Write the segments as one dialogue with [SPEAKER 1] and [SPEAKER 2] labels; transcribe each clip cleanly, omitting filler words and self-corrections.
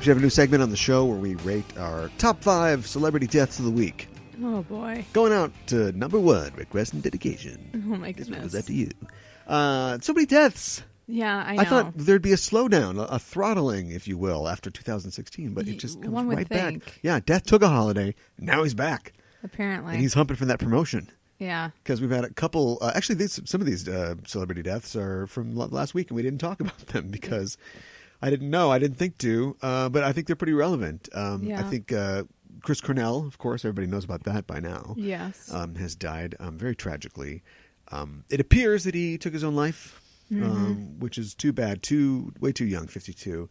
[SPEAKER 1] We have a new segment on the show where we rate our top 5 celebrity deaths of the week.
[SPEAKER 2] Oh, boy.
[SPEAKER 1] Going out to number 1, request and dedication.
[SPEAKER 2] Oh, my goodness.
[SPEAKER 1] This one goes out to you. So many deaths.
[SPEAKER 2] Yeah, I know.
[SPEAKER 1] I thought there'd be a slowdown, a throttling, if you will, after 2016, but it just comes right back. Yeah, death took a holiday. Now he's back.
[SPEAKER 2] Apparently.
[SPEAKER 1] And he's humping for that promotion.
[SPEAKER 2] Yeah.
[SPEAKER 1] Because we've had a couple... actually, some of these celebrity deaths are from last week, and we didn't talk about them because I didn't know. I didn't think to. But I think they're pretty relevant. I think Chris Cornell, of course, everybody knows about that by now.
[SPEAKER 2] Yes.
[SPEAKER 1] Has died very tragically. It appears that he took his own life. Which is too bad. Way too young, 52.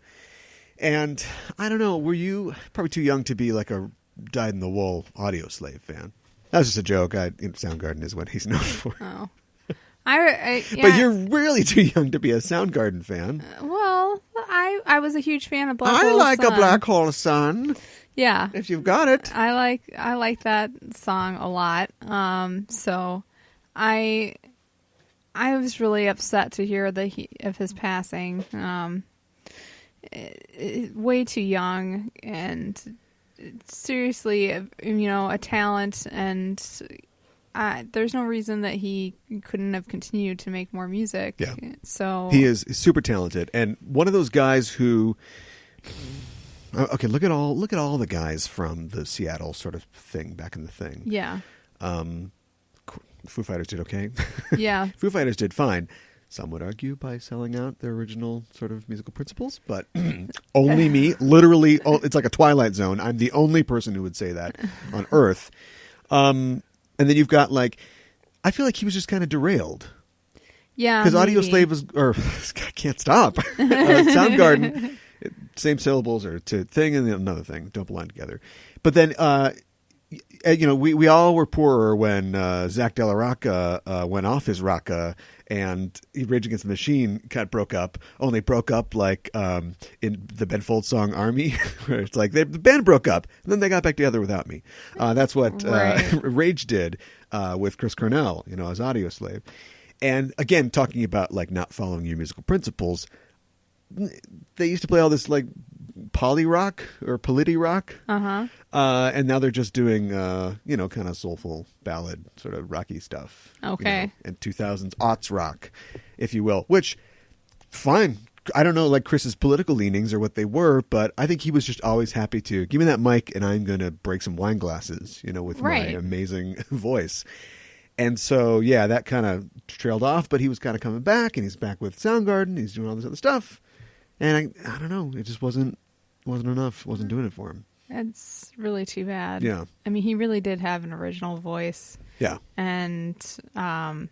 [SPEAKER 1] And I don't know, were you probably too young to be like a dyed-in-the-wool Audio Slave fan? That was just a joke. Soundgarden is what he's known for.
[SPEAKER 2] Oh. Yeah.
[SPEAKER 1] But you're really too young to be a Soundgarden fan.
[SPEAKER 2] Well, I was a huge fan of Black
[SPEAKER 1] I
[SPEAKER 2] Hole
[SPEAKER 1] like
[SPEAKER 2] Sun.
[SPEAKER 1] a Black Hole Sun.
[SPEAKER 2] Yeah.
[SPEAKER 1] If you've got it.
[SPEAKER 2] I like that song a lot. So I was really upset to hear of his passing. Way too young, and seriously, a talent, and there's no reason that he couldn't have continued to make more music.
[SPEAKER 1] Yeah.
[SPEAKER 2] So
[SPEAKER 1] he is super talented, and one of those guys who. Okay, look at all the guys from the Seattle sort of thing back in the thing.
[SPEAKER 2] Yeah.
[SPEAKER 1] Foo Fighters did okay.
[SPEAKER 2] Yeah.
[SPEAKER 1] Foo Fighters did fine. Some would argue by selling out their original sort of musical principles, but only me. Literally, it's like a Twilight Zone. I'm the only person who would say that on Earth. And then you've got I feel like he was just kind of derailed.
[SPEAKER 2] Yeah.
[SPEAKER 1] Because Audio Slave was, or I can't stop. Soundgarden, same syllables or to thing and then another thing don't belong together. But then, we all were poorer when Zach De La Rocca went off his rocka and Rage Against the Machine broke up. Only broke up like in the Ben Folds song Army, where it's like the band broke up and then they got back together without me. That's what Rage did with Chris Cornell, as Audio Slave. And again, talking about not following your musical principles, they used to play all this poly rock or polity rock. And now they're just doing, kind of soulful ballad sort of rocky stuff.
[SPEAKER 2] Okay.
[SPEAKER 1] And 2000s aughts rock, if you will, which fine. I don't know Chris's political leanings or what they were, but I think he was just always happy to give me that mic and I'm going to break some wine glasses, with my amazing voice. And so, yeah, that kind of trailed off, but he was kind of coming back and he's back with Soundgarden. He's doing all this other stuff. And I don't know. It just wasn't enough. Wasn't doing it for him.
[SPEAKER 2] It's really too bad.
[SPEAKER 1] Yeah.
[SPEAKER 2] I mean, he really did have an original voice.
[SPEAKER 1] Yeah.
[SPEAKER 2] And
[SPEAKER 1] I've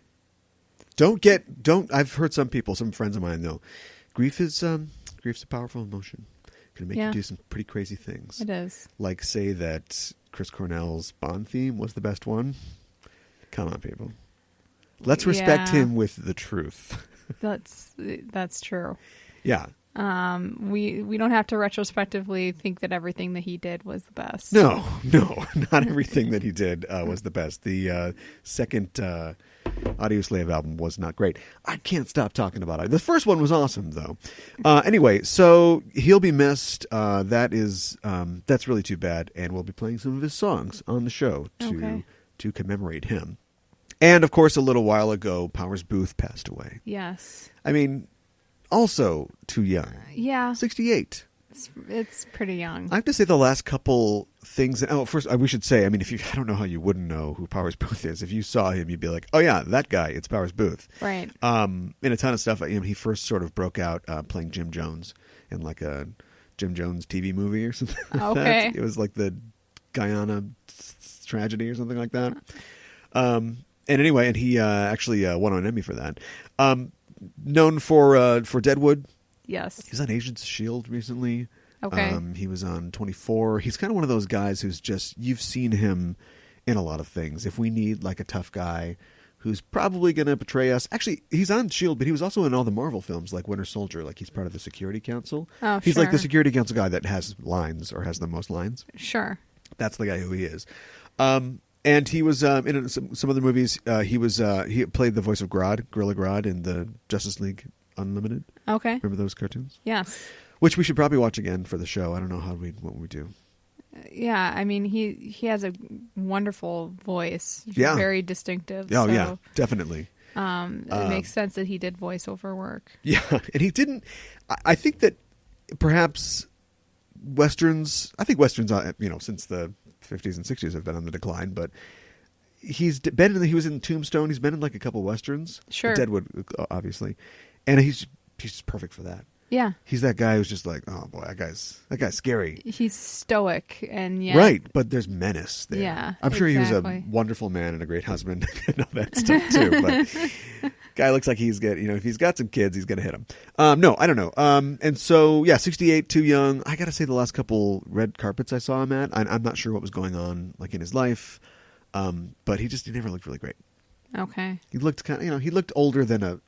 [SPEAKER 1] heard some friends of mine though, grief's a powerful emotion. Can make you do some pretty crazy things.
[SPEAKER 2] It is.
[SPEAKER 1] Like say that Chris Cornell's Bond theme was the best one. Come on, people. Let's respect him with the truth.
[SPEAKER 2] That's true.
[SPEAKER 1] Yeah.
[SPEAKER 2] We don't have to retrospectively think that everything that he did was the best.
[SPEAKER 1] No, not everything that he did was the best. The second Audio Slave album was not great. I can't stop talking about it. The first one was awesome, though. Anyway, so he'll be missed. That's really too bad, and we'll be playing some of his songs on the show to commemorate him. And of course, a little while ago, Powers Booth passed away.
[SPEAKER 2] Yes.
[SPEAKER 1] I mean, also too young.
[SPEAKER 2] Yeah.
[SPEAKER 1] 68.
[SPEAKER 2] It's pretty young.
[SPEAKER 1] I have to say the last couple things. First, we should say, I mean, I don't know how you wouldn't know who Powers Booth is. If you saw him, you'd be like, oh yeah, that guy, it's Powers Booth.
[SPEAKER 2] Right.
[SPEAKER 1] In a ton of stuff, he first sort of broke out playing Jim Jones in a Jim Jones TV movie or something like that. It was like the Guyana tragedy or something like that. And anyway, and he actually won an Emmy for that. Known for Deadwood.
[SPEAKER 2] Yes.
[SPEAKER 1] He was on Agents of S.H.I.E.L.D. recently.
[SPEAKER 2] Okay.
[SPEAKER 1] He was on 24. He's kind of one of those guys who's just, you've seen him in a lot of things. If we need a tough guy who's probably going to betray us. Actually, he's on S.H.I.E.L.D., but he was also in all the Marvel films like Winter Soldier. He's part of the Security Council.
[SPEAKER 2] Oh,
[SPEAKER 1] he's
[SPEAKER 2] sure.
[SPEAKER 1] the Security Council guy that has lines or has the most lines.
[SPEAKER 2] Sure.
[SPEAKER 1] That's the guy who he is. And he was in some other movies. He played the voice of Gorilla Grodd in the Justice League Unlimited.
[SPEAKER 2] Okay.
[SPEAKER 1] Remember those cartoons?
[SPEAKER 2] Yes.
[SPEAKER 1] which we should probably watch again for the show. I don't know what we do.
[SPEAKER 2] Yeah, I mean, he has a wonderful voice.
[SPEAKER 1] Yeah.
[SPEAKER 2] Very distinctive.
[SPEAKER 1] Oh,
[SPEAKER 2] so,
[SPEAKER 1] yeah, definitely.
[SPEAKER 2] It makes sense that he did voiceover work.
[SPEAKER 1] Yeah, and he didn't... I think that perhaps Westerns... I think Westerns, since the 50s and 60s have been on the decline, but he was in Tombstone. He's been in like a couple Westerns.
[SPEAKER 2] Sure.
[SPEAKER 1] Deadwood, obviously. And he's perfect for that.
[SPEAKER 2] Yeah.
[SPEAKER 1] He's that guy who's just like, oh boy, that guy's scary.
[SPEAKER 2] He's stoic and yet...
[SPEAKER 1] Right, but there's menace there.
[SPEAKER 2] Yeah,
[SPEAKER 1] I'm sure he was a
[SPEAKER 2] exactly.
[SPEAKER 1] wonderful man and a great husband and all that stuff too. But guy looks like he's if he's got some kids, he's gonna hit them. No, I don't know. And so 68, too young. I gotta say, the last couple red carpets I saw him at, I'm not sure what was going on like in his life, but he never looked really great.
[SPEAKER 2] Okay.
[SPEAKER 1] He looked he looked older than a.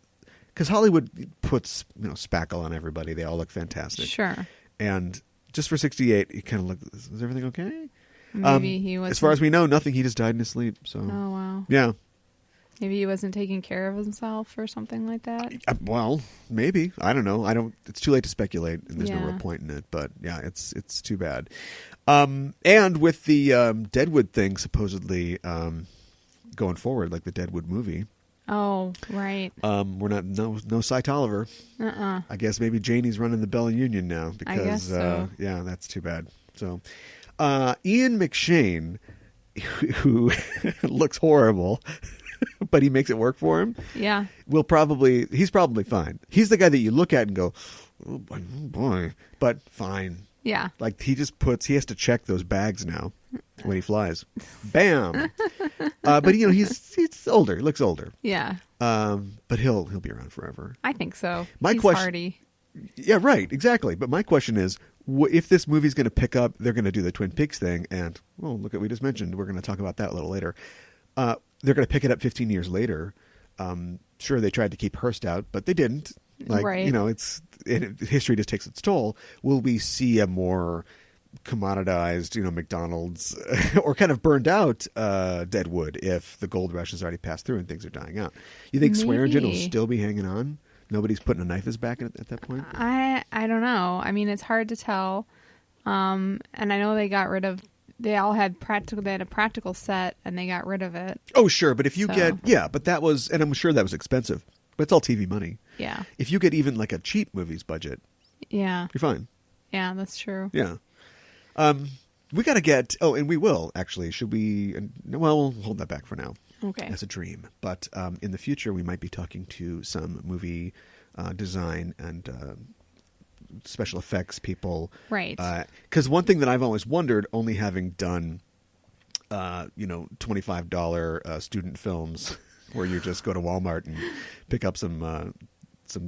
[SPEAKER 1] Because Hollywood puts spackle on everybody. They all look fantastic.
[SPEAKER 2] Sure.
[SPEAKER 1] And just for 68, he kind of looked. Is everything okay?
[SPEAKER 2] Maybe he was.
[SPEAKER 1] As far as we know, nothing. He just died in his sleep. So.
[SPEAKER 2] Oh wow.
[SPEAKER 1] Yeah.
[SPEAKER 2] Maybe he wasn't taking care of himself or something like that.
[SPEAKER 1] Well, maybe. I don't know. It's too late to speculate, and there's no
[SPEAKER 2] Yeah.
[SPEAKER 1] real point in it. But yeah, it's too bad. And with the Deadwood thing supposedly going forward, like the Deadwood movie.
[SPEAKER 2] Oh, right.
[SPEAKER 1] We're not no Cy Tolliver. I guess maybe Janie's running the Bell Union now because
[SPEAKER 2] I guess so.
[SPEAKER 1] Yeah, that's too bad. So Ian McShane, who looks horrible, but he makes it work for him.
[SPEAKER 2] Yeah.
[SPEAKER 1] He's probably fine. He's the guy that you look at and go, oh boy, but fine.
[SPEAKER 2] Yeah.
[SPEAKER 1] Like he has to check those bags now when he flies. Bam. But he's older. He looks older.
[SPEAKER 2] Yeah.
[SPEAKER 1] But he'll be around forever.
[SPEAKER 2] I think so.
[SPEAKER 1] My
[SPEAKER 2] He's
[SPEAKER 1] question-
[SPEAKER 2] hardy.
[SPEAKER 1] Yeah, right. Exactly. But my question is, if this movie's going to pick up, they're going to do the Twin Peaks thing, and look at we just mentioned. We're going to talk about that a little later. They're going to pick it up 15 years later. Sure, they tried to keep Hearst out, but they didn't. Like
[SPEAKER 2] Right.
[SPEAKER 1] history just takes its toll. Will we see a more commoditized, McDonald's or kind of burned out Deadwood if the gold rush has already passed through and things are dying out? You think Swearingen will
[SPEAKER 2] Maybe.
[SPEAKER 1] still be hanging on? Nobody's putting a knife in his back at that point?
[SPEAKER 2] I don't know. I mean, it's hard to tell. And I know they had a practical set and they got rid of it.
[SPEAKER 1] Oh, sure. But if you
[SPEAKER 2] So-
[SPEAKER 1] but that was, and I'm sure that was expensive, but it's all TV money.
[SPEAKER 2] Yeah.
[SPEAKER 1] If you get even like a cheap movie's budget,
[SPEAKER 2] Yeah.
[SPEAKER 1] you're fine.
[SPEAKER 2] Yeah, that's true.
[SPEAKER 1] Yeah. We got to get, and we will actually, should we, we'll hold that back for now.
[SPEAKER 2] Okay.
[SPEAKER 1] As a dream. But in the future, we might be talking to some movie design and special effects people.
[SPEAKER 2] Right.
[SPEAKER 1] Because one thing that I've always wondered, only having done, $25 student films where you just go to Walmart and pick up some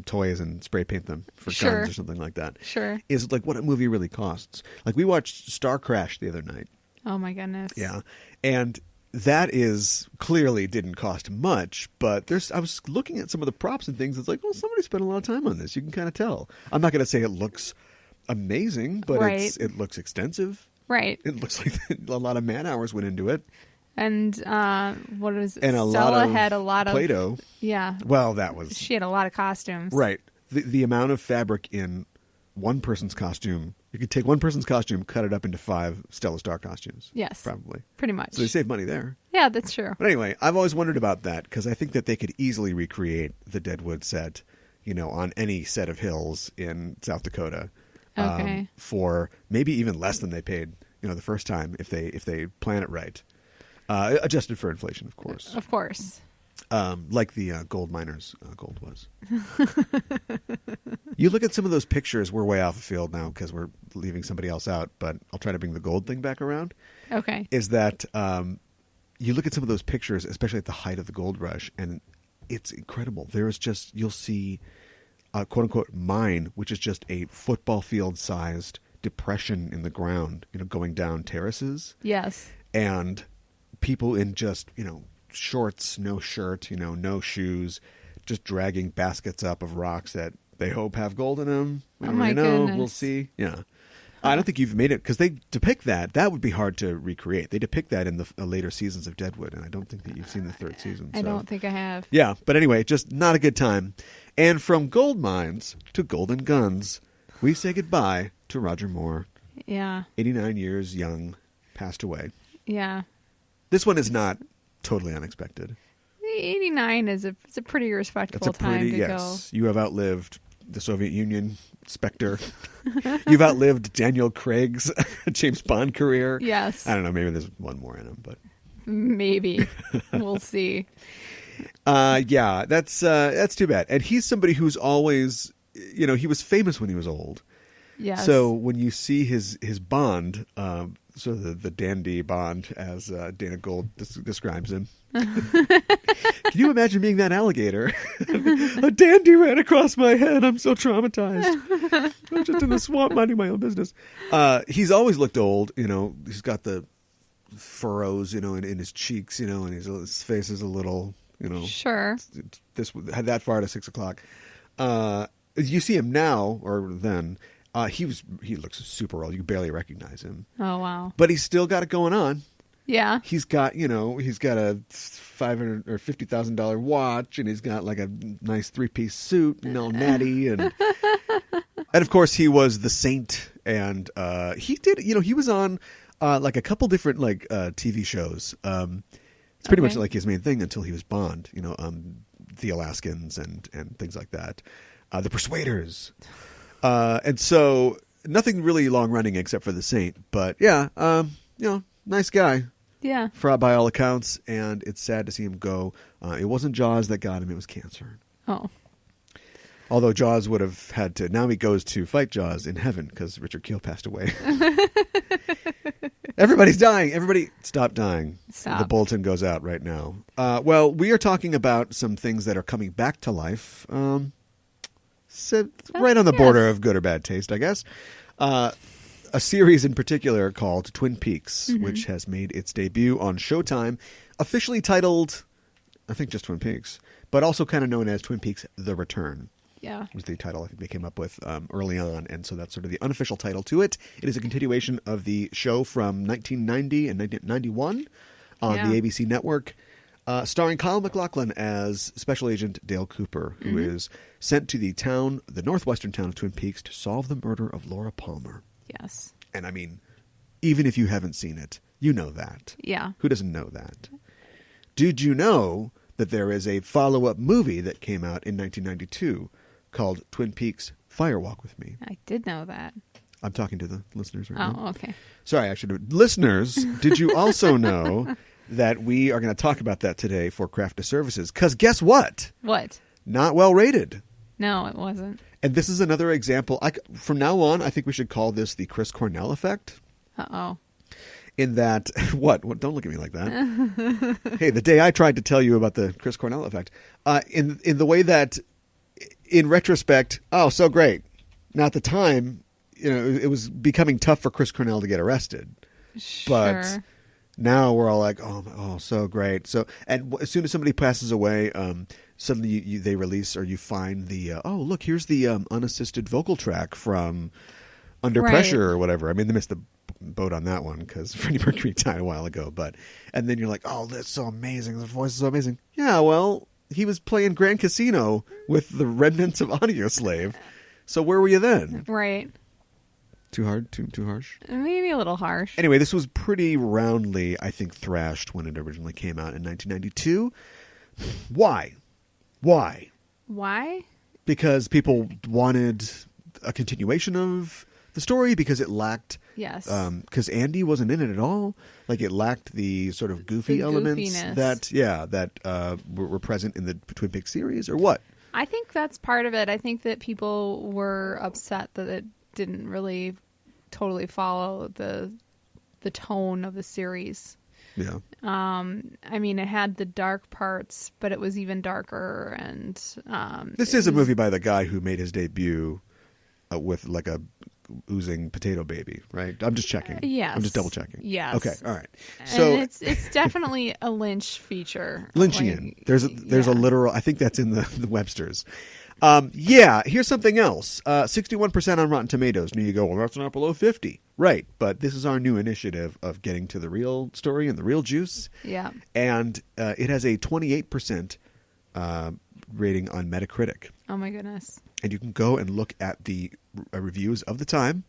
[SPEAKER 1] toys and spray paint them for
[SPEAKER 2] Sure.
[SPEAKER 1] guns or something like that,
[SPEAKER 2] Sure.
[SPEAKER 1] is like what a movie really costs. Like we watched Star Crash the other night.
[SPEAKER 2] Oh my goodness.
[SPEAKER 1] Yeah. And that clearly didn't cost much, but I was looking at some of the props and things. It's like, well, somebody spent a lot of time on this. You can kind of tell. I'm not going to say it looks amazing, but
[SPEAKER 2] Right.
[SPEAKER 1] it looks extensive.
[SPEAKER 2] Right.
[SPEAKER 1] It looks like a lot of man hours went into it.
[SPEAKER 2] And what is it?
[SPEAKER 1] And
[SPEAKER 2] Stella had a lot of
[SPEAKER 1] Play-Doh.
[SPEAKER 2] Yeah.
[SPEAKER 1] Well, that was
[SPEAKER 2] She had a lot of costumes.
[SPEAKER 1] right. The amount of fabric in one person's costume. You could take one person's costume, cut it up into 5 Stella Star costumes.
[SPEAKER 2] Yes.
[SPEAKER 1] Probably.
[SPEAKER 2] Pretty much.
[SPEAKER 1] So they save money there.
[SPEAKER 2] Yeah, that's true.
[SPEAKER 1] But anyway, I've always wondered about that because I think that they could easily recreate the Deadwood set, on any set of hills in South Dakota,
[SPEAKER 2] Okay.
[SPEAKER 1] for maybe even less than they paid, the first time if they plan it right, adjusted for inflation, of course,
[SPEAKER 2] Of course.
[SPEAKER 1] like the gold miners' gold was. You look at some of those pictures. We're way off the field now because we're leaving somebody else out, but I'll try to bring the gold thing back around.
[SPEAKER 2] Okay.
[SPEAKER 1] Is that you look at some of those pictures, especially at the height of the gold rush, and it's incredible. There is just, you'll see a quote unquote mine, which is just a football field sized depression in the ground, going down terraces,
[SPEAKER 2] Yes.
[SPEAKER 1] and people in just, shorts, no shirt, no shoes, just dragging baskets up of rocks that they hope have gold in them. We don't
[SPEAKER 2] Oh my
[SPEAKER 1] really know.
[SPEAKER 2] goodness.
[SPEAKER 1] We'll see. Yeah. I don't think you've made it because they depict that. That would be hard to recreate. They depict that in the later seasons of Deadwood, and I don't think that you've seen the third season.
[SPEAKER 2] I don't think I have.
[SPEAKER 1] Yeah, but anyway, just not a good time. And from gold mines to golden guns, we say goodbye to Roger Moore.
[SPEAKER 2] Yeah.
[SPEAKER 1] 89 years young, passed away.
[SPEAKER 2] Yeah.
[SPEAKER 1] This one is not totally unexpected.
[SPEAKER 2] 89 is a pretty respectable time to go.
[SPEAKER 1] You have outlived the Soviet Union specter. You've outlived Daniel Craig's James Bond career.
[SPEAKER 2] Yes.
[SPEAKER 1] I don't know. Maybe there's one more in him, but
[SPEAKER 2] maybe we'll see.
[SPEAKER 1] Yeah, that's too bad. And he's somebody who's always, he was famous when he was old.
[SPEAKER 2] Yes.
[SPEAKER 1] So when you see his Bond, sort of the dandy Bond, as Dana Gould describes him. Can you imagine being that alligator? A dandy ran across my head. I'm so traumatized. I'm just in the swamp minding my own business. He's always looked old. He's got the furrows, in his cheeks, and his face is a little,
[SPEAKER 2] Sure.
[SPEAKER 1] This had that far to 6 o'clock. You see him now or then. He looks super old. You barely recognize him.
[SPEAKER 2] Oh wow!
[SPEAKER 1] But he's still got it going on.
[SPEAKER 2] Yeah.
[SPEAKER 1] He's got a $500,000 or $50,000 watch, and he's got like a nice 3-piece suit, and all natty, and of course he was the Saint, and he did. He was on like a couple different like TV shows. It's pretty much like his main thing until he was Bond. The Alaskans and things like that. The Persuaders. And so nothing really long running except for the Saint, but yeah, nice guy.
[SPEAKER 2] Yeah.
[SPEAKER 1] By all accounts, and it's sad to see him go. It wasn't Jaws that got him, it was cancer.
[SPEAKER 2] Oh.
[SPEAKER 1] Although Jaws would have had to, now he goes to fight Jaws in heaven because Richard Keel passed away. Everybody's dying. Everybody stop dying.
[SPEAKER 2] Stop.
[SPEAKER 1] The bulletin goes out right now. Well, we are talking about some things that are coming back to life. So right on the border of good or bad taste, I guess. A series in particular called Twin Peaks, which has made its debut on Showtime, officially titled, I think just Twin Peaks, but also kind of known as Twin Peaks: The Return.
[SPEAKER 2] Yeah.
[SPEAKER 1] Was the title I think they came up with early on, and so that's sort of the unofficial title to it. It is a continuation of the show from 1990 and 1991 on the ABC network. Starring Kyle MacLachlan as Special Agent Dale Cooper, who is sent to the northwestern town of Twin Peaks to solve the murder of Laura Palmer.
[SPEAKER 2] Yes.
[SPEAKER 1] And I mean, even if you haven't seen it, you know that.
[SPEAKER 2] Yeah.
[SPEAKER 1] Who doesn't know that? Did you know that there is a follow-up movie that came out in 1992 called Twin Peaks: Fire Walk with Me?
[SPEAKER 2] I did know that.
[SPEAKER 1] I'm talking to the listeners right now.
[SPEAKER 2] Oh, okay.
[SPEAKER 1] Sorry, I should have. Listeners, did you also know that we are going to talk about that today for Craft Disservices? Because guess what?
[SPEAKER 2] What?
[SPEAKER 1] Not well rated.
[SPEAKER 2] No, it wasn't.
[SPEAKER 1] And this is another example. From now on, I think we should call this the Chris Cornell effect.
[SPEAKER 2] Uh-oh.
[SPEAKER 1] In that, what? Don't look at me like that. Hey, the day I tried to tell you about the Chris Cornell effect, in the way that, in retrospect, oh, so great. Now at the time, it was becoming tough for Chris Cornell to get arrested.
[SPEAKER 2] Sure.
[SPEAKER 1] But now we're all like, oh, so great. So, and as soon as somebody passes away, suddenly they release, or you find the look, here's the unassisted vocal track from Under Pressure or whatever. I mean, they missed the boat on that one because Freddie Mercury died a while ago. And then you're like, oh, that's so amazing. The voice is so amazing. Yeah, well, he was playing Grand Casino with the remnants of Audioslave. So where were you then?
[SPEAKER 2] Right.
[SPEAKER 1] Too hard? Too harsh?
[SPEAKER 2] Maybe a little harsh.
[SPEAKER 1] Anyway, this was pretty roundly, I think, thrashed when it originally came out in 1992. Why? Because people wanted a continuation of the story because it lacked...
[SPEAKER 2] Yes.
[SPEAKER 1] Because Andy wasn't in it at all. Like, it lacked the sort of goofy elements that were present in the Twin Peaks series, or what?
[SPEAKER 2] I think that's part of it. I think that people were upset that it didn't really totally follow the tone of the series.
[SPEAKER 1] Yeah.
[SPEAKER 2] I mean, it had the dark parts, but it was even darker. And
[SPEAKER 1] this is a movie by the guy who made his debut with like a oozing potato baby, right? I'm just checking.
[SPEAKER 2] Yes.
[SPEAKER 1] I'm just double checking.
[SPEAKER 2] Yes.
[SPEAKER 1] Okay. All right. So
[SPEAKER 2] and it's definitely a Lynch feature.
[SPEAKER 1] Lynchian. There's a literal. I think that's in the Webster's. Here's something else. 61% on Rotten Tomatoes. And you go, well, that's not below 50. Right. But this is our new initiative of getting to the real story and the real juice.
[SPEAKER 2] Yeah.
[SPEAKER 1] And it has a 28% rating on Metacritic.
[SPEAKER 2] Oh, my goodness.
[SPEAKER 1] And you can go and look at the reviews of the time,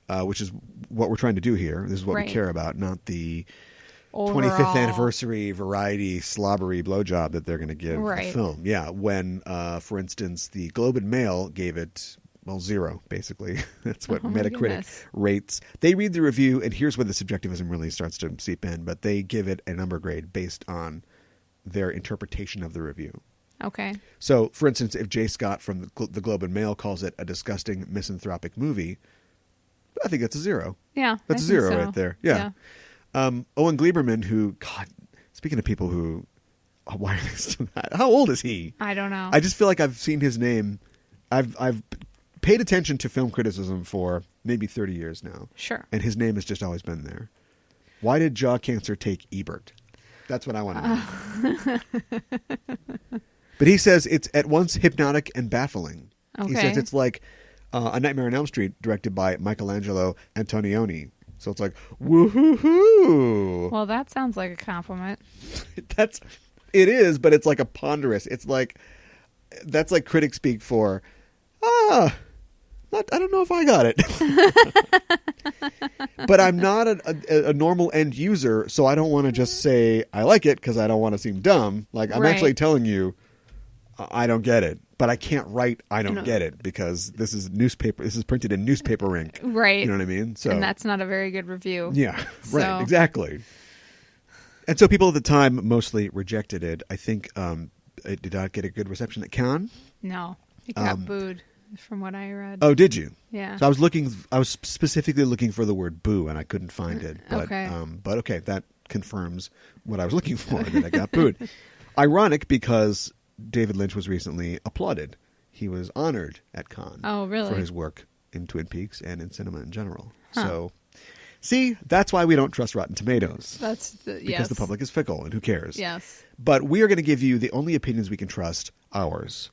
[SPEAKER 1] which is what we're trying to do here. This is what we care about, not the
[SPEAKER 2] Overall.
[SPEAKER 1] 25th anniversary variety slobbery blowjob that they're going to give the film. Yeah, when, for instance, the Globe and Mail gave it, well, 0, basically. That's what Metacritic rates. They read the review, and here's where the subjectivism really starts to seep in, but they give it a number grade based on their interpretation of the review.
[SPEAKER 2] Okay.
[SPEAKER 1] So, for instance, if Jay Scott from the Globe and Mail calls it a disgusting misanthropic movie, I think that's a 0.
[SPEAKER 2] Yeah,
[SPEAKER 1] that's a 0 right there. Yeah. Owen Gleiberman, who, God, speaking of people who, why are they still that? How old is he?
[SPEAKER 2] I don't know.
[SPEAKER 1] I just feel like I've seen his name. I've paid attention to film criticism for maybe 30 years now.
[SPEAKER 2] Sure.
[SPEAKER 1] And his name has just always been there. Why did jaw cancer take Ebert? That's what I want to know. But he says it's at once hypnotic and baffling.
[SPEAKER 2] Okay.
[SPEAKER 1] He says it's like A Nightmare on Elm Street, directed by Michelangelo Antonioni. So it's like, woohoo!
[SPEAKER 2] Well, that sounds like a compliment.
[SPEAKER 1] It is, but it's like a ponderous. It's like, that's like critic speak for, I don't know if I got it. But I'm not a normal end user, so I don't want to just say I like it because I don't want to seem dumb. Like, I'm actually telling you, I don't get it. But I can't write I don't get it because this is newspaper. This is printed in newspaper ink.
[SPEAKER 2] Right.
[SPEAKER 1] You know what I mean? So,
[SPEAKER 2] and that's not a very good review.
[SPEAKER 1] Yeah, right. Exactly. And so people at the time mostly rejected it. I think it did not get a good reception at Cannes.
[SPEAKER 2] No. It got booed from what I read.
[SPEAKER 1] Oh, did you?
[SPEAKER 2] Yeah.
[SPEAKER 1] So I was specifically looking for the word boo and I couldn't find it. But, but okay, that confirms what I was looking for, that I got booed. Ironic because David Lynch was recently applauded. He was honored at Cannes for his work in Twin Peaks and in cinema in general. Huh. So, see, that's why we don't trust Rotten Tomatoes. Because the public is fickle and who cares?
[SPEAKER 2] Yes.
[SPEAKER 1] But we are going to give you the only opinions we can trust, ours,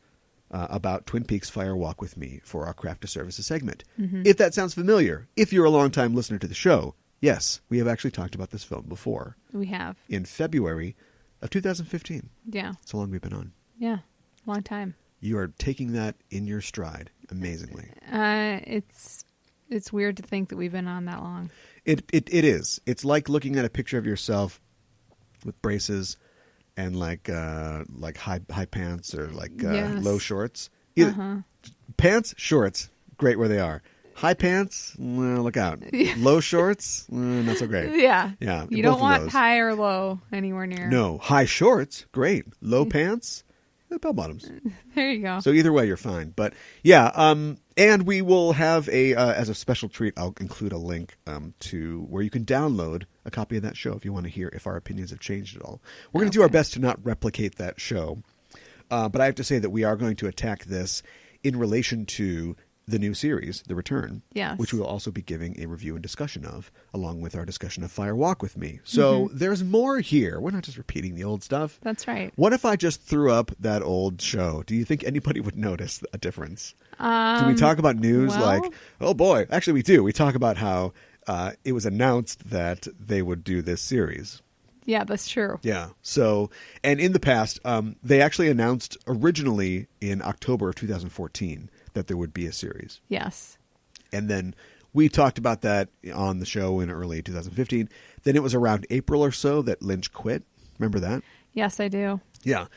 [SPEAKER 1] about Twin Peaks Fire Walk with Me for our Craft Disservices segment. Mm-hmm. If that sounds familiar, if you're a longtime listener to the show, yes, we have actually talked about this film before.
[SPEAKER 2] We have.
[SPEAKER 1] In February of 2015.
[SPEAKER 2] Yeah.
[SPEAKER 1] That's how long we've been on.
[SPEAKER 2] Yeah. Long time.
[SPEAKER 1] You are taking that in your stride amazingly.
[SPEAKER 2] It's weird to think that we've been on that long.
[SPEAKER 1] It is. It's like looking at a picture of yourself with braces and like high pants or low shorts. Pants, shorts, great where they are. High pants, well, look out. Low shorts, not so great.
[SPEAKER 2] Yeah.
[SPEAKER 1] Yeah.
[SPEAKER 2] You don't want high or low anywhere near.
[SPEAKER 1] No. High shorts, great. Low pants, bell bottoms.
[SPEAKER 2] There you go.
[SPEAKER 1] So either way, you're fine. But yeah, and we will have as a special treat, I'll include a link to where you can download a copy of that show if you want to hear if our opinions have changed at all. We're going to do our best to not replicate that show. But I have to say that we are going to attack this in relation to the new series, The Return, which we will also be giving a review and discussion of, along with our discussion of Fire Walk with Me. So there's more here. We're not just repeating the old stuff.
[SPEAKER 2] That's right.
[SPEAKER 1] What if I just threw up that old show? Do you think anybody would notice a difference? Do we talk about news like, oh boy, actually we do. We talk about how it was announced that they would do this series.
[SPEAKER 2] Yeah, that's true.
[SPEAKER 1] Yeah. So, and in the past, they actually announced originally in October of 2014 that there would be a series.
[SPEAKER 2] Yes.
[SPEAKER 1] And then we talked about that on the show in early 2015. Then it was around April or so that Lynch quit. Remember that?
[SPEAKER 2] Yes, I do.
[SPEAKER 1] Yeah.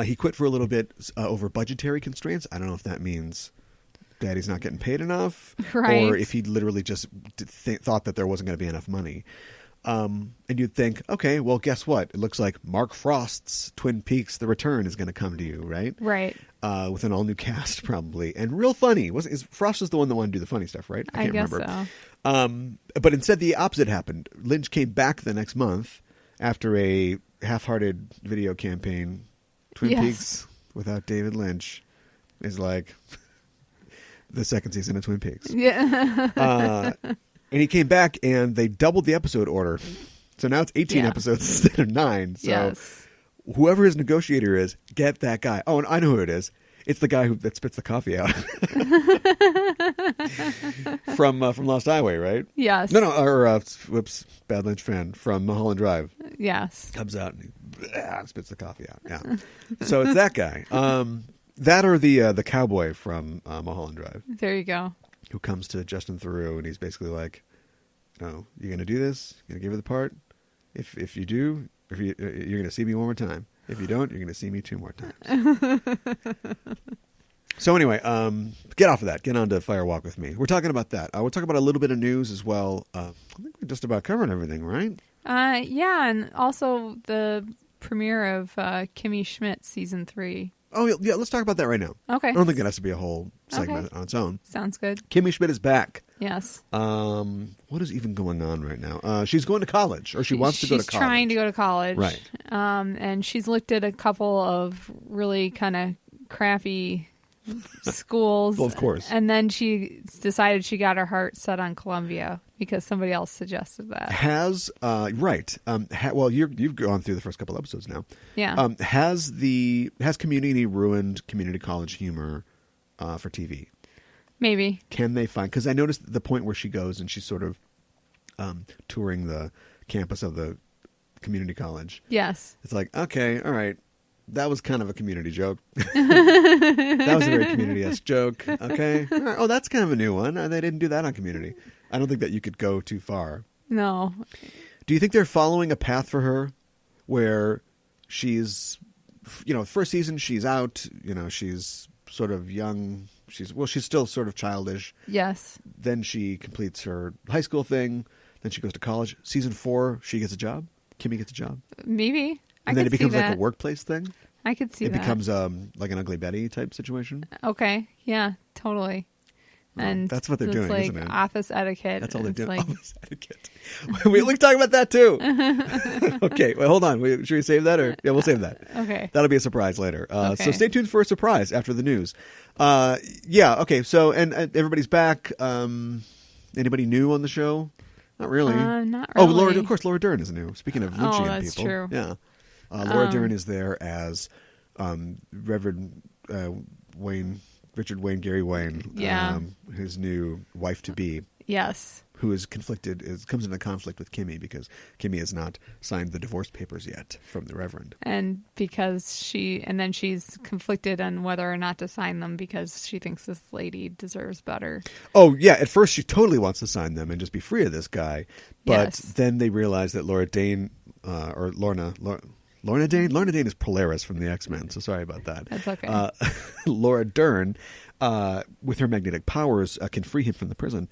[SPEAKER 1] He quit for a little bit over budgetary constraints. I don't know if that means that he's not getting paid enough.
[SPEAKER 2] Right.
[SPEAKER 1] Or if he literally just thought that there wasn't going to be enough money. And you'd think, okay, well, guess what? It looks like Mark Frost's Twin Peaks: The Return is going to come to you, right?
[SPEAKER 2] Right.
[SPEAKER 1] With an all-new cast, probably. And real funny. Frost was the one that wanted to do the funny stuff, right? I can't remember. So. But instead, the opposite happened. Lynch came back the next month after a half-hearted video campaign. Twin Peaks without David Lynch is like the second season of Twin Peaks.
[SPEAKER 2] Yeah.
[SPEAKER 1] And he came back, and they doubled the episode order. So now it's 18 episodes instead of 9. So whoever his negotiator is, get that guy. Oh, and I know who it is. It's the guy that spits the coffee out. from Lost Highway, right?
[SPEAKER 2] Yes.
[SPEAKER 1] No, or whoops, bad Lynch fan from Mulholland Drive.
[SPEAKER 2] Yes.
[SPEAKER 1] Comes out and he spits the coffee out. Yeah. So it's that guy. That or the cowboy from Mulholland Drive,
[SPEAKER 2] There you go.
[SPEAKER 1] who comes to Justin Theroux and he's basically like, "No, you're gonna do this. You're gonna give her the part. If you do, you're gonna see me one more time. If you don't, you're gonna see me 2 more times." So anyway, get off of that. Get on to Fire Walk with Me. We're talking about that. We'll talk about a little bit of news as well. I think we're just about covering everything, right?
[SPEAKER 2] Yeah, and also the premiere of Kimmy Schmidt season 3.
[SPEAKER 1] Oh, yeah. Let's talk about that right now.
[SPEAKER 2] Okay.
[SPEAKER 1] I don't think it has to be a whole segment on its own.
[SPEAKER 2] Sounds good.
[SPEAKER 1] Kimmy Schmidt is back.
[SPEAKER 2] Yes.
[SPEAKER 1] What is even going on right now? She's going to college, or she wants to go to college.
[SPEAKER 2] She's trying to go to college.
[SPEAKER 1] Right.
[SPEAKER 2] And she's looked at a couple of really kind of crappy schools.
[SPEAKER 1] Well, of course.
[SPEAKER 2] And then she decided she got her heart set on Columbia because somebody else suggested that.
[SPEAKER 1] Right. Well, you've gone through the first couple episodes now.
[SPEAKER 2] Yeah.
[SPEAKER 1] Has Community ruined community college humor for TV?
[SPEAKER 2] Maybe.
[SPEAKER 1] Can they find? Because I noticed the point where she goes and she's sort of touring the campus of the community college.
[SPEAKER 2] Yes.
[SPEAKER 1] It's like, okay, all right. That was kind of a community joke. That was a very community-esque joke. Okay. All right. Oh, that's kind of a new one. They didn't do that on Community. I don't think that you could go too far.
[SPEAKER 2] No.
[SPEAKER 1] Do you think they're following a path for her where she's, first season she's out, she's sort of young. She's still sort of childish.
[SPEAKER 2] Yes.
[SPEAKER 1] Then she completes her high school thing. Then she goes to college. Season 4, she gets a job. Kimmy gets a job.
[SPEAKER 2] Maybe.
[SPEAKER 1] And then it becomes like a workplace thing.
[SPEAKER 2] I could see that.
[SPEAKER 1] It becomes like an Ugly Betty type situation.
[SPEAKER 2] Okay. Yeah, totally. And
[SPEAKER 1] that's what they're doing,
[SPEAKER 2] like
[SPEAKER 1] isn't it?
[SPEAKER 2] Office etiquette.
[SPEAKER 1] That's all they're doing.
[SPEAKER 2] Like...
[SPEAKER 1] Office etiquette. We can talk about that too. Okay, well, hold on. Should we save that? Yeah, we'll save that.
[SPEAKER 2] Okay.
[SPEAKER 1] That'll be a surprise later.
[SPEAKER 2] Okay.
[SPEAKER 1] So stay tuned for a surprise after the news. Yeah, okay. So, and everybody's back. Anybody new on the show? Not really.
[SPEAKER 2] Not
[SPEAKER 1] Oh,
[SPEAKER 2] really.
[SPEAKER 1] of course, Laura Dern is new. Speaking of Lynchian people.
[SPEAKER 2] That's true.
[SPEAKER 1] Yeah. Laura Dern is there as Reverend Richard Wayne, Gary Wayne,
[SPEAKER 2] Yeah.
[SPEAKER 1] his new wife-to-be,
[SPEAKER 2] Yes.
[SPEAKER 1] who is comes into conflict with Kimmy because Kimmy has not signed the divorce papers yet from the Reverend.
[SPEAKER 2] And then she's conflicted on whether or not to sign them because she thinks this lady deserves better.
[SPEAKER 1] Oh, yeah. At first, she totally wants to sign them and just be free of this guy. But
[SPEAKER 2] Yes.
[SPEAKER 1] then they realize that Laura Dane, or Lorna Dane? Lorna Dane is Polaris from the X-Men, so sorry about that.
[SPEAKER 2] That's okay.
[SPEAKER 1] Laura Dern, with her magnetic powers, can free him from the prison.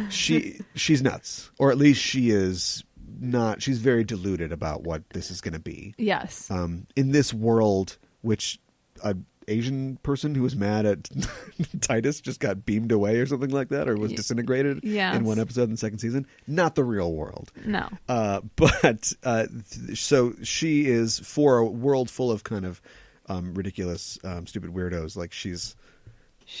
[SPEAKER 1] She's nuts, or at least she is not. She's very deluded about what this is going to be.
[SPEAKER 2] Yes.
[SPEAKER 1] In this world, which an Asian person who was mad at Titus just got beamed away or something like that, or was disintegrated in one episode in the second season. Not the real world.
[SPEAKER 2] No.
[SPEAKER 1] So she is for a world full of kind of ridiculous, stupid weirdos. Like she's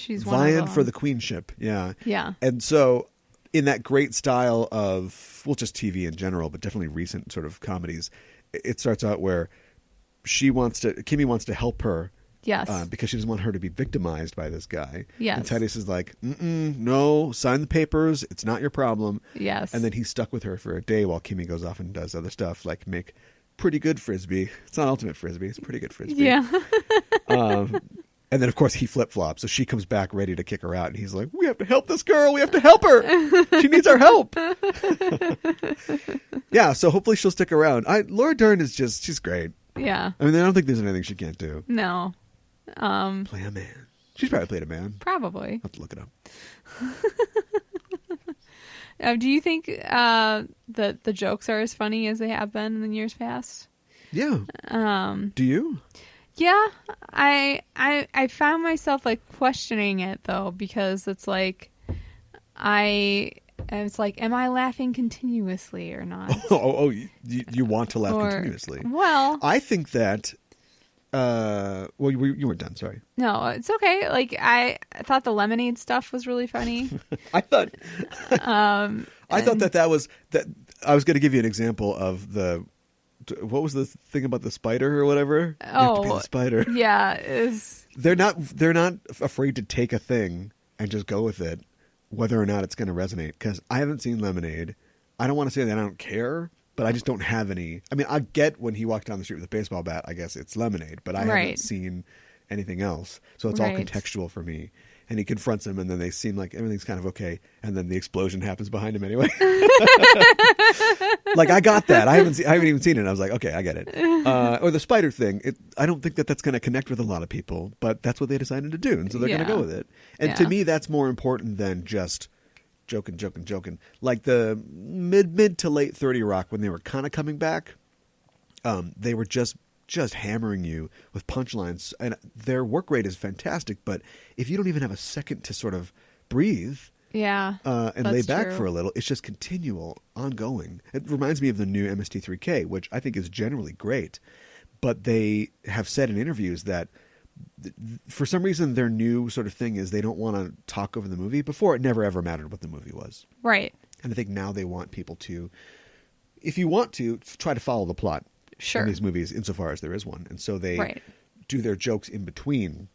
[SPEAKER 1] vying for the queenship. Yeah.
[SPEAKER 2] Yeah.
[SPEAKER 1] And so in that great style of, well, just TV in general, but definitely recent sort of comedies, it starts out where Kimmy wants to help her.
[SPEAKER 2] Yes.
[SPEAKER 1] Because she doesn't want her to be victimized by this guy.
[SPEAKER 2] Yes.
[SPEAKER 1] And Titus is like, no, sign the papers. It's not your problem.
[SPEAKER 2] Yes.
[SPEAKER 1] And then he's stuck with her for a day while Kimmy goes off and does other stuff, like make pretty good Frisbee. It's not ultimate Frisbee. It's pretty good Frisbee.
[SPEAKER 2] Yeah.
[SPEAKER 1] And then, of course, he flip-flops. So she comes back ready to kick her out. And he's like, we have to help this girl. We have to help her. She needs our help. Yeah, so hopefully she'll stick around. Laura Dern is she's great.
[SPEAKER 2] Yeah.
[SPEAKER 1] I mean, I don't think there's anything she can't do.
[SPEAKER 2] No.
[SPEAKER 1] Play a man. She's probably played a man.
[SPEAKER 2] Probably.
[SPEAKER 1] I'll have to look it up.
[SPEAKER 2] Do you think that the jokes are as funny as they have been in the years past?
[SPEAKER 1] Yeah. Do you?
[SPEAKER 2] Yeah, I found myself like questioning it though, because it's like am I laughing continuously or not?
[SPEAKER 1] You want to laugh continuously.
[SPEAKER 2] Well,
[SPEAKER 1] I think that. Well, you weren't done. Sorry.
[SPEAKER 2] No, it's okay. Like I thought the lemonade stuff was really funny.
[SPEAKER 1] I thought. I thought that was that. I was going to give you an example of the. What was the thing about the spider or whatever? You have to be the spider.
[SPEAKER 2] Yeah,
[SPEAKER 1] they're not afraid to take a thing and just go with it, whether or not it's going to resonate. Because I haven't seen Lemonade. I don't want to say that I don't care, but I just don't have any. I mean, I get when he walked down the street with a baseball bat. I guess it's Lemonade, but I haven't seen anything else. So it's all
[SPEAKER 2] Right.
[SPEAKER 1] contextual for me. And he confronts him, and then they seem like everything's kind of okay. And then the explosion happens behind him anyway. Like, I got that. I haven't even seen it. I was like, okay, I get it. Or the spider thing. I don't think that's going to connect with a lot of people, but that's what they decided to do, and so they're going to go with it. And to me, that's more important than just joking. Like the mid to late 30 Rock, when they were kind of coming back, they were just hammering you with punchlines, and their work rate is fantastic. But if you don't even have a second to sort of breathe, and lay back for a little, it's just continual, ongoing. It reminds me of the new MST3K, which I think is generally great, but they have said in interviews that for some reason their new sort of thing is they don't want to talk over the movie. Before, it never ever mattered what the movie was,
[SPEAKER 2] Right.
[SPEAKER 1] and I think now they want people to, if you want to, try to follow the plot.
[SPEAKER 2] Sure.
[SPEAKER 1] In these movies, insofar as there is one. And so they do their jokes in between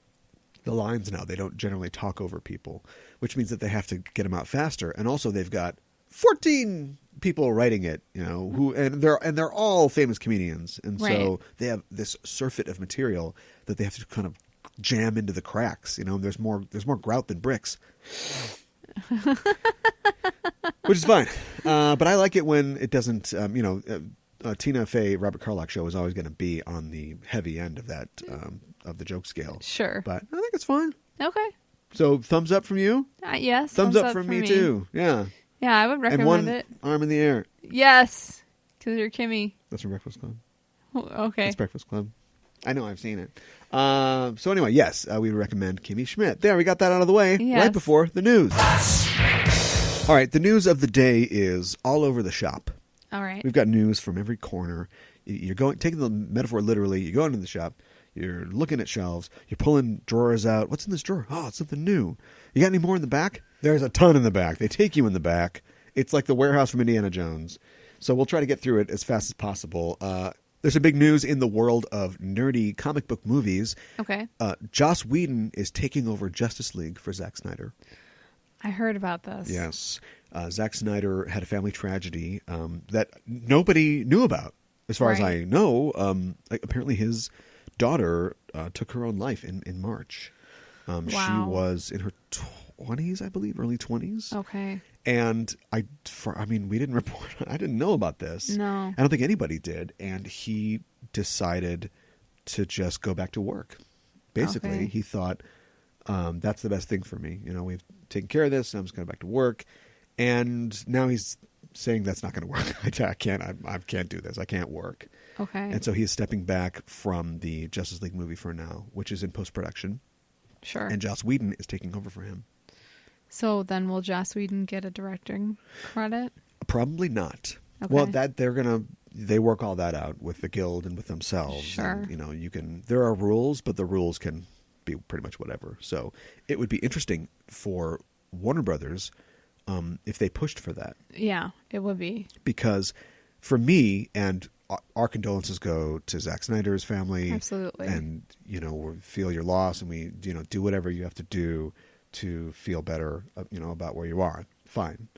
[SPEAKER 1] the lines now. They don't generally talk over people, which means that they have to get them out faster. And also they've got 14 people writing it, they're all famous comedians. And so they have this surfeit of material that they have to kind of jam into the cracks. There's more grout than bricks. Which is fine. But I like it when it doesn't, Tina Fey, Robert Carlock show is always going to be on the heavy end of that, of the joke scale.
[SPEAKER 2] Sure.
[SPEAKER 1] But I think it's fine.
[SPEAKER 2] Okay.
[SPEAKER 1] So thumbs up from you?
[SPEAKER 2] Yes.
[SPEAKER 1] Thumbs up from me too. Yeah.
[SPEAKER 2] Yeah, I would recommend
[SPEAKER 1] and one
[SPEAKER 2] it.
[SPEAKER 1] arm in the air.
[SPEAKER 2] Yes. Because you're Kimmy.
[SPEAKER 1] That's from Breakfast Club.
[SPEAKER 2] Okay.
[SPEAKER 1] That's Breakfast Club. I know, I've seen it. So anyway, yes, we recommend Kimmy Schmidt. There, we got that out of the way right before the news. All right, the news of the day is all over the shop.
[SPEAKER 2] All right.
[SPEAKER 1] We've got news from every corner. You're taking the metaphor literally. You go into the shop. You're looking at shelves. You're pulling drawers out. What's in this drawer? Oh, it's something new. You got any more in the back? There's a ton in the back. They take you in the back. It's like the warehouse from Indiana Jones. So we'll try to get through it as fast as possible. There's some big news in the world of nerdy comic book movies.
[SPEAKER 2] Okay.
[SPEAKER 1] Joss Whedon is taking over Justice League for Zack Snyder.
[SPEAKER 2] I heard about this.
[SPEAKER 1] Yes. Zack Snyder had a family tragedy that nobody knew about. As far as I know, apparently his daughter took her own life in March.
[SPEAKER 2] Wow.
[SPEAKER 1] She was in her 20s, I believe, early 20s.
[SPEAKER 2] Okay.
[SPEAKER 1] And we didn't report. I didn't know about this.
[SPEAKER 2] No.
[SPEAKER 1] I don't think anybody did. And he decided to just go back to work. Basically, he thought, that's the best thing for me. We've taken care of this. I'm just going back to work. And now he's saying that's not going to work. I can't do this. I can't work.
[SPEAKER 2] Okay.
[SPEAKER 1] And so he's stepping back from the Justice League movie for now, which is in post-production.
[SPEAKER 2] Sure.
[SPEAKER 1] And Joss Whedon is taking over for him.
[SPEAKER 2] So then will Joss Whedon get a directing credit?
[SPEAKER 1] Probably not.
[SPEAKER 2] Okay.
[SPEAKER 1] Well, they work all that out with the guild and with themselves.
[SPEAKER 2] Sure.
[SPEAKER 1] And, there are rules, but the rules can be pretty much whatever. So it would be interesting for Warner Brothers if they pushed for that.
[SPEAKER 2] Yeah, it would be.
[SPEAKER 1] Because for me, and our condolences go to Zack Snyder's family.
[SPEAKER 2] Absolutely.
[SPEAKER 1] And, we feel your loss, and we, do whatever you have to do to feel better, about where you are. Fine.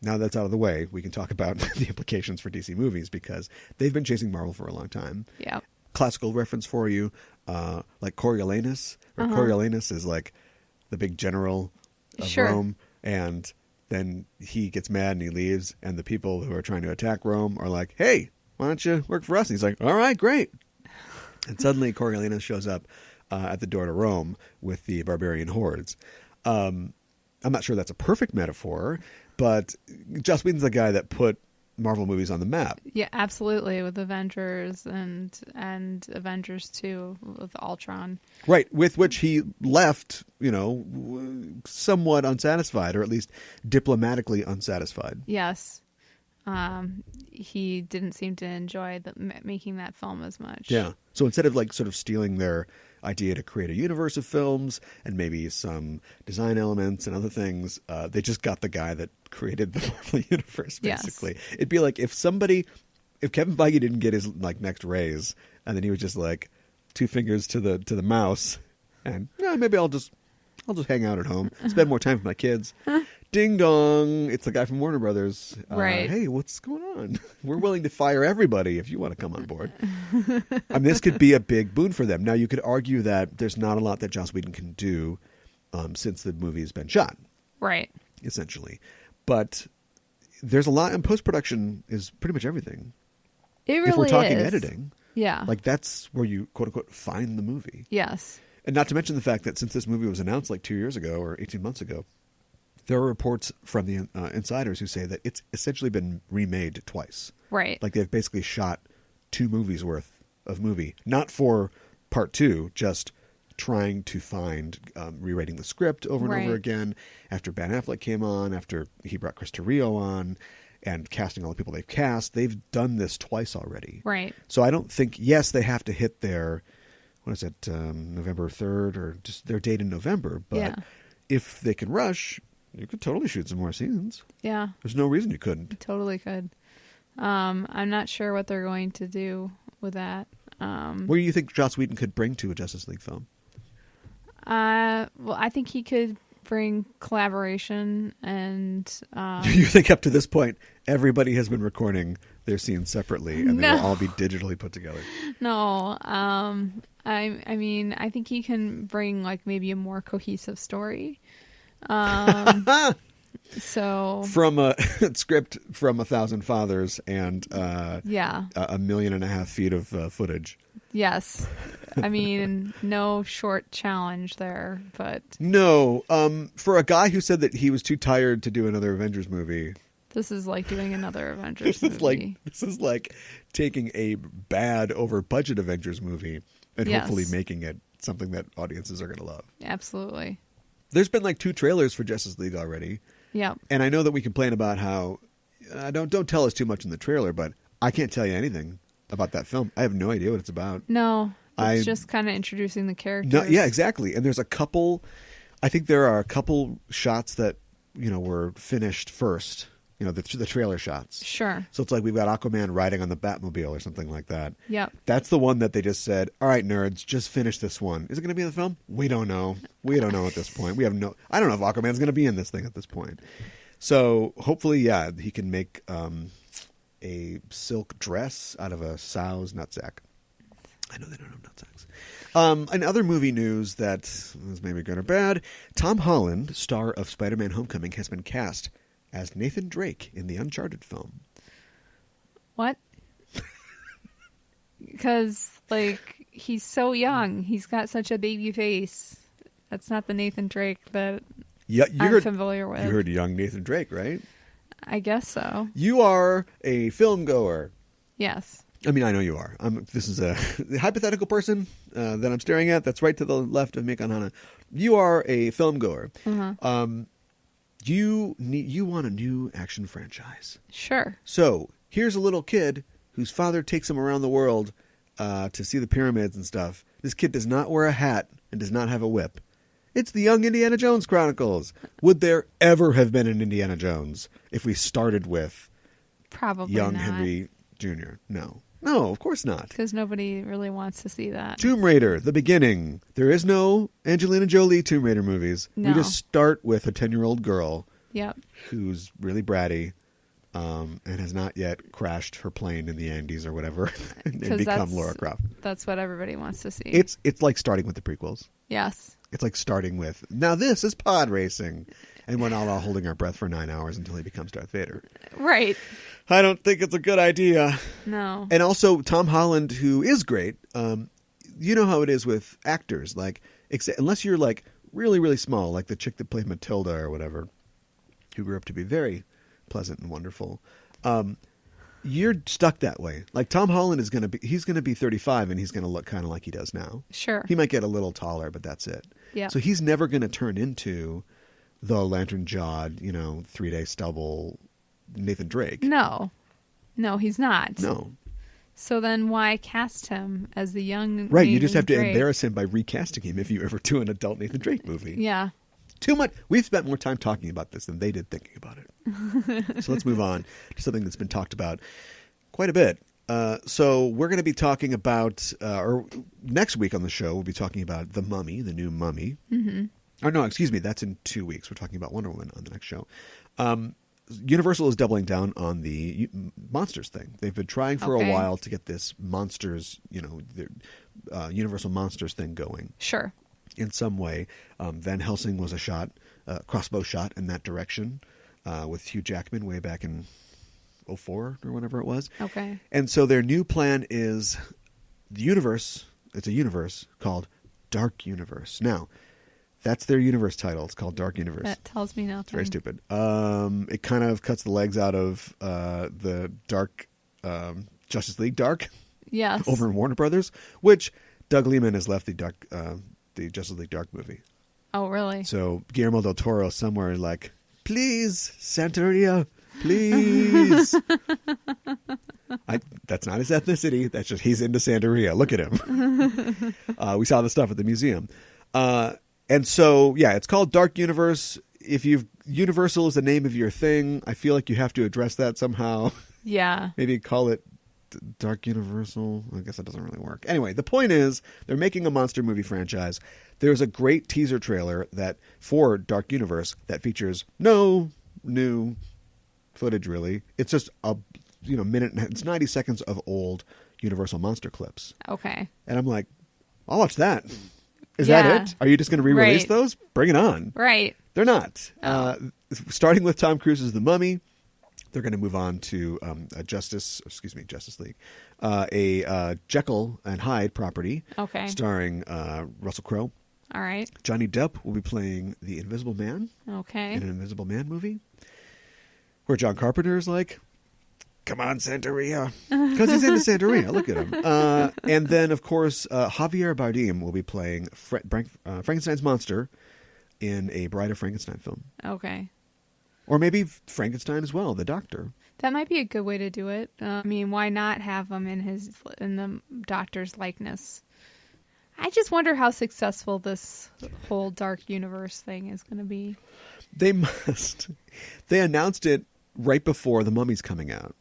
[SPEAKER 1] Now that's out of the way, we can talk about the implications for DC movies, because they've been chasing Marvel for a long time.
[SPEAKER 2] Yeah.
[SPEAKER 1] Classical reference for you, like Coriolanus. Coriolanus is like the big general of Rome, and then he gets mad and he leaves, and the people who are trying to attack Rome are like, hey, why don't you work for us? And he's like, all right, great. And suddenly Coriolanus shows up at the door to Rome with the barbarian hordes. I'm not sure that's a perfect metaphor, but Joss Whedon's the guy that put Marvel movies on the map.
[SPEAKER 2] Yeah, absolutely, with Avengers and Avengers 2 with Ultron. Right,
[SPEAKER 1] with which he left, somewhat unsatisfied, or at least diplomatically unsatisfied.
[SPEAKER 2] Yes. He didn't seem to enjoy making that film as much.
[SPEAKER 1] Yeah. So instead of sort of stealing their idea to create a universe of films and maybe some design elements and other things, they just got the guy that created the Marvel universe, basically. Yes. It'd be like if Kevin Feige didn't get his next raise, and then he was just like 2 fingers to the mouse, and maybe I'll just hang out at home, spend more time with my kids. ding dong, it's the guy from Warner Brothers.
[SPEAKER 2] Right.
[SPEAKER 1] Hey, what's going on? We're willing to fire everybody if you want to come on board. This could be a big boon for them. Now, you could argue that there's not a lot that Joss Whedon can do since the movie has been shot.
[SPEAKER 2] Right.
[SPEAKER 1] Essentially. But there's a lot, and post-production is pretty much everything.
[SPEAKER 2] It really is.
[SPEAKER 1] If we're talking editing.
[SPEAKER 2] Yeah.
[SPEAKER 1] Like, that's where you, quote-unquote, find the movie.
[SPEAKER 2] Yes.
[SPEAKER 1] And not to mention the fact that since this movie was announced like 2 years ago or 18 months ago, there are reports from the insiders who say that it's essentially been remade twice.
[SPEAKER 2] Right.
[SPEAKER 1] Like, they've basically shot 2 movies worth of movie. Not for part 2, just trying to find, rewriting the script over and over again after Ben Affleck came on, after he brought Chris Terrio on, and casting all the people they've cast. They've done this twice already.
[SPEAKER 2] Right.
[SPEAKER 1] So I don't think, yes, they have to hit their, what is it, November 3rd or just their date in November. But if they can rush, you could totally shoot some more scenes.
[SPEAKER 2] Yeah.
[SPEAKER 1] There's no reason you couldn't.
[SPEAKER 2] Totally could. I'm not sure what they're going to do with that.
[SPEAKER 1] What do you think Joss Whedon could bring to a Justice League film?
[SPEAKER 2] Well, I think he could bring collaboration and
[SPEAKER 1] You think up to this point everybody has been recording their scenes separately and they will all be digitally put together?
[SPEAKER 2] No. I mean, I think he can bring like maybe a more cohesive story. So
[SPEAKER 1] from a script from 1,000 Fathers and a 1.5 million feet of footage.
[SPEAKER 2] Yes. I mean, no short challenge there, but
[SPEAKER 1] no. For a guy who said that he was too tired to do another Avengers movie,
[SPEAKER 2] this is like doing another Avengers movie.
[SPEAKER 1] This is like taking a bad over budget Avengers movie and hopefully making it something that audiences are going to love.
[SPEAKER 2] Absolutely.
[SPEAKER 1] There's been like 2 trailers for Justice League already.
[SPEAKER 2] Yeah.
[SPEAKER 1] And I know that we complain about how don't tell us too much in the trailer, but I can't tell you anything about that film. I have no idea what it's about.
[SPEAKER 2] No. It's just kind of introducing the characters.
[SPEAKER 1] No, yeah, exactly. And there's a couple, I think there are a couple shots that, were finished first, the trailer shots.
[SPEAKER 2] Sure.
[SPEAKER 1] So it's like we've got Aquaman riding on the Batmobile or something like that.
[SPEAKER 2] Yep.
[SPEAKER 1] That's the one that they just said, all right, nerds, just finish this one. Is it going to be in the film? We don't know. We don't know at this point. I don't know if Aquaman's going to be in this thing at this point. So hopefully, he can make a silk dress out of a sow's nutsack. I know they don't have nutsacks. In other movie news that is maybe good or bad, Tom Holland, star of Spider-Man Homecoming, has been cast as Nathan Drake in the Uncharted film.
[SPEAKER 2] What? Because, he's so young. He's got such a baby face. That's not the Nathan Drake that I'm familiar with.
[SPEAKER 1] You heard young Nathan Drake, right?
[SPEAKER 2] I guess so.
[SPEAKER 1] You are a film goer.
[SPEAKER 2] Yes.
[SPEAKER 1] I mean, I know you are. This is a hypothetical person that I'm staring at. That's right to the left of Mikan Hana. You are a film goer.
[SPEAKER 2] Uh-huh.
[SPEAKER 1] You want a new action franchise.
[SPEAKER 2] Sure.
[SPEAKER 1] So here's a little kid whose father takes him around the world to see the pyramids and stuff. This kid does not wear a hat and does not have a whip. It's the Young Indiana Jones Chronicles. Would there ever have been an Indiana Jones if we started with
[SPEAKER 2] probably
[SPEAKER 1] young
[SPEAKER 2] not.
[SPEAKER 1] Henry Jr.? No, of course not.
[SPEAKER 2] Because nobody really wants to see that.
[SPEAKER 1] Tomb Raider, the beginning. There is no Angelina Jolie Tomb Raider movies.
[SPEAKER 2] No.
[SPEAKER 1] We just start with a 10-year-old girl who's really bratty and has not yet crashed her plane in the Andes or whatever and become Lara Croft.
[SPEAKER 2] That's what everybody wants to see.
[SPEAKER 1] It's like starting with the prequels.
[SPEAKER 2] Yes.
[SPEAKER 1] It's like starting with, now this is pod racing. And we're not all holding our breath for 9 hours until he becomes Darth Vader. Right. I don't think it's a good idea.
[SPEAKER 2] No.
[SPEAKER 1] And also, Tom Holland, who is great, you know how it is with actors. Unless you're really, really small, like the chick that played Matilda or whatever, who grew up to be very pleasant and wonderful. You're stuck that way. Like Tom Holland he's going to be 35 and he's going to look kind of like he does now.
[SPEAKER 2] Sure.
[SPEAKER 1] He might get a little taller, but that's it.
[SPEAKER 2] Yeah.
[SPEAKER 1] So he's never going to turn into the lantern-jawed, 3-day stubble Nathan Drake.
[SPEAKER 2] No, he's not.
[SPEAKER 1] No.
[SPEAKER 2] So then why cast him as the young
[SPEAKER 1] Right,
[SPEAKER 2] Nathan
[SPEAKER 1] you just have to
[SPEAKER 2] Drake?
[SPEAKER 1] embarrass him by recasting him if you ever do an adult Nathan Drake movie.
[SPEAKER 2] Yeah.
[SPEAKER 1] Too much. We've spent more time talking about this than they did thinking about it. So let's move on to something that's been talked about quite a bit. So we're going to be talking about, or next week on the show, we'll be talking about The Mummy, the new Mummy.
[SPEAKER 2] Mm-hmm.
[SPEAKER 1] Oh, no, excuse me. That's in 2 weeks. We're talking about Wonder Woman on the next show. Universal is doubling down on the monsters thing. They've been trying for a while to get this monsters, Universal monsters thing going.
[SPEAKER 2] Sure.
[SPEAKER 1] In some way. Van Helsing was a crossbow shot in that direction with Hugh Jackman way back in 2004 or whenever it was.
[SPEAKER 2] Okay.
[SPEAKER 1] And so their new plan is the universe. It's a universe called Dark Universe. Now, that's their universe title. It's called Dark Universe.
[SPEAKER 2] That tells me nothing.
[SPEAKER 1] It's very stupid. It kind of cuts the legs out of the Dark Justice League Dark.
[SPEAKER 2] Yes.
[SPEAKER 1] Over in Warner Brothers, which Doug Liman has left the Justice League Dark movie.
[SPEAKER 2] Oh, really?
[SPEAKER 1] So Guillermo del Toro somewhere like, please, Santeria, please. That's not his ethnicity. That's just he's into Santeria. Look at him. We saw the stuff at the museum. And so, yeah, it's called Dark Universe. Universal is the name of your thing, I feel like you have to address that somehow.
[SPEAKER 2] Yeah.
[SPEAKER 1] Maybe call it Dark Universal. I guess that doesn't really work. Anyway, the point is they're making a monster movie franchise. There's a great teaser trailer for Dark Universe that features no new footage, really. It's just a minute. It's 90 seconds of old Universal monster clips.
[SPEAKER 2] Okay.
[SPEAKER 1] And I'm like, I'll watch that. Is that it? Are you just going to re-release those? Bring it on.
[SPEAKER 2] Right.
[SPEAKER 1] They're not.
[SPEAKER 2] Oh.
[SPEAKER 1] Starting with Tom Cruise's The Mummy, they're going to move on to Justice League, a Jekyll and Hyde property.
[SPEAKER 2] Okay.
[SPEAKER 1] Starring Russell Crowe.
[SPEAKER 2] All right.
[SPEAKER 1] Johnny Depp will be playing the Invisible Man.
[SPEAKER 2] Okay.
[SPEAKER 1] In an Invisible Man movie, where John Carpenter is like, "Come on, Santeria," because he's into Santeria. Look at him. And then, of course, Javier Bardem will be playing Frankenstein's monster in a Bride of Frankenstein film.
[SPEAKER 2] Okay.
[SPEAKER 1] Or maybe Frankenstein as well, the doctor.
[SPEAKER 2] That might be a good way to do it. I mean, why not have him in the doctor's likeness? I just wonder how successful this whole Dark Universe thing is going to be.
[SPEAKER 1] They must. They announced it right before The Mummy's coming out.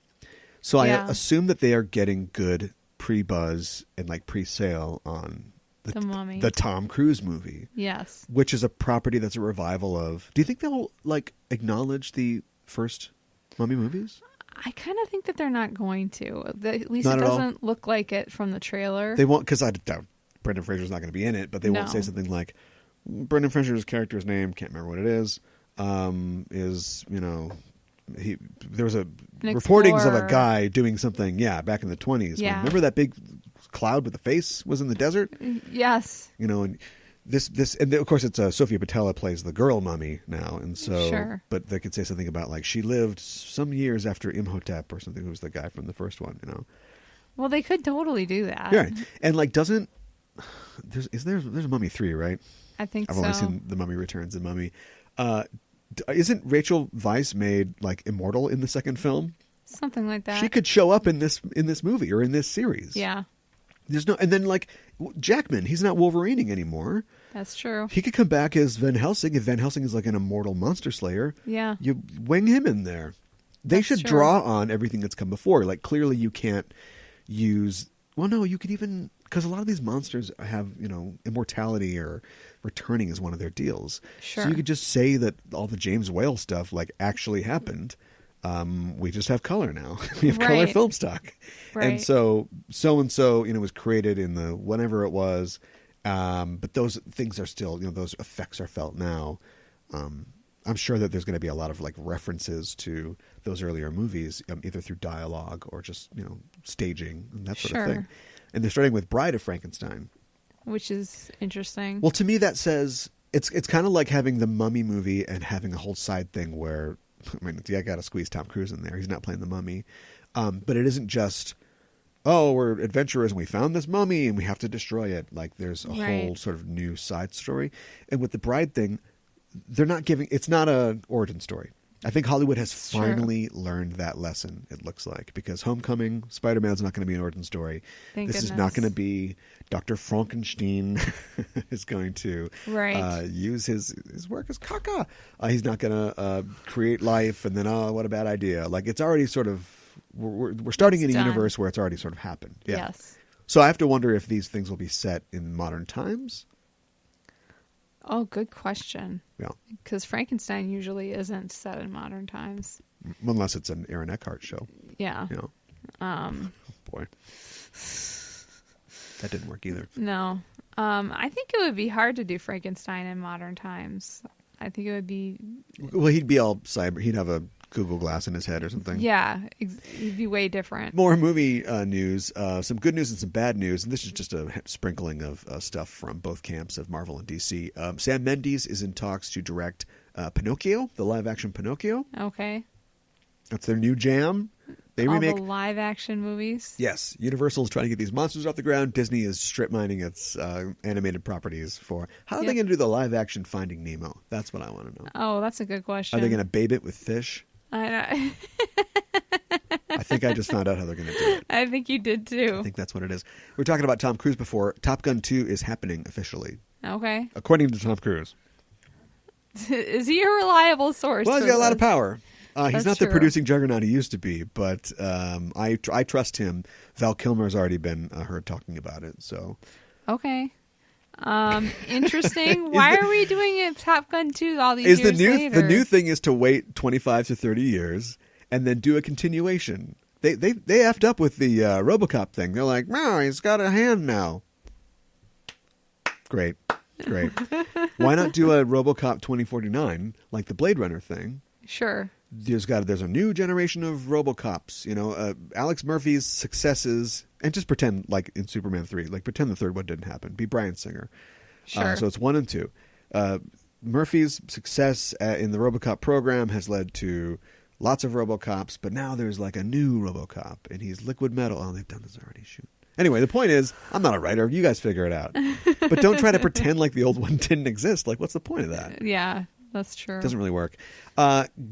[SPEAKER 1] So I assume that they are getting good pre-buzz and like pre-sale on
[SPEAKER 2] The Mummy.
[SPEAKER 1] The Tom Cruise movie.
[SPEAKER 2] Yes.
[SPEAKER 1] Which is a property that's a revival of... Do you think they'll like acknowledge the first Mummy movies?
[SPEAKER 2] I kind of think that they're not going to. At least
[SPEAKER 1] Not
[SPEAKER 2] it
[SPEAKER 1] at all?
[SPEAKER 2] doesn't look like it from the trailer.
[SPEAKER 1] They won't, because I doubt Brendan Fraser's not going to be in it, but they won't say something like, Brendan Fraser's character's name, can't remember what it is there was reportings of a guy doing something, back in the 20s.
[SPEAKER 2] Yeah.
[SPEAKER 1] Remember that big cloud with the face was in the desert?
[SPEAKER 2] Yes.
[SPEAKER 1] And this, and of course it's Sophia Boutella plays the girl mummy now, and so,
[SPEAKER 2] Sure.
[SPEAKER 1] But they could say something about like she lived some years after Imhotep or something, who was the guy from the first one,
[SPEAKER 2] Well, they could totally do that.
[SPEAKER 1] Yeah, and like there's a Mummy 3, right?
[SPEAKER 2] I think
[SPEAKER 1] I've
[SPEAKER 2] so.
[SPEAKER 1] only seen The Mummy Returns and Mummy. Isn't Rachel Weisz made like immortal in the second film?
[SPEAKER 2] Something like that.
[SPEAKER 1] She could show up in this movie or in this series.
[SPEAKER 2] Yeah.
[SPEAKER 1] And then like Jackman, he's not Wolverining anymore.
[SPEAKER 2] That's true.
[SPEAKER 1] He could come back as Van Helsing. If Van Helsing is like an immortal monster slayer,
[SPEAKER 2] Yeah.
[SPEAKER 1] you wing him in there. They
[SPEAKER 2] That's
[SPEAKER 1] should
[SPEAKER 2] true.
[SPEAKER 1] draw on everything that's come before. Like clearly you can't use. Well, no, you could even, because a lot of these monsters have immortality or returning is one of their deals.
[SPEAKER 2] Sure.
[SPEAKER 1] So you could just say that all the James Whale stuff like actually happened. We just have color now. We have color film stock.
[SPEAKER 2] Right.
[SPEAKER 1] And so and so was created in the whenever it was. But those things are still, those effects are felt now. I'm sure that there's going to be a lot of like references to those earlier movies, either through dialogue or just, staging and that sort of thing. And they're starting with Bride of Frankenstein.
[SPEAKER 2] Which is interesting.
[SPEAKER 1] Well, to me, that says it's kind of like having the Mummy movie and having a whole side thing where, I got to squeeze Tom Cruise in there. He's not playing the Mummy. But it isn't just, we're adventurers and we found this mummy and we have to destroy it. Like there's a whole sort of new side story. And with the Bride thing, it's not an origin story. I think Hollywood has finally learned that lesson, it looks like, because Homecoming, Spider-Man's not going to be an origin story.
[SPEAKER 2] Thank
[SPEAKER 1] This
[SPEAKER 2] goodness.
[SPEAKER 1] is not going to be Dr. Frankenstein is going to use his work as caca. He's not going to create life and then, what a bad idea. Like it's already sort of, we're starting in a universe where it's already sort of happened. Yeah.
[SPEAKER 2] Yes.
[SPEAKER 1] So I have to wonder if these things will be set in modern times.
[SPEAKER 2] Oh, good question.
[SPEAKER 1] Yeah.
[SPEAKER 2] Because Frankenstein usually isn't set in modern times.
[SPEAKER 1] Unless it's an Aaron Eckhart show.
[SPEAKER 2] Yeah.
[SPEAKER 1] You know. Oh, boy. That didn't work either.
[SPEAKER 2] No. I think it would be hard to do Frankenstein in modern times. I think it would be...
[SPEAKER 1] Well, he'd be all cyber. He'd have a Google Glass in his head or something.
[SPEAKER 2] Yeah. It'd be way different.
[SPEAKER 1] More movie news. Some good news and some bad news. And this is just a sprinkling of stuff from both camps of Marvel and DC. Sam Mendes is in talks to direct Pinocchio, the live-action Pinocchio.
[SPEAKER 2] Okay.
[SPEAKER 1] That's their new jam. They
[SPEAKER 2] All
[SPEAKER 1] remake
[SPEAKER 2] the live-action movies?
[SPEAKER 1] Yes. Universal is trying to get these monsters off the ground. Disney is strip mining its animated properties for... How are they going to do the live-action Finding Nemo? That's what I want to know.
[SPEAKER 2] Oh, that's a good question.
[SPEAKER 1] Are they going to babe it with fish?
[SPEAKER 2] I
[SPEAKER 1] think I just found out how they're going to do it.
[SPEAKER 2] I think you did too.
[SPEAKER 1] I think that's what it is. We were talking about Tom Cruise before. Top Gun 2 is happening officially.
[SPEAKER 2] Okay.
[SPEAKER 1] According to Tom Cruise.
[SPEAKER 2] Is he a reliable source?
[SPEAKER 1] Well, he's got a lot of power. He's
[SPEAKER 2] That's
[SPEAKER 1] not
[SPEAKER 2] true.
[SPEAKER 1] the producing juggernaut he used to be, but I trust him. Val Kilmer's already been heard talking about it. So
[SPEAKER 2] Okay. Interesting. Why are we doing it Top Gun 2 all these years later?
[SPEAKER 1] The new thing is to wait 25 to 30 years and then do a continuation. They effed up with the RoboCop thing. They're like, no, he's got a hand now. Great. Why not do a RoboCop 2049 like the Blade Runner thing?
[SPEAKER 2] Sure.
[SPEAKER 1] There's a new generation of RoboCops. You know, Alex Murphy's successes, and just pretend like in Superman 3, like pretend the third one didn't happen. Be Bryan Singer.
[SPEAKER 2] Sure.
[SPEAKER 1] So it's 1 and 2. Murphy's success in the RoboCop program has led to lots of RoboCops, but now there's like a new RoboCop, and he's liquid metal. Oh, they've done this already. Shoot. Anyway, the point is, I'm not a writer. You guys figure it out. But don't try to pretend like the old one didn't exist. Like, what's the point of that?
[SPEAKER 2] Yeah, that's true.
[SPEAKER 1] Doesn't really work.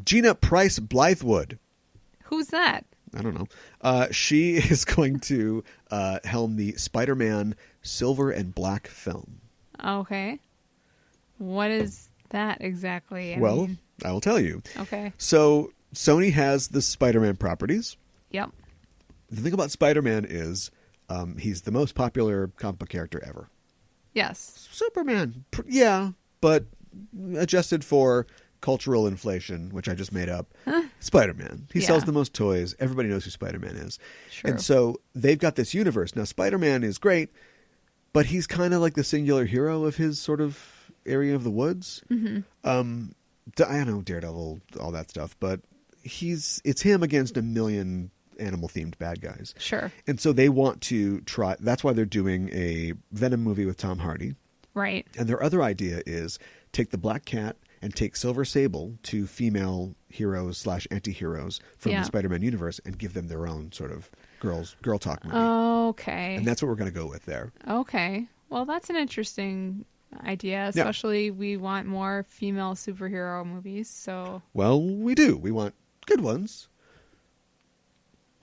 [SPEAKER 1] Gina Price Blythewood.
[SPEAKER 2] Who's that?
[SPEAKER 1] I don't know. She is going to helm the Spider-Man Silver and Black film.
[SPEAKER 2] Okay. What is that exactly?
[SPEAKER 1] I will tell you.
[SPEAKER 2] Okay.
[SPEAKER 1] So Sony has the Spider-Man properties.
[SPEAKER 2] Yep.
[SPEAKER 1] The thing about Spider-Man is he's the most popular comic book character ever.
[SPEAKER 2] Yes.
[SPEAKER 1] Superman. Yeah, but adjusted for cultural inflation, which I just made up. Spider-Man. He sells the most toys. Everybody knows who Spider-Man is.
[SPEAKER 2] True.
[SPEAKER 1] And so they've got this universe. Now, Spider-Man is great, but he's kind of like the singular hero of his sort of area of the woods.
[SPEAKER 2] Mm-hmm.
[SPEAKER 1] I know Daredevil, all that stuff, but it's him against a million animal-themed bad guys.
[SPEAKER 2] Sure.
[SPEAKER 1] And so they want to try... That's why they're doing a Venom movie with Tom Hardy.
[SPEAKER 2] Right.
[SPEAKER 1] And their other idea is take the Black Cat and take Silver Sable, two female heroes / anti-heroes from the Spider-Man universe, and give them their own sort of girl talk movie.
[SPEAKER 2] Okay.
[SPEAKER 1] And that's what we're going to go with there.
[SPEAKER 2] Okay. Well, that's an interesting idea, especially we want more female superhero movies. So.
[SPEAKER 1] Well, we do. We want good ones.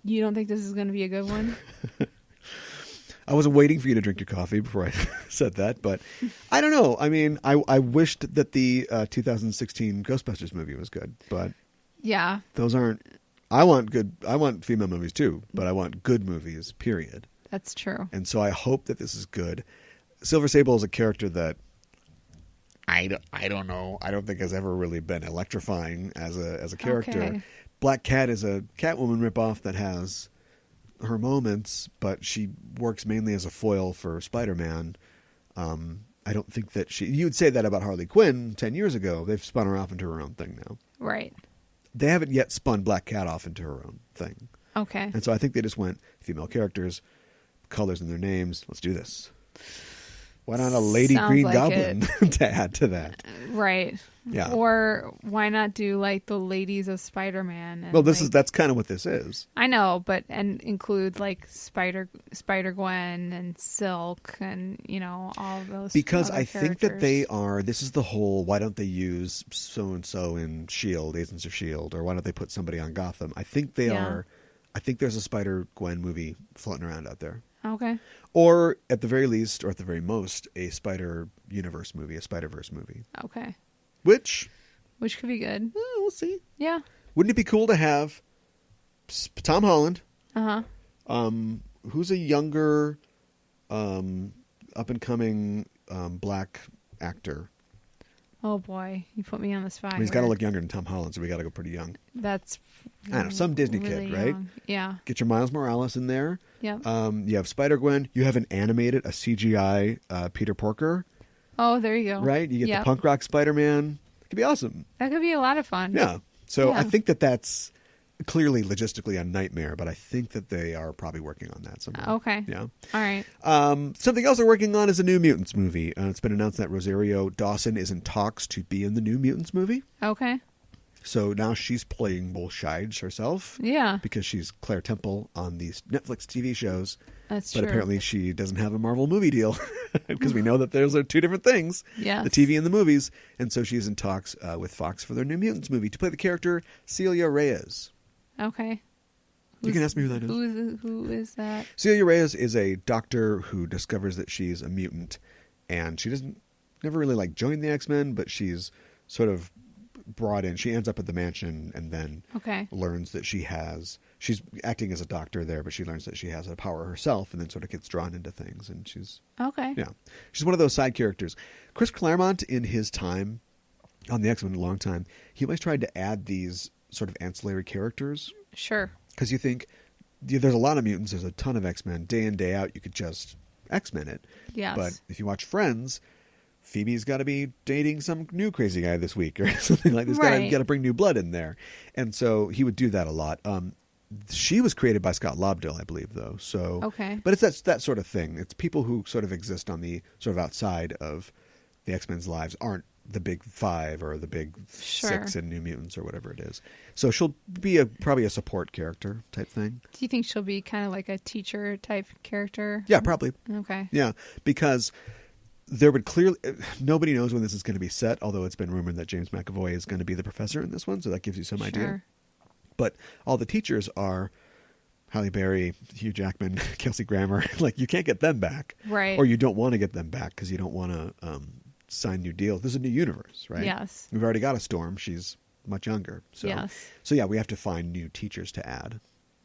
[SPEAKER 2] You don't think this is going to be a good one?
[SPEAKER 1] I wasn't waiting for you to drink your coffee before I said that, but I don't know. I mean, I wished that the 2016 Ghostbusters movie was good, but
[SPEAKER 2] yeah,
[SPEAKER 1] those aren't. I want female movies too, but I want good movies, period.
[SPEAKER 2] That's true.
[SPEAKER 1] And so I hope that this is good. Silver Sable is a character that I don't know. I don't think has ever really been electrifying as a character. Okay. Black Cat is a Catwoman ripoff that has her moments, but she works mainly as a foil for Spider-Man. I don't think that you'd say that about Harley Quinn 10 years ago. They've spun her off into her own thing now.
[SPEAKER 2] Right.
[SPEAKER 1] They haven't yet spun Black Cat off into her own thing.
[SPEAKER 2] Okay.
[SPEAKER 1] And so I think they just went female characters, colors in their names. Let's do this. Why not a Lady Green Goblin to add to that?
[SPEAKER 2] Right.
[SPEAKER 1] Yeah.
[SPEAKER 2] Or why not do like the Ladies of Spider-Man?
[SPEAKER 1] Well, that's kind of what this is.
[SPEAKER 2] I know, and include like Spider Gwen and Silk and all those.
[SPEAKER 1] Because
[SPEAKER 2] I
[SPEAKER 1] think that they are. This is the whole. Why don't they use so and so in S.H.I.E.L.D. Agents of S.H.I.E.L.D. or why don't they put somebody on Gotham? I think they are. I think there's a Spider Gwen movie floating around out there.
[SPEAKER 2] Okay.
[SPEAKER 1] Or at the very least, or at the very most, a Spider Universe movie, a Spider-Verse movie.
[SPEAKER 2] Okay.
[SPEAKER 1] Which
[SPEAKER 2] could be good.
[SPEAKER 1] We'll see.
[SPEAKER 2] Yeah.
[SPEAKER 1] Wouldn't it be cool to have Tom Holland?
[SPEAKER 2] Uh-huh.
[SPEAKER 1] Who's a younger, up and coming black actor?
[SPEAKER 2] Oh boy, you put me on the spot.
[SPEAKER 1] I mean, he's
[SPEAKER 2] here.
[SPEAKER 1] got to look younger than Tom Holland, so we got to go pretty young.
[SPEAKER 2] That's
[SPEAKER 1] I don't know, some Disney
[SPEAKER 2] really
[SPEAKER 1] kid, right?
[SPEAKER 2] young. Yeah.
[SPEAKER 1] Get your Miles Morales in there.
[SPEAKER 2] Yep.
[SPEAKER 1] You have Spider-Gwen. You have a CGI Peter Porker,
[SPEAKER 2] Oh, there you go.
[SPEAKER 1] right? You get
[SPEAKER 2] Yep.
[SPEAKER 1] the punk rock Spider-Man. It could be awesome.
[SPEAKER 2] That could be a lot of fun.
[SPEAKER 1] Yeah. So
[SPEAKER 2] Yeah.
[SPEAKER 1] I think that's clearly logistically a nightmare, but I think that they are probably working on that somehow.
[SPEAKER 2] Okay.
[SPEAKER 1] Yeah.
[SPEAKER 2] All right.
[SPEAKER 1] Something else they're working on is a New Mutants movie. It's been announced that Rosario Dawson is in talks to be in the New Mutants movie.
[SPEAKER 2] Okay.
[SPEAKER 1] So now she's playing both sides herself.
[SPEAKER 2] Yeah.
[SPEAKER 1] Because she's Claire Temple on these Netflix TV shows.
[SPEAKER 2] That's
[SPEAKER 1] But
[SPEAKER 2] true.
[SPEAKER 1] apparently she doesn't have a Marvel movie deal because we know that those are two different things.
[SPEAKER 2] Yes.
[SPEAKER 1] The TV and the movies. And so she's in talks with Fox for their New Mutants movie to play the character Celia Reyes.
[SPEAKER 2] Okay.
[SPEAKER 1] You can ask me who that is.
[SPEAKER 2] Who is that?
[SPEAKER 1] Celia Reyes is a doctor who discovers that she's a mutant, and she never really join the X-Men, but she's sort of brought in. She ends up at the mansion and then
[SPEAKER 2] Okay.
[SPEAKER 1] learns that she's acting as a doctor there, but she learns that she has a power herself, and then sort of gets drawn into things. And she's
[SPEAKER 2] Okay.
[SPEAKER 1] she's one of those side characters. Chris Claremont, in his time on the X-Men, a long time, he always tried to add these sort of ancillary characters.
[SPEAKER 2] Sure.
[SPEAKER 1] Because you think there's a lot of mutants, there's a ton of X-Men. Day in, day out, you could just X-Men it.
[SPEAKER 2] Yes.
[SPEAKER 1] But if you watch Friends, Phoebe's got to be dating some new crazy guy this week or something like this.
[SPEAKER 2] Right.
[SPEAKER 1] Got to bring new blood in there. And so he would do that a lot. She was created by Scott Lobdell, I believe, though. So,
[SPEAKER 2] Okay.
[SPEAKER 1] But it's that sort of thing. It's people who sort of exist on the sort of outside of the X-Men's lives aren't the big five or the big
[SPEAKER 2] Sure.
[SPEAKER 1] six in New Mutants or whatever it is. So she'll be probably a support character type thing.
[SPEAKER 2] Do you think she'll be kind of like a teacher type character?
[SPEAKER 1] Yeah, probably.
[SPEAKER 2] Okay.
[SPEAKER 1] Yeah, because there would clearly nobody knows when this is going to be set. Although it's been rumored that James McAvoy is going to be the professor in this one, so that gives you some idea.
[SPEAKER 2] Sure.
[SPEAKER 1] But all the teachers are Halle Berry, Hugh Jackman, Kelsey Grammer. You can't get them back,
[SPEAKER 2] Right.
[SPEAKER 1] or you don't want to get them back because you don't want to sign new deals. This is a new universe, right?
[SPEAKER 2] Yes.
[SPEAKER 1] We've already got a Storm. She's much younger. So,
[SPEAKER 2] Yes.
[SPEAKER 1] So yeah, we have to find new teachers to add.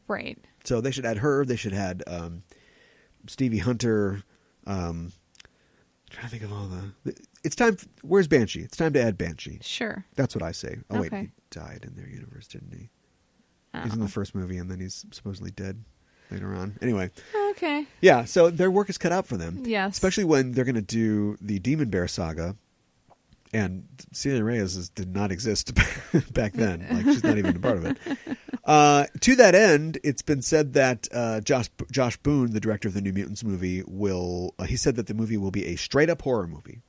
[SPEAKER 2] Right.
[SPEAKER 1] So they should add her. They should add Stevie Hunter. Trying to think of all the. It's time. Where's Banshee? It's time to add Banshee.
[SPEAKER 2] Sure.
[SPEAKER 1] That's what I say. Oh wait,
[SPEAKER 2] Okay.
[SPEAKER 1] he died in their universe, didn't he?
[SPEAKER 2] Oh.
[SPEAKER 1] He's in the first movie, and then he's supposedly dead later on. Anyway,
[SPEAKER 2] Okay.
[SPEAKER 1] yeah. So their work is cut out for them.
[SPEAKER 2] Yes.
[SPEAKER 1] Especially when they're going to do the Demon Bear saga, and Celia Reyes did not exist back then. She's not even a part of it. To that end, it's been said that Josh Boone, the director of the New Mutants movie, he said that the movie will be a straight-up horror movie.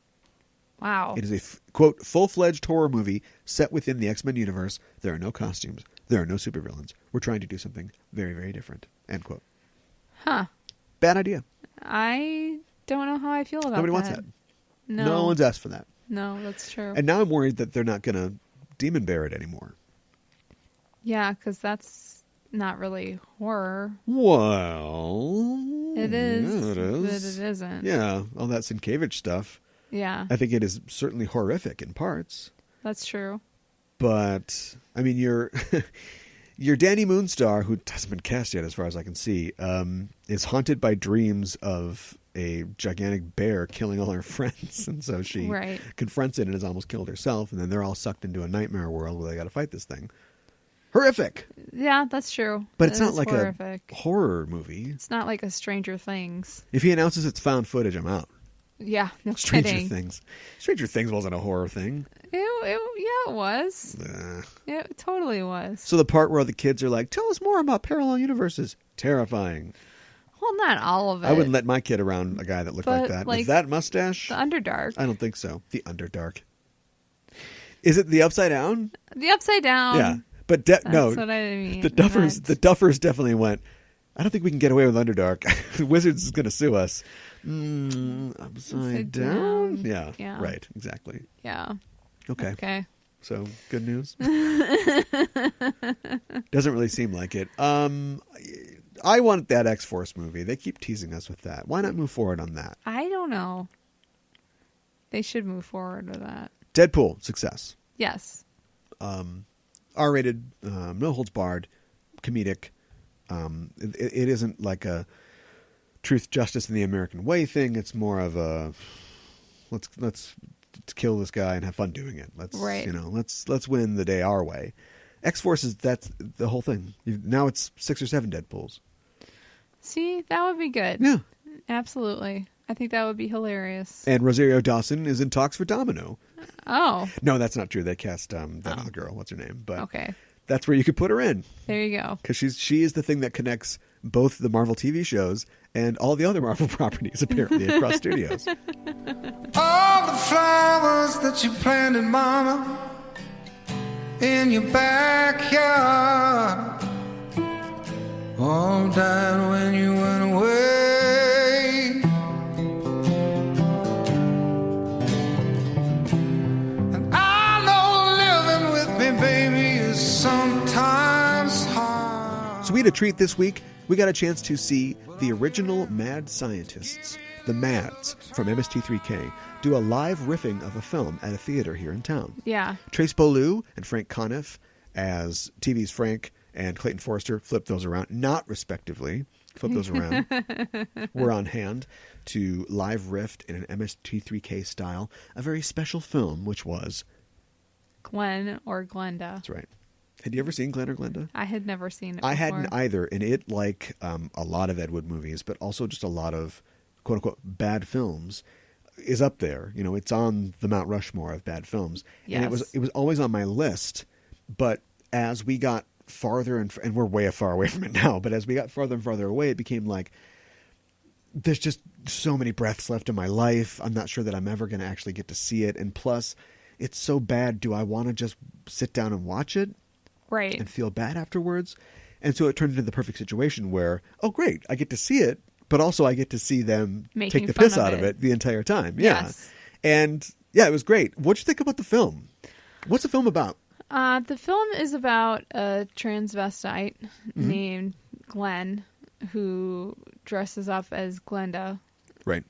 [SPEAKER 2] Wow.
[SPEAKER 1] It is a, quote, full-fledged horror movie set within the X-Men universe. There are no costumes. There are no supervillains. We're trying to do something very, very different, end quote.
[SPEAKER 2] Huh.
[SPEAKER 1] Bad idea.
[SPEAKER 2] I don't know how I feel about
[SPEAKER 1] Nobody
[SPEAKER 2] that.
[SPEAKER 1] wants that.
[SPEAKER 2] No.
[SPEAKER 1] No one's asked for that.
[SPEAKER 2] No, that's true.
[SPEAKER 1] And now I'm worried that they're not going to demon bear it anymore.
[SPEAKER 2] Yeah, because that's not really horror.
[SPEAKER 1] Well,
[SPEAKER 2] It is,
[SPEAKER 1] yeah, it is.
[SPEAKER 2] but it isn't.
[SPEAKER 1] Yeah, all that Sienkiewicz stuff.
[SPEAKER 2] Yeah,
[SPEAKER 1] I think it is certainly horrific in parts.
[SPEAKER 2] that's true.
[SPEAKER 1] But I mean, your Danny Moonstar, who hasn't been cast yet, as far as I can see, is haunted by dreams of a gigantic bear killing all her friends, and so she
[SPEAKER 2] Right.
[SPEAKER 1] confronts it and has almost killed herself. And then they're all sucked into a nightmare world where they got to fight this thing. Horrific,
[SPEAKER 2] Yeah, that's true.
[SPEAKER 1] but it's
[SPEAKER 2] It
[SPEAKER 1] not
[SPEAKER 2] is
[SPEAKER 1] like
[SPEAKER 2] horrific.
[SPEAKER 1] a horror movie.
[SPEAKER 2] It's not like a Stranger Things.
[SPEAKER 1] If he announces it's found footage, I'm out.
[SPEAKER 2] Yeah, no
[SPEAKER 1] Stranger
[SPEAKER 2] kidding.
[SPEAKER 1] Things. Stranger Things wasn't a horror thing.
[SPEAKER 2] Yeah, it was. It totally was.
[SPEAKER 1] So the part where the kids are like, "Tell us more about parallel universes," terrifying.
[SPEAKER 2] Well, not all of it.
[SPEAKER 1] I wouldn't let my kid around a guy that looked like
[SPEAKER 2] But,
[SPEAKER 1] that.
[SPEAKER 2] like,
[SPEAKER 1] With that mustache,
[SPEAKER 2] The Underdark.
[SPEAKER 1] I don't think so. The Underdark. Is it the Upside Down?
[SPEAKER 2] The Upside Down.
[SPEAKER 1] Yeah, but
[SPEAKER 2] That's
[SPEAKER 1] no.
[SPEAKER 2] what I mean.
[SPEAKER 1] The Duffers.
[SPEAKER 2] Not-
[SPEAKER 1] The Duffers definitely went. I don't think we can get away with Underdark. The Wizards is going to sue us. Upside
[SPEAKER 2] Upside
[SPEAKER 1] down.
[SPEAKER 2] down.
[SPEAKER 1] Yeah.
[SPEAKER 2] Yeah.
[SPEAKER 1] Right. Exactly.
[SPEAKER 2] Yeah.
[SPEAKER 1] Okay.
[SPEAKER 2] Okay.
[SPEAKER 1] So good news. Doesn't really seem like it. I want that X-Force movie. They keep teasing us with that. Why not move forward on that?
[SPEAKER 2] I don't know. They should move forward with that.
[SPEAKER 1] Deadpool, success.
[SPEAKER 2] Yes.
[SPEAKER 1] R-rated, no holds barred, comedic. It isn't like a truth, justice, and the American way thing. It's more of a let's to kill this guy and have fun doing it. Let's
[SPEAKER 2] Right.
[SPEAKER 1] Let's win the day our way. X-Force that's the whole thing. Now it's 6 or 7 Deadpools.
[SPEAKER 2] See, that would be good.
[SPEAKER 1] Yeah.
[SPEAKER 2] Absolutely. I think that would be hilarious.
[SPEAKER 1] And Rosario Dawson is in talks for Domino.
[SPEAKER 2] Oh.
[SPEAKER 1] No, that's not true. They cast that other girl. What's her name? But
[SPEAKER 2] Okay.
[SPEAKER 1] that's where you could put her in.
[SPEAKER 2] There you go.
[SPEAKER 1] Because she is the thing that connects both the Marvel TV shows and all the other Marvel properties, apparently, across studios.
[SPEAKER 3] All the flowers that you planted, Mama, in your backyard, all died when you went away. And I know living with me, baby, is sometimes hard.
[SPEAKER 1] So we had a treat this week. We got a chance to see the original Mad Scientists, the Mads, from MST3K, do a live riffing of a film at a theater here in town.
[SPEAKER 2] Yeah.
[SPEAKER 1] Trace Beaulieu and Frank Conniff as TV's Frank and Clayton Forrester, flip those around, not respectively, flip those around, were on hand to live riff in an MST3K style, a very special film, which was
[SPEAKER 2] Glen or Glenda.
[SPEAKER 1] That's right. Had you ever seen Glen or Glenda?
[SPEAKER 2] I had never seen it before.
[SPEAKER 1] I hadn't either, and it, like a lot of Ed Wood movies, but also just a lot of quote-unquote bad films, is up there. You know, it's on the Mount Rushmore of bad films.
[SPEAKER 2] Yes.
[SPEAKER 1] And it was always on my list, but as we got farther, and we're way far away from it now, but as we got farther and farther away, it became like, there's just so many breaths left in my life. I'm not sure that I'm ever going to actually get to see it. And plus, it's so bad. Do I want to just sit down and watch it?
[SPEAKER 2] Right.
[SPEAKER 1] And feel bad afterwards? And so it turned into the perfect situation where, oh, great, I get to see it, but also I get to see them
[SPEAKER 2] Making
[SPEAKER 1] take the
[SPEAKER 2] fun
[SPEAKER 1] piss
[SPEAKER 2] of
[SPEAKER 1] out of
[SPEAKER 2] it.
[SPEAKER 1] it the entire time. Yeah.
[SPEAKER 2] Yes.
[SPEAKER 1] And yeah, it was great. What'd you think about the film? What's the film about?
[SPEAKER 2] The film is about a transvestite named Glen who dresses up as Glenda.
[SPEAKER 1] Right.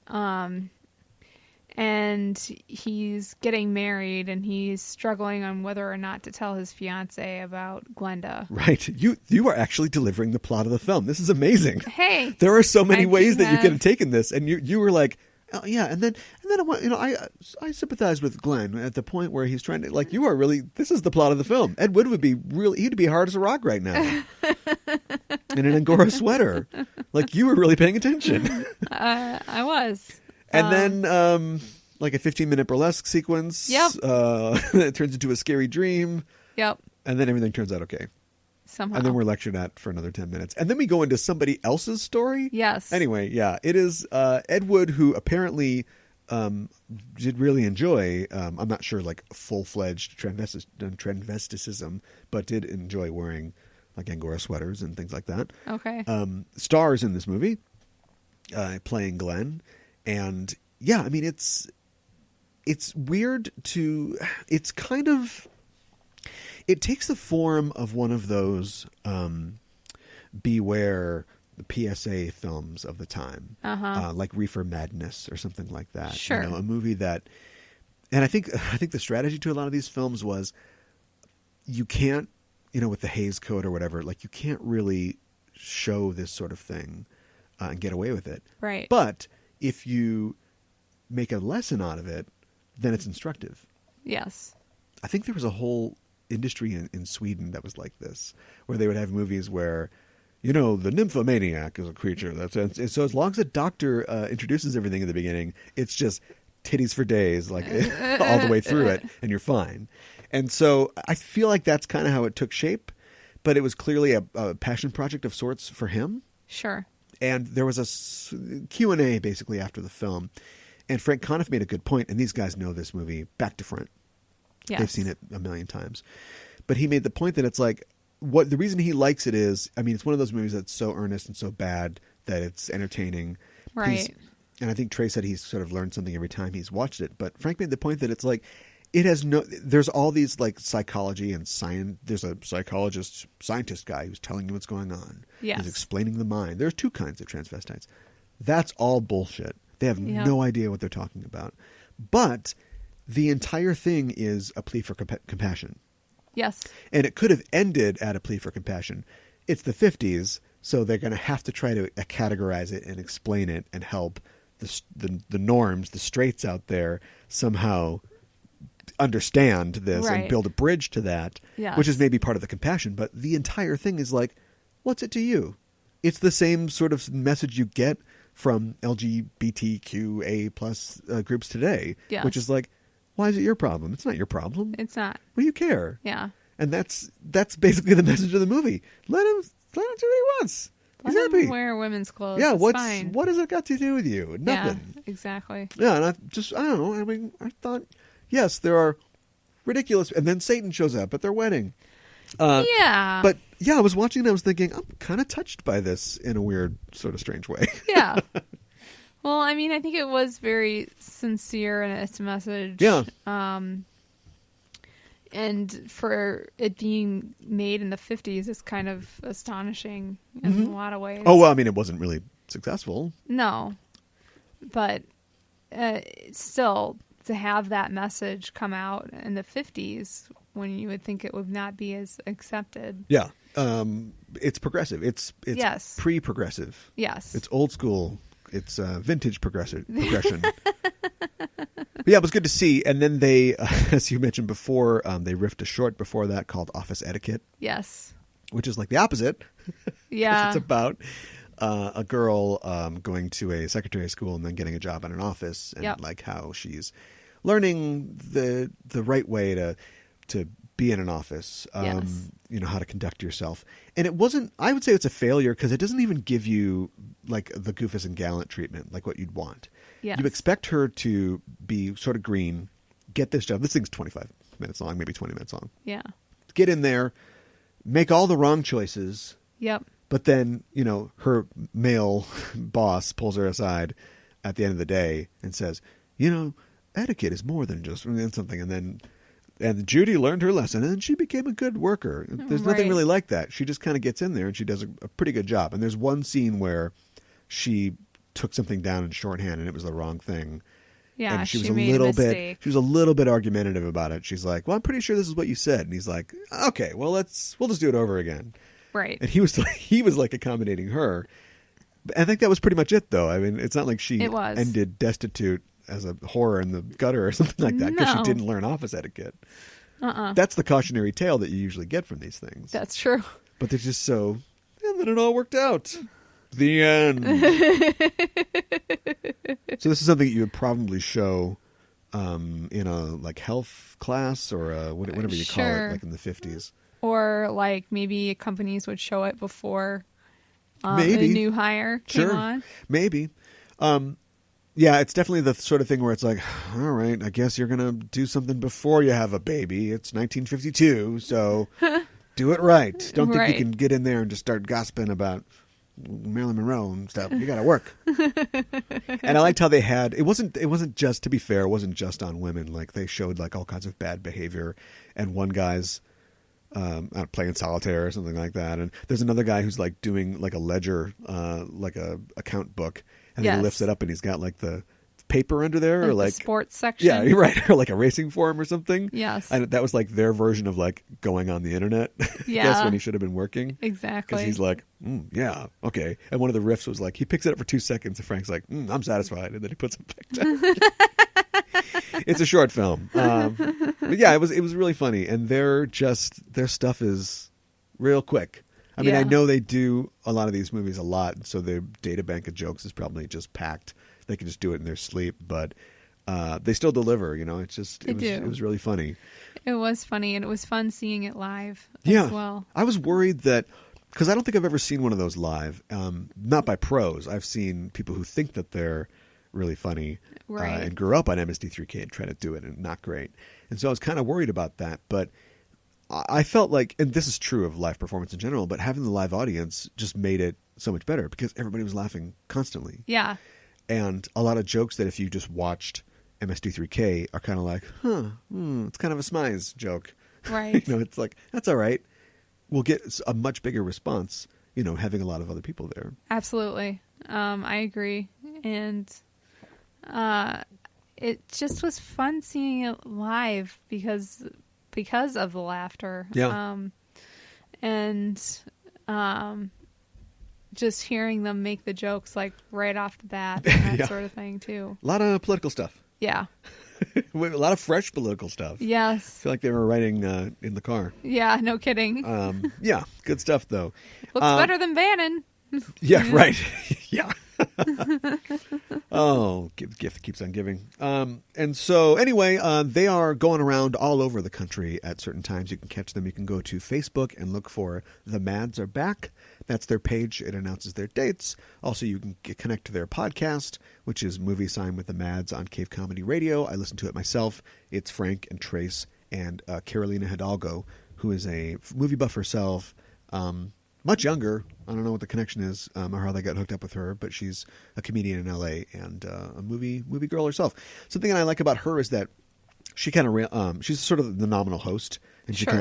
[SPEAKER 2] And he's getting married and he's struggling on whether or not to tell his fiance about Glenda.
[SPEAKER 1] Right. You are actually delivering the plot of the film. This is amazing.
[SPEAKER 2] Hey.
[SPEAKER 1] There are so many
[SPEAKER 2] I
[SPEAKER 1] ways that you
[SPEAKER 2] have-
[SPEAKER 1] could have taken this, and you were like, oh, yeah, and then I want, I sympathize with Glenn at the point where he's trying to, like, you are really, this is the plot of the film. Ed Wood would be really, he'd be hard as a rock right now in an Angora sweater. Like, you were really paying attention.
[SPEAKER 2] I was.
[SPEAKER 1] And then like a 15-minute burlesque sequence.
[SPEAKER 2] Yep.
[SPEAKER 1] It turns into a scary dream.
[SPEAKER 2] Yep.
[SPEAKER 1] And then everything turns out okay.
[SPEAKER 2] Somehow.
[SPEAKER 1] And then we're lectured at for another 10 minutes. And then we go into somebody else's story.
[SPEAKER 2] Yes.
[SPEAKER 1] Anyway, yeah, it is Ed Wood, who apparently did really enjoy, I'm not sure, like full-fledged transvesticism, but did enjoy wearing like Angora sweaters and things like that.
[SPEAKER 2] Okay.
[SPEAKER 1] Stars in this movie, playing Glenn. And yeah, I mean, it's weird to, it's kind of, it takes the form of one of those Beware the PSA films of the time, like Reefer Madness or something like that.
[SPEAKER 2] Sure.
[SPEAKER 1] You know, a movie that, and I think the strategy to a lot of these films was, you can't, you know, with the Hays Code or whatever, like you can't really show this sort of thing and get away with it.
[SPEAKER 2] Right.
[SPEAKER 1] But if you make a lesson out of it, then it's instructive.
[SPEAKER 2] Yes.
[SPEAKER 1] I think there was a whole industry in Sweden that was like this, where they would have movies where, you know, the nymphomaniac is a creature. And so as long as the doctor introduces everything in the beginning, it's just titties for days, like all the way through it, and you're fine. And so I feel like that's kind of how it took shape, but it was clearly a passion project of sorts for him.
[SPEAKER 2] Sure.
[SPEAKER 1] And there was a Q&A basically after the film. And Frank Conniff made a good point, and these guys know this movie back to front.
[SPEAKER 2] Yes.
[SPEAKER 1] They've seen it a million times. But he made the point that it's like, what the reason he likes it is, I mean, it's one of those movies that's so earnest and so bad that it's entertaining.
[SPEAKER 2] Right.
[SPEAKER 1] And I think Trey said he's sort of learned something every time he's watched it. But Frank made the point that it's like, it has no, there's all these like psychology and science. There's a scientist guy who's telling you what's going on.
[SPEAKER 2] Yes.
[SPEAKER 1] Who's explaining the mind. There's two kinds of transvestites. That's all bullshit. They have no idea what they're talking about. But the entire thing is a plea for compassion.
[SPEAKER 2] Yes.
[SPEAKER 1] And it could have ended at a plea for compassion. It's the 50s, so they're going to have to try to categorize it and explain it and help the norms, the straights out there somehow understand this and
[SPEAKER 2] Right.
[SPEAKER 1] build a bridge to that,
[SPEAKER 2] Yes.
[SPEAKER 1] which is maybe part of the compassion. But the entire thing is like, what's it to you? It's the same sort of message you get from LGBTQA plus groups today,
[SPEAKER 2] Yes.
[SPEAKER 1] which is like, why is it your problem? It's not your problem.
[SPEAKER 2] It's not.
[SPEAKER 1] What do you care?
[SPEAKER 2] Yeah.
[SPEAKER 1] And that's basically the message of the movie. Let him do what he wants.
[SPEAKER 2] Let
[SPEAKER 1] He's happy.
[SPEAKER 2] him wear women's clothes.
[SPEAKER 1] Yeah,
[SPEAKER 2] It's fine.
[SPEAKER 1] what has it got to do with you? Nothing.
[SPEAKER 2] Yeah, exactly.
[SPEAKER 1] Yeah, and I don't know. I mean, I thought, yes, there are ridiculous, and then Satan shows up at their wedding.
[SPEAKER 2] Yeah.
[SPEAKER 1] But yeah, I was watching and I was thinking, I'm kind of touched by this in a weird, sort of strange way.
[SPEAKER 2] Yeah. Well, I mean, I think it was very sincere in its message.
[SPEAKER 1] Yeah.
[SPEAKER 2] And for it being made in the 50s is kind of astonishing in a lot of ways.
[SPEAKER 1] Oh, well, I mean, it wasn't really successful.
[SPEAKER 2] No. But still, to have that message come out in the 50s when you would think it would not be as accepted.
[SPEAKER 1] Yeah. It's progressive. It's
[SPEAKER 2] Yes.
[SPEAKER 1] pre-progressive.
[SPEAKER 2] Yes.
[SPEAKER 1] It's old school. It's vintage progression. But yeah, it was good to see. And then they, as you mentioned before, they riffed a short before that called Office Etiquette,
[SPEAKER 2] Yes.
[SPEAKER 1] which is like the opposite. 'Cause
[SPEAKER 2] Yeah.
[SPEAKER 1] it's about a girl going to a secretary school and then getting a job in an office, and
[SPEAKER 2] Yep.
[SPEAKER 1] like how she's learning the right way to be in an office,
[SPEAKER 2] Yes.
[SPEAKER 1] you know, how to conduct yourself. And it wasn't, I would say it's a failure because it doesn't even give you like the Goofus and Gallant treatment, like what you'd want.
[SPEAKER 2] Yes.
[SPEAKER 1] You expect her to be sort of green, get this job. This thing's 25 minutes long, maybe 20 minutes long.
[SPEAKER 2] Yeah.
[SPEAKER 1] Get in there, make all the wrong choices,
[SPEAKER 2] Yep.
[SPEAKER 1] but then, you know, her male boss pulls her aside at the end of the day and says, you know, etiquette is more than just something. And Judy learned her lesson and she became a good worker. There's nothing
[SPEAKER 2] Right.
[SPEAKER 1] really like that. She just kind of gets in there and she does a pretty good job. And there's one scene where she took something down in shorthand and it was the wrong thing.
[SPEAKER 2] Yeah.
[SPEAKER 1] And she was
[SPEAKER 2] made a mistake.
[SPEAKER 1] she was a little bit argumentative about it. She's like, well, I'm pretty sure this is what you said. And he's like, okay, well, we'll just do it over again.
[SPEAKER 2] Right.
[SPEAKER 1] And he was like accommodating her. I think that was pretty much it, though. I mean, it's not like she
[SPEAKER 2] It was.
[SPEAKER 1] ended destitute as a whore in the gutter or something like that because she
[SPEAKER 2] No.
[SPEAKER 1] didn't learn office etiquette. That's the cautionary tale that you usually get from these things.
[SPEAKER 2] That's true.
[SPEAKER 1] But they're just so, and then it all worked out. The end. So this is something you would probably show in a like health class or whatever you call
[SPEAKER 2] Sure.
[SPEAKER 1] it, like in the 50s.
[SPEAKER 2] Or like maybe companies would show it before
[SPEAKER 1] Maybe.
[SPEAKER 2] a new hire came
[SPEAKER 1] Sure.
[SPEAKER 2] on.
[SPEAKER 1] Maybe. Yeah, it's definitely the sort of thing where it's like, all right, I guess you're going to do something before you have a baby. It's 1952, so do it right. Don't think
[SPEAKER 2] Right.
[SPEAKER 1] you can get in there and just start gossiping about Marilyn Monroe and stuff. You got to work. And I liked how they had, it wasn't just, to be fair, it wasn't just on women. Like they showed like all kinds of bad behavior, and one guy's playing solitaire or something like that, and there's another guy who's like doing like a ledger, like a account book, and then he
[SPEAKER 2] Yes.
[SPEAKER 1] lifts it up and he's got like the paper under there, or
[SPEAKER 2] the
[SPEAKER 1] like
[SPEAKER 2] sports section.
[SPEAKER 1] yeah, you're right, or like a racing form or something.
[SPEAKER 2] Yes.
[SPEAKER 1] And that was like their version of like going on the internet. I guess
[SPEAKER 2] Yeah.
[SPEAKER 1] when he should have been working.
[SPEAKER 2] Exactly.
[SPEAKER 1] Because he's like, yeah, okay. And one of the riffs was like, he picks it up for 2 seconds, and Frank's like, I'm satisfied, and then he puts it back down. It's a short film, but yeah, it was really funny, and their stuff is real quick. I mean, I
[SPEAKER 2] Yeah.
[SPEAKER 1] know they do a lot of these movies a lot, so their data bank of jokes is probably just packed. They can just do it in their sleep, but they still deliver. You know, it was really funny.
[SPEAKER 2] It was funny, and it was fun seeing it live
[SPEAKER 1] Yeah,
[SPEAKER 2] as well.
[SPEAKER 1] I was worried that, because I don't think I've ever seen one of those live, not by pros. I've seen people who think that they're really funny,
[SPEAKER 2] Right.
[SPEAKER 1] and grew up on MSD3K and try to do it, and not great. And so I was kind of worried about that, but I felt like, and this is true of live performance in general, but having the live audience just made it so much better because everybody was laughing constantly.
[SPEAKER 2] Yeah.
[SPEAKER 1] And a lot of jokes that if you just watched MSD3K are kind of like, it's kind of a smize joke.
[SPEAKER 2] Right.
[SPEAKER 1] You know, it's like, that's all right. We'll get a much bigger response, you know, having a lot of other people there.
[SPEAKER 2] Absolutely. I agree. And it just was fun seeing it live because of the laughter.
[SPEAKER 1] Yeah.
[SPEAKER 2] And just hearing them make the jokes like right off the bat and that
[SPEAKER 1] Yeah.
[SPEAKER 2] sort of thing too.
[SPEAKER 1] A lot of political stuff.
[SPEAKER 2] Yeah.
[SPEAKER 1] With a lot of fresh political stuff. I
[SPEAKER 2] Yes.
[SPEAKER 1] feel like they were writing in the car.
[SPEAKER 2] Yeah, no kidding.
[SPEAKER 1] Yeah, good stuff, though.
[SPEAKER 2] Looks better than Bannon.
[SPEAKER 1] Yeah, right. Yeah. Oh, gift keeps on giving. And so, anyway, they are going around all over the country at certain times. You can catch them. You can go to Facebook and look for The Mads Are Back. That's their page. It announces their dates. Also, you can connect to their podcast, which is Movie Sign with the Mads on Cave Comedy Radio. I listen to it myself. It's Frank and Trace and Carolina Hidalgo, who is a movie buff herself. Much younger. I don't know what the connection is or how they got hooked up with her, but she's a comedian in L.A. and a movie girl herself. Something that I like about her is that she kind of she's sort of the nominal host, and she
[SPEAKER 2] Sure.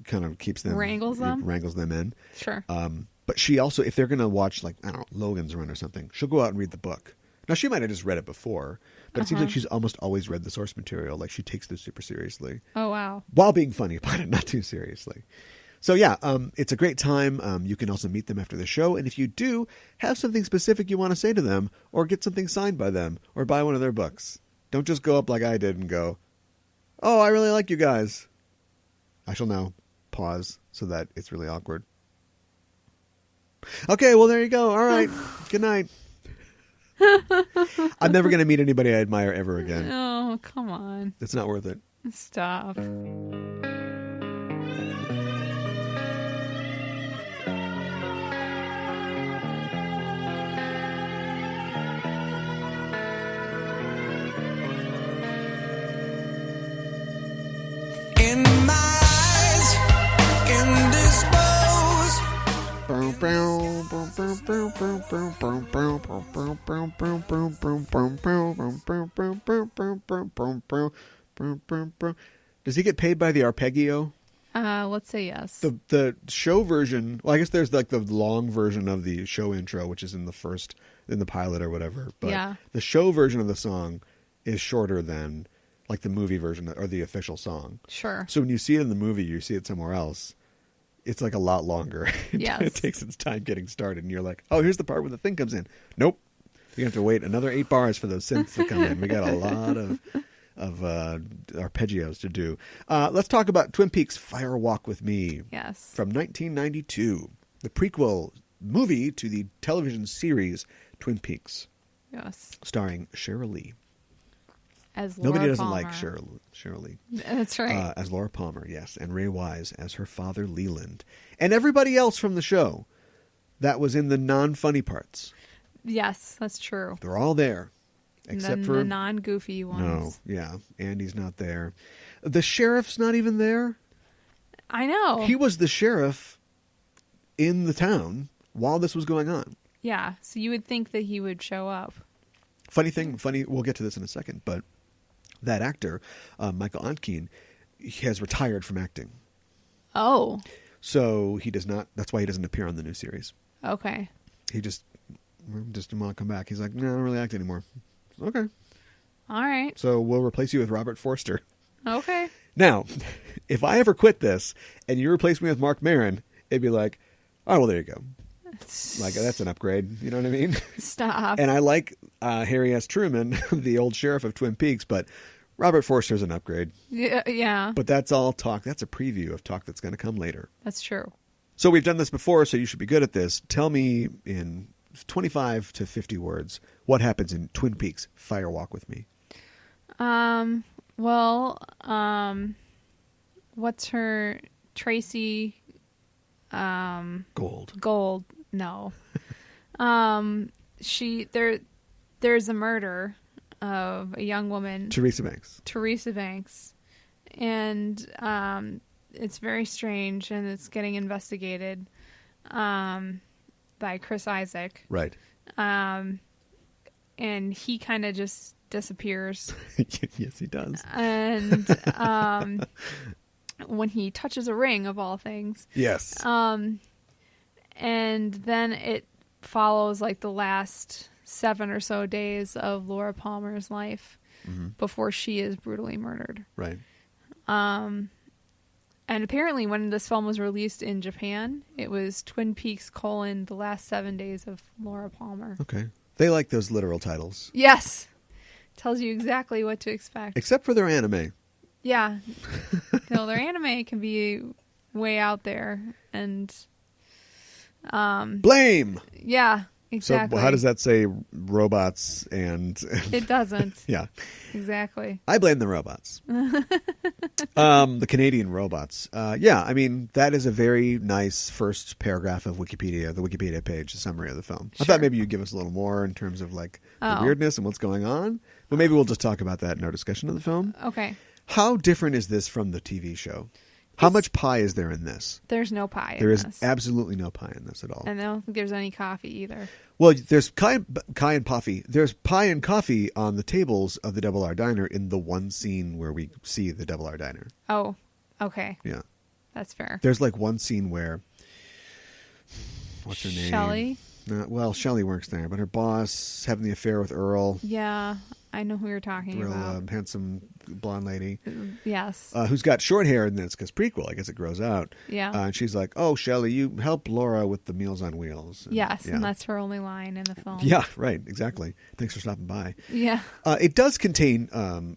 [SPEAKER 1] kind of keeps them
[SPEAKER 2] Wrangles them
[SPEAKER 1] in.
[SPEAKER 2] Sure.
[SPEAKER 1] But she also, if they're going to watch like I don't know Logan's Run or something, she'll go out and read the book. Now she might have just read it before, but it seems like she's almost always read the source material. Like she takes this super seriously.
[SPEAKER 2] Oh, wow.
[SPEAKER 1] While being funny about it, not too seriously. So yeah, it's a great time. You can also meet them after the show. And if you do have something specific you want to say to them or get something signed by them or buy one of their books, don't just go up like I did and go, oh, I really like you guys. I shall now pause so that it's really awkward. Okay, well, there you go. All right. Good night. I'm never going to meet anybody I admire ever again.
[SPEAKER 2] Oh, come on.
[SPEAKER 1] It's not worth it.
[SPEAKER 2] Stop.
[SPEAKER 3] In my eyes, indisposed.
[SPEAKER 1] Does he get paid by the arpeggio?
[SPEAKER 2] Let's say yes.
[SPEAKER 1] The show version, well, I guess there's like the long version of the show intro, which is in the pilot or whatever. But
[SPEAKER 2] Yeah.
[SPEAKER 1] the show version of the song is shorter than like the movie version or the official song.
[SPEAKER 2] Sure.
[SPEAKER 1] So when you see it in the movie, you see it somewhere else. It's like a lot longer.
[SPEAKER 2] Yes.
[SPEAKER 1] It takes its time getting started, and you're like, "Oh, here's the part where the thing comes in." Nope, you have to wait another 8 bars for those synths to come in. We got a lot of arpeggios to do. Let's talk about Twin Peaks: Fire Walk with Me.
[SPEAKER 2] Yes.
[SPEAKER 1] From 1992, the prequel movie to the television series Twin Peaks,
[SPEAKER 2] Yes.
[SPEAKER 1] starring Sheryl Lee.
[SPEAKER 2] As Laura
[SPEAKER 1] Nobody doesn't
[SPEAKER 2] Palmer.
[SPEAKER 1] like Sheryl Lee.
[SPEAKER 2] That's right.
[SPEAKER 1] As Laura Palmer, yes, and Ray Wise as her father Leland, and everybody else from the show that was in the non-funny parts.
[SPEAKER 2] Yes, that's true.
[SPEAKER 1] They're all there, except for
[SPEAKER 2] the non-goofy ones.
[SPEAKER 1] no, yeah, Andy's not there. The sheriff's not even there.
[SPEAKER 2] I know.
[SPEAKER 1] He was the sheriff in the town while this was going on.
[SPEAKER 2] Yeah, so you would think that he would show up.
[SPEAKER 1] Funny. We'll get to this in a second, but that actor, Michael Ontkeen, he has retired from acting.
[SPEAKER 2] Oh,
[SPEAKER 1] So he does not. That's why he doesn't appear on the new series.
[SPEAKER 2] okay.
[SPEAKER 1] He just want to come back. He's like, no, I don't really act anymore. Okay.
[SPEAKER 2] All right.
[SPEAKER 1] So we'll replace you with Robert Forster.
[SPEAKER 2] Okay.
[SPEAKER 1] Now, if I ever quit this and you replace me with Marc Maron, it'd be like, oh, well, there you go. Like, that's an upgrade. You know what I mean?
[SPEAKER 2] Stop.
[SPEAKER 1] And I like Harry S. Truman, the old sheriff of Twin Peaks, but Robert Forster's an upgrade.
[SPEAKER 2] Yeah,
[SPEAKER 1] But that's all talk. That's a preview of talk that's going to come later.
[SPEAKER 2] that's true.
[SPEAKER 1] So we've done this before, so you should be good at this. Tell me in 25 to 50 words what happens in Twin Peaks: Fire Walk with Me.
[SPEAKER 2] Well, what's her Tracy
[SPEAKER 1] Gold.
[SPEAKER 2] Gold? No. There's a murder of a young woman,
[SPEAKER 1] Teresa Banks.
[SPEAKER 2] and it's very strange, and it's getting investigated by Chris Isaac.
[SPEAKER 1] Right.
[SPEAKER 2] And he kind of just disappears.
[SPEAKER 1] Yes, he does.
[SPEAKER 2] And when he touches a ring, of all things.
[SPEAKER 1] Yes.
[SPEAKER 2] And then it follows like the last 7 or so days of Laura Palmer's life before she is brutally murdered.
[SPEAKER 1] Right.
[SPEAKER 2] And apparently when this film was released in Japan, it was Twin Peaks: the last 7 days of Laura Palmer.
[SPEAKER 1] Okay. They like those literal titles.
[SPEAKER 2] Yes. tells you exactly what to expect.
[SPEAKER 1] Except for their anime.
[SPEAKER 2] Yeah. No, their anime can be way out there. And
[SPEAKER 1] blame!
[SPEAKER 2] Yeah, exactly.
[SPEAKER 1] So how does that say robots and...
[SPEAKER 2] It doesn't.
[SPEAKER 1] Yeah.
[SPEAKER 2] Exactly.
[SPEAKER 1] I blame the robots. The Canadian robots. Yeah, I mean, that is a very nice first paragraph of Wikipedia, the Wikipedia page, a summary of the film. I thought maybe you'd give us a little more in terms of like the weirdness and what's going on. But maybe we'll just talk about that in our discussion of the film.
[SPEAKER 2] Okay.
[SPEAKER 1] How different is this from the TV show? How much pie is there in this?
[SPEAKER 2] There's no pie in this.
[SPEAKER 1] There is absolutely no pie in this at all.
[SPEAKER 2] And I don't think there's any coffee either.
[SPEAKER 1] Well, there's pie and coffee. There's pie and coffee on the tables of the Double R Diner in the one scene where we see the Double R Diner.
[SPEAKER 2] Oh, okay.
[SPEAKER 1] Yeah.
[SPEAKER 2] That's fair.
[SPEAKER 1] There's like one scene where... What's her name?
[SPEAKER 2] Shelley?
[SPEAKER 1] Well, Shelley works there, but her boss having the affair with Earl.
[SPEAKER 2] Yeah, I know who you're talking about.
[SPEAKER 1] Handsome blonde lady.
[SPEAKER 2] Yes.
[SPEAKER 1] Who's got short hair, and it's because prequel. I guess it grows out.
[SPEAKER 2] Yeah.
[SPEAKER 1] And she's like, "Oh, Shelley, you help Laura with the Meals on Wheels." And,
[SPEAKER 2] yes, and that's her only line in the film.
[SPEAKER 1] Yeah, right. Exactly. Thanks for stopping by.
[SPEAKER 2] Yeah.
[SPEAKER 1] It does contain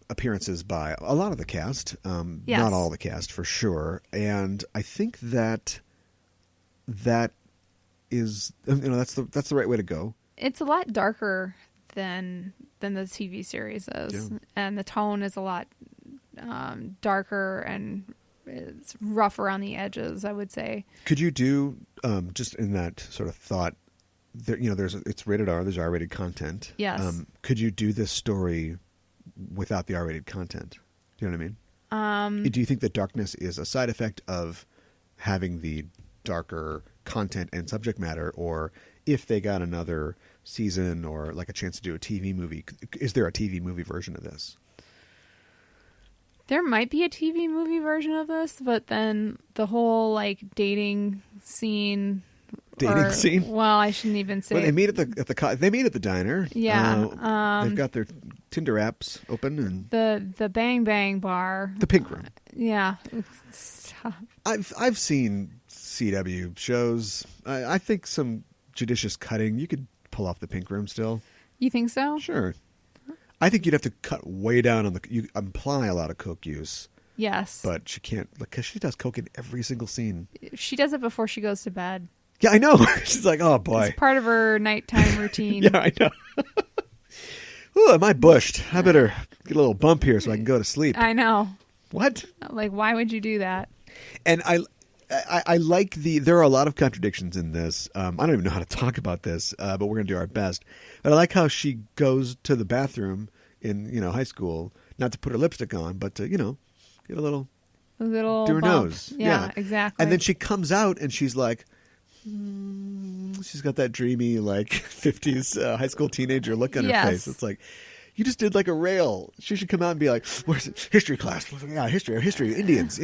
[SPEAKER 1] appearances by a lot of the cast.
[SPEAKER 2] Yes.
[SPEAKER 1] Not all the cast, for sure. And I think that is, that's the right way to go.
[SPEAKER 2] It's a lot darker than the TV series is, and the tone is a lot darker and it's rough around the edges, I would say.
[SPEAKER 1] Could you do just in that sort of thought? It's rated R. There's R-rated content.
[SPEAKER 2] Yes.
[SPEAKER 1] Could you do this story without the R-rated content? Do you know what I mean? Do you think that darkness is a side effect of having the darker content and subject matter, or if they got another season or like a chance to do a TV movie, is there a TV movie version of this?
[SPEAKER 2] There might be a TV movie version of this, but then the whole like dating scene. Well, I shouldn't even say.
[SPEAKER 1] Well, they meet at the diner.
[SPEAKER 2] Yeah,
[SPEAKER 1] they've got their Tinder apps open and
[SPEAKER 2] the Bang Bang bar,
[SPEAKER 1] the Pink Room.
[SPEAKER 2] Yeah,
[SPEAKER 1] stop. I've seen CW shows. I think some judicious cutting. You could pull off the Pink Room still.
[SPEAKER 2] You think so?
[SPEAKER 1] Sure. I think you'd have to cut way down on you imply a lot of coke use.
[SPEAKER 2] Yes.
[SPEAKER 1] But she can't, because she does coke in every single scene.
[SPEAKER 2] She does it before she goes to bed.
[SPEAKER 1] Yeah, I know. She's like, oh boy.
[SPEAKER 2] It's part of her nighttime routine.
[SPEAKER 1] Yeah, I know. Ooh, am I bushed? I better get a little bump here so I can go to sleep.
[SPEAKER 2] I know.
[SPEAKER 1] What?
[SPEAKER 2] Like, why would you do that?
[SPEAKER 1] And I like there are a lot of contradictions in this. I don't even know how to talk about this, but we're going to do our best. But I like how she goes to the bathroom in, high school, not to put her lipstick on, but to, get a little do her
[SPEAKER 2] bump.
[SPEAKER 1] nose.
[SPEAKER 2] Yeah, exactly.
[SPEAKER 1] And then she comes out and she's like, she's got that dreamy, like 50s high school teenager look on her face. It's like, you just did like a rail. She should come out and be like, where's it? History class. Yeah, history, Indians,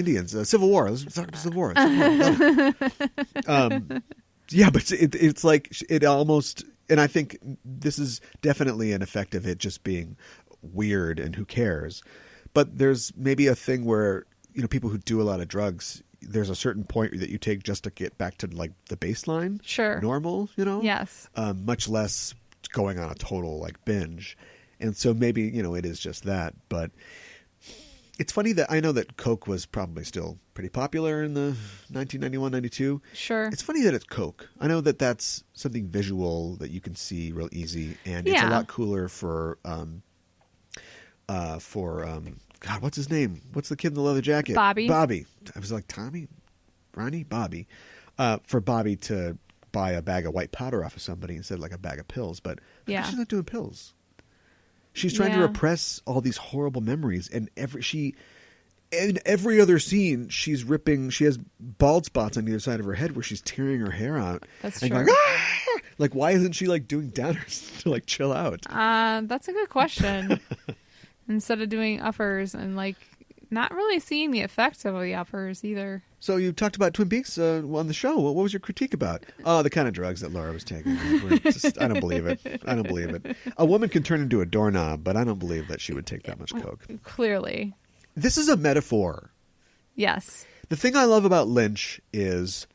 [SPEAKER 1] Civil War. Let's talk about Civil War. Yeah, but it's like it almost, and I think this is definitely an effect of it just being weird and who cares. But there's maybe a thing where, people who do a lot of drugs, there's a certain point that you take just to get back to like the baseline.
[SPEAKER 2] Sure.
[SPEAKER 1] Normal,
[SPEAKER 2] Yes.
[SPEAKER 1] Much less going on a total like binge. And so maybe, it is just that. But it's funny that I know that Coke was probably still pretty popular in the 1991, 92.
[SPEAKER 2] Sure.
[SPEAKER 1] It's funny that it's Coke. I know that that's something visual that you can see real easy. And it's a lot cooler for God, what's his name? What's the kid in the leather jacket?
[SPEAKER 2] Bobby.
[SPEAKER 1] I was like, Tommy? Ronnie? Bobby. For Bobby to buy a bag of white powder off of somebody instead of like a bag of pills. But she's not doing pills. She's trying to repress all these horrible memories, and in every other scene, she's ripping. She has bald spots on either side of her head where she's tearing her hair out.
[SPEAKER 2] That's
[SPEAKER 1] and
[SPEAKER 2] true.
[SPEAKER 1] Going, ah! Like, why isn't she like doing downers to like chill out?
[SPEAKER 2] That's a good question. Instead of doing uppers and like not really seeing the effects of the uppers either.
[SPEAKER 1] So you talked about Twin Peaks on the show. What was your critique about? The kind of drugs that Laura was taking. I don't believe it. A woman can turn into a doorknob, but I don't believe that she would take that much coke.
[SPEAKER 2] Clearly.
[SPEAKER 1] This is a metaphor.
[SPEAKER 2] Yes.
[SPEAKER 1] The thing I love about Lynch is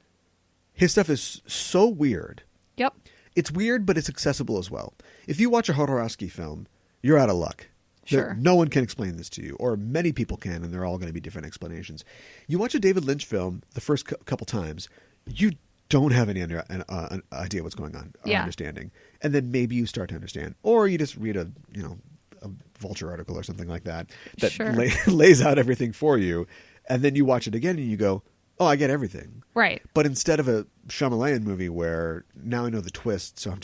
[SPEAKER 1] his stuff is so weird.
[SPEAKER 2] Yep.
[SPEAKER 1] It's weird, but it's accessible as well. If you watch a Jodorowsky film, you're out of luck.
[SPEAKER 2] Sure.
[SPEAKER 1] No one can explain this to you, or many people can, and they're all going to be different explanations. You watch a David Lynch film the first couple times, you don't have any idea what's going on or understanding, and then maybe you start to understand, or you just read a Vulture article or something like that
[SPEAKER 2] Sure.
[SPEAKER 1] lays out everything for you, and then you watch it again and you go, oh, I get everything.
[SPEAKER 2] Right.
[SPEAKER 1] But instead of a Shyamalan movie where now I know the twist, so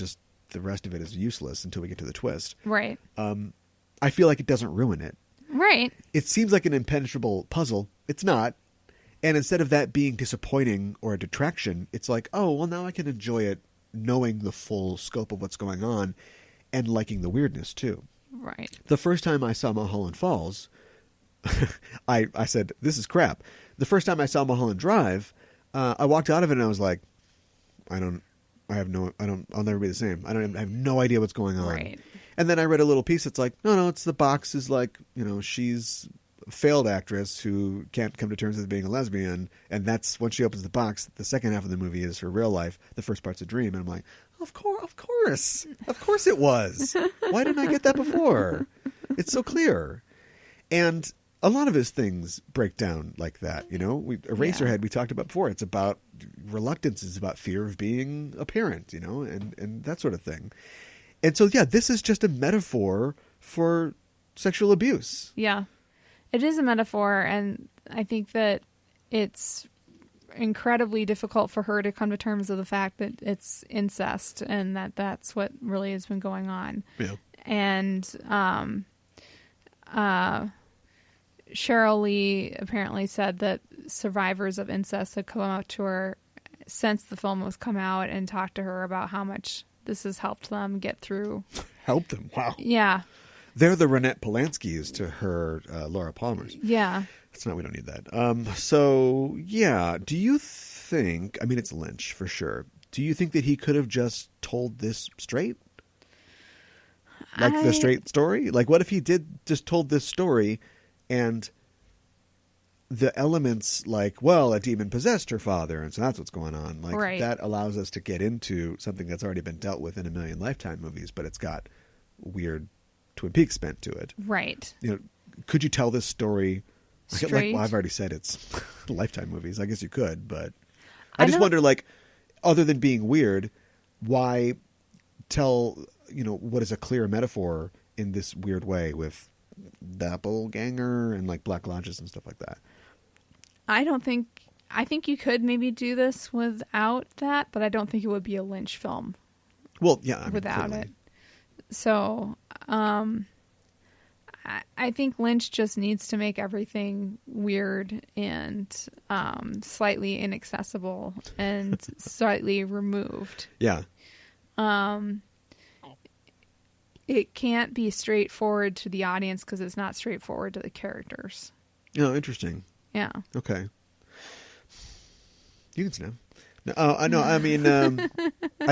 [SPEAKER 1] the rest of it is useless until we get to the twist.
[SPEAKER 2] Right.
[SPEAKER 1] I feel like it doesn't ruin it.
[SPEAKER 2] Right.
[SPEAKER 1] It seems like an impenetrable puzzle. It's not. And instead of that being disappointing or a detraction, it's like, oh, well, now I can enjoy it knowing the full scope of what's going on and liking the weirdness too.
[SPEAKER 2] Right.
[SPEAKER 1] The first time I saw Mulholland Falls, I said, this is crap. The first time I saw Mulholland Drive, I walked out of it and I was like, I'll never be the same. I have no idea what's going on.
[SPEAKER 2] Right.
[SPEAKER 1] And then I read a little piece that's like, no, it's the box is like, she's a failed actress who can't come to terms with being a lesbian. And that's when she opens the box. The second half of the movie is her real life. The first part's a dream. And I'm like, of course it was. Why didn't I get that before? It's so clear. And a lot of his things break down like that. Eraserhead, we talked about before. It's about reluctance. It's about fear of being a parent, and that sort of thing. And so, yeah, this is just a metaphor for sexual abuse.
[SPEAKER 2] Yeah, it is a metaphor. And I think that it's incredibly difficult for her to come to terms with the fact that it's incest and that's what really has been going on.
[SPEAKER 1] Yeah.
[SPEAKER 2] And Cheryl Lee apparently said that survivors of incest had come up to her since the film was come out and talked to her about how much this has helped them get through.
[SPEAKER 1] Helped them? Wow.
[SPEAKER 2] Yeah.
[SPEAKER 1] They're the Renette Polanskis to her Laura Palmer's.
[SPEAKER 2] Yeah.
[SPEAKER 1] We don't need that. So, yeah. Do you think, it's Lynch for sure. Do you think that he could have just told this straight? The straight story? Like, what if he just told this story and the elements like, well, a demon possessed her father, and so that's what's going on. Like,
[SPEAKER 2] right.
[SPEAKER 1] That allows us to get into something that's already been dealt with in a million Lifetime movies, but it's got weird Twin Peaks bent to it.
[SPEAKER 2] Right.
[SPEAKER 1] Could you tell this story
[SPEAKER 2] straight?
[SPEAKER 1] I've already said it's Lifetime movies. I guess you could, but I just wonder, other than being weird, why tell, what is a clear metaphor in this weird way with doppelganger and like black lodges and stuff like that?
[SPEAKER 2] I think you could maybe do this without that, but I don't think it would be a Lynch film.
[SPEAKER 1] Well, yeah,
[SPEAKER 2] without
[SPEAKER 1] clearly.
[SPEAKER 2] it. So, I think Lynch just needs to make everything weird and slightly inaccessible and slightly removed.
[SPEAKER 1] Yeah.
[SPEAKER 2] It can't be straightforward to the audience because it's not straightforward to the characters.
[SPEAKER 1] Oh, interesting.
[SPEAKER 2] Yeah.
[SPEAKER 1] Okay. You can snap. No, I'd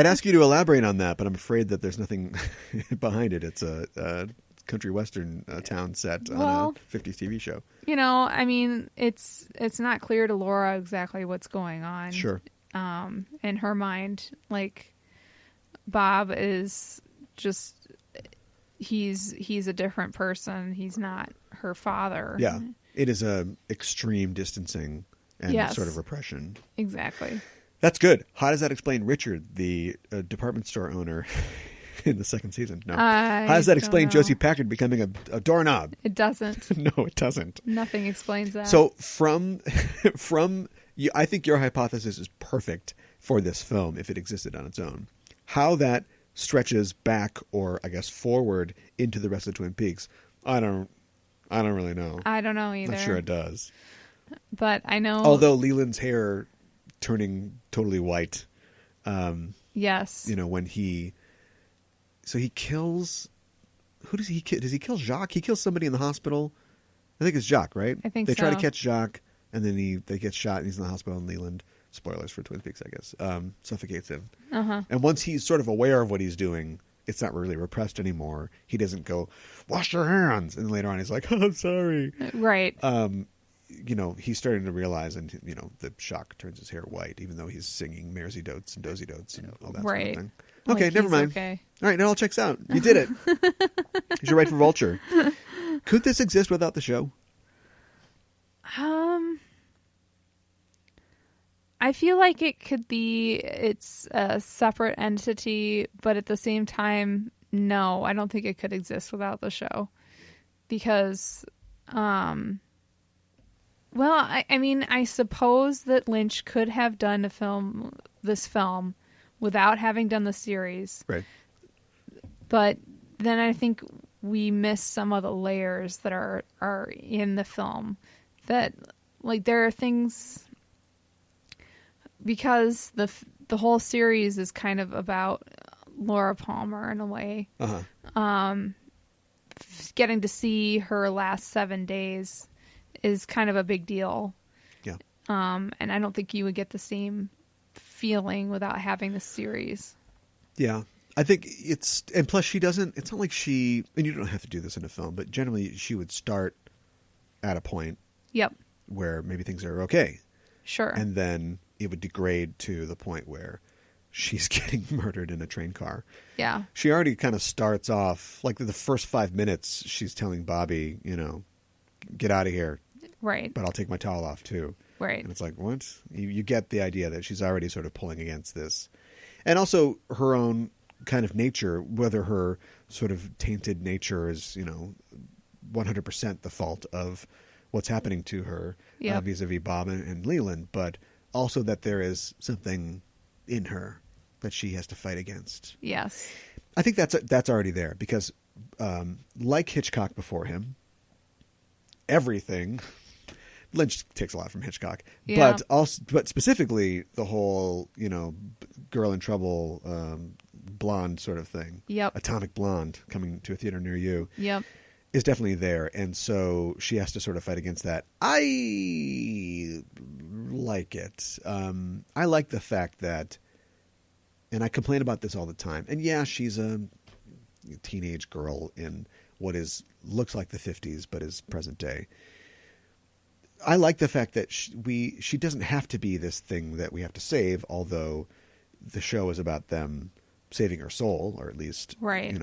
[SPEAKER 1] ask you to elaborate on that, but I'm afraid that there's nothing behind it. It's a country western town set on a 50s TV show.
[SPEAKER 2] It's not clear to Laura exactly what's going on.
[SPEAKER 1] Sure.
[SPEAKER 2] In her mind, like, Bob is just he's a different person. He's not her father.
[SPEAKER 1] Yeah. It is a extreme distancing and
[SPEAKER 2] Yes.
[SPEAKER 1] sort of repression.
[SPEAKER 2] Exactly.
[SPEAKER 1] That's good. How does that explain Richard, the department store owner in the second season? No. How does that explain Josie Packard becoming a doorknob?
[SPEAKER 2] It doesn't.
[SPEAKER 1] No, it doesn't.
[SPEAKER 2] Nothing explains that.
[SPEAKER 1] So from you, I think your hypothesis is perfect for this film if it existed on its own. How that stretches back, or I guess forward, into the rest of Twin Peaks, I don't really know.
[SPEAKER 2] I don't know either.
[SPEAKER 1] Not sure it does.
[SPEAKER 2] But I know.
[SPEAKER 1] Although Leland's hair turning totally white.
[SPEAKER 2] Yes.
[SPEAKER 1] When he kills. Who does he kill? Does he kill Jacques? He kills somebody in the hospital. I think it's Jacques, right?
[SPEAKER 2] I think
[SPEAKER 1] they try to
[SPEAKER 2] so.
[SPEAKER 1] catch Jacques, and then they get shot, and he's in the hospital. And Leland, spoilers for Twin Peaks, I guess, suffocates him.
[SPEAKER 2] Uh-huh.
[SPEAKER 1] And once he's sort of aware of what he's doing, it's not really repressed anymore. He doesn't go, wash your hands, and later on he's like, oh, I'm sorry.
[SPEAKER 2] Right.
[SPEAKER 1] He's starting to realize, and the shock turns his hair white, even though he's singing Maresy Dotes and Dozy Dotes and all that
[SPEAKER 2] Right.
[SPEAKER 1] sort of thing. Okay,
[SPEAKER 2] Like,
[SPEAKER 1] never
[SPEAKER 2] he's
[SPEAKER 1] mind.
[SPEAKER 2] okay.
[SPEAKER 1] All right, it all checks out. You did it. You're right for Vulture. Could this exist without the show?
[SPEAKER 2] I feel like it could be it's a separate entity, but at the same time, no, I don't think it could exist without the show. Because, well, I mean, I suppose that Lynch could have done this film without having done the series.
[SPEAKER 1] Right.
[SPEAKER 2] But then I think we miss some of the layers that are in the film. That, like, there are things... Because the whole series is kind of about Laura Palmer in a way. Getting to see her last 7 days is kind of a big deal.
[SPEAKER 1] Yeah.
[SPEAKER 2] And I don't think you would get the same feeling without having the series.
[SPEAKER 1] Yeah. I think and plus she doesn't, it's not like she, and you don't have to do this in a film, but generally she would start at a point.
[SPEAKER 2] Yep.
[SPEAKER 1] Where maybe things are okay.
[SPEAKER 2] Sure.
[SPEAKER 1] And then it would degrade to the point where she's getting murdered in a train car.
[SPEAKER 2] Yeah.
[SPEAKER 1] She already kind of starts off, like the first 5 minutes, she's telling Bobby, get out of here.
[SPEAKER 2] Right.
[SPEAKER 1] But I'll take my towel off too.
[SPEAKER 2] Right.
[SPEAKER 1] And it's like, what? You get the idea that she's already sort of pulling against this. And also her own kind of nature, whether her sort of tainted nature is, 100% the fault of what's happening to her vis-a-vis Bob and Leland, but also that there is something in her that she has to fight against.
[SPEAKER 2] Yes.
[SPEAKER 1] I think that's already there because like Hitchcock before him, everything Lynch takes a lot from Hitchcock, but specifically the whole, girl in trouble, blonde sort of thing.
[SPEAKER 2] Yep.
[SPEAKER 1] Atomic Blonde coming to a theater near you.
[SPEAKER 2] Yep.
[SPEAKER 1] Is definitely there, and so she has to sort of fight against that. I like it. I like the fact that, and I complain about this all the time, and yeah, she's a teenage girl in what looks like the 50s, but is present day. I like the fact that she doesn't have to be this thing that we have to save, although the show is about them saving her soul, or at least,
[SPEAKER 2] right.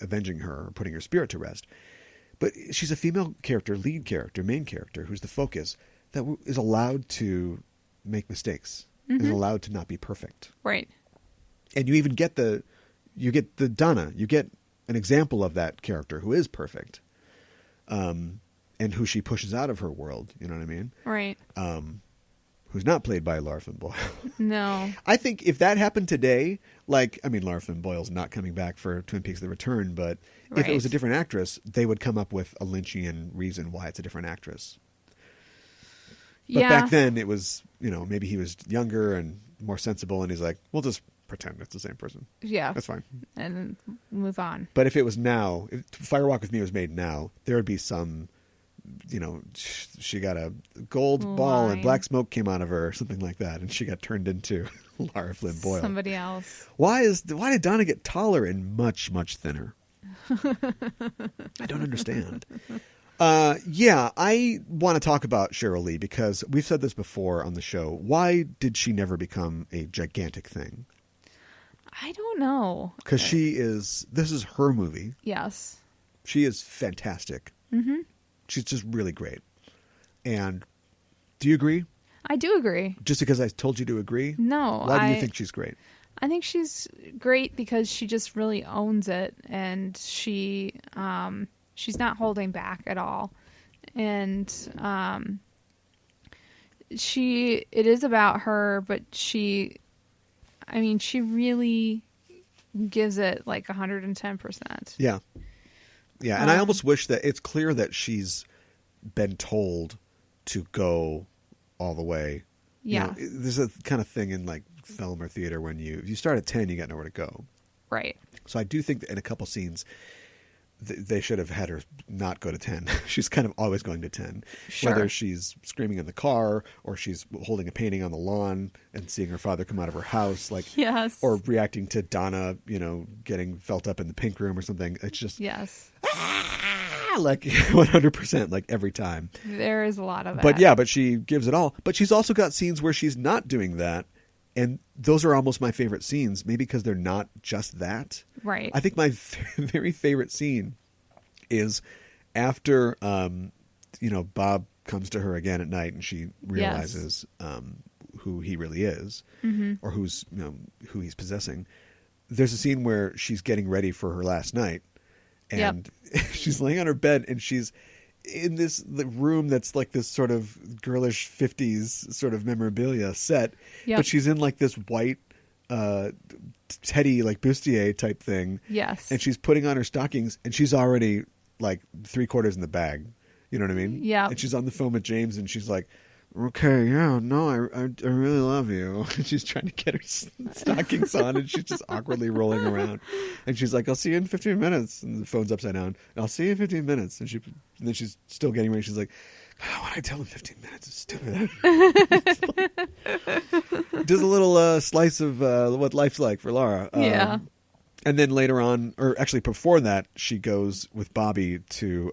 [SPEAKER 1] Avenging her, or putting her spirit to rest. But she's a female character, lead character, main character, who's the focus, that is allowed to make mistakes, is allowed to not be perfect.
[SPEAKER 2] Right.
[SPEAKER 1] And you even get the Donna, you get an example of that character who is perfect, and who she pushes out of her world, you know what I mean?
[SPEAKER 2] Right.
[SPEAKER 1] Who's not played by Lara Flynn Boyle.
[SPEAKER 2] No.
[SPEAKER 1] I think if that happened today, Lara Flynn Boyle's not coming back for Twin Peaks: The Return, but if it was a different actress, they would come up with a Lynchian reason why it's a different actress. But back then it was, maybe he was younger and more sensible, and he's like, we'll just pretend it's the same person.
[SPEAKER 2] Yeah.
[SPEAKER 1] That's fine.
[SPEAKER 2] And move on.
[SPEAKER 1] But if it was now, if Fire Walk with Me was made now, there would be some, she got a gold ball and black smoke came out of her or something like that, and she got turned into Lara Flynn Boyle.
[SPEAKER 2] Somebody else.
[SPEAKER 1] Why did Donna get taller and much, much thinner? I don't understand. I want to talk about Sheryl Lee because we've said this before on the show. Why did she never become a gigantic thing?
[SPEAKER 2] I don't know.
[SPEAKER 1] Because this is her movie.
[SPEAKER 2] Yes.
[SPEAKER 1] She is fantastic.
[SPEAKER 2] Mm-hmm.
[SPEAKER 1] She's just really great. And do you agree?
[SPEAKER 2] I do agree.
[SPEAKER 1] Just because I told you to agree?
[SPEAKER 2] No.
[SPEAKER 1] Why do you think she's great?
[SPEAKER 2] I think she's great because she just really owns it, and she's not holding back at all. And it is about her, but she really gives it like 110%.
[SPEAKER 1] Yeah. Yeah, and I almost wish that it's clear that she's been told to go all the way.
[SPEAKER 2] Yeah.
[SPEAKER 1] There's a kind of thing in like film or theater when if you start at 10, you got nowhere to go.
[SPEAKER 2] Right.
[SPEAKER 1] So I do think that in a couple scenes, they should have had her not go to 10. She's kind of always going to 10.
[SPEAKER 2] Sure.
[SPEAKER 1] Whether she's screaming in the car or she's holding a painting on the lawn and seeing her father come out of her house,
[SPEAKER 2] yes.
[SPEAKER 1] Or reacting to Donna, getting felt up in the pink room or something. It's just
[SPEAKER 2] yes.
[SPEAKER 1] 100%, like every time.
[SPEAKER 2] There is a lot of that.
[SPEAKER 1] But she gives it all. But she's also got scenes where she's not doing that. And those are almost my favorite scenes, maybe because they're not just that.
[SPEAKER 2] Right.
[SPEAKER 1] I think my very favorite scene is after Bob comes to her again at night and she realizes who he really is, or who he's possessing. There's a scene where she's getting ready for her last night, and she's laying on her bed, and she's in the room that's like this sort of girlish 50s sort of memorabilia set, but she's in like this white Teddy like bustier type thing.
[SPEAKER 2] Yes.
[SPEAKER 1] And she's putting on her stockings, and she's already like 3/4 in the bag. You know what I mean?
[SPEAKER 2] Yeah.
[SPEAKER 1] And she's on the phone with James, and she's like, okay, yeah, no, I really love you. And she's trying to get her stockings on, and she's just awkwardly rolling around. And she's like, I'll see you in 15 minutes. And the phone's upside down. I'll see you in 15 minutes. And then she's still getting ready. She's like, why did I tell him 15 minutes? It's stupid. Does a little slice of what life's like for Laura.
[SPEAKER 2] Yeah.
[SPEAKER 1] And then later on, or actually before that, she goes with Bobby to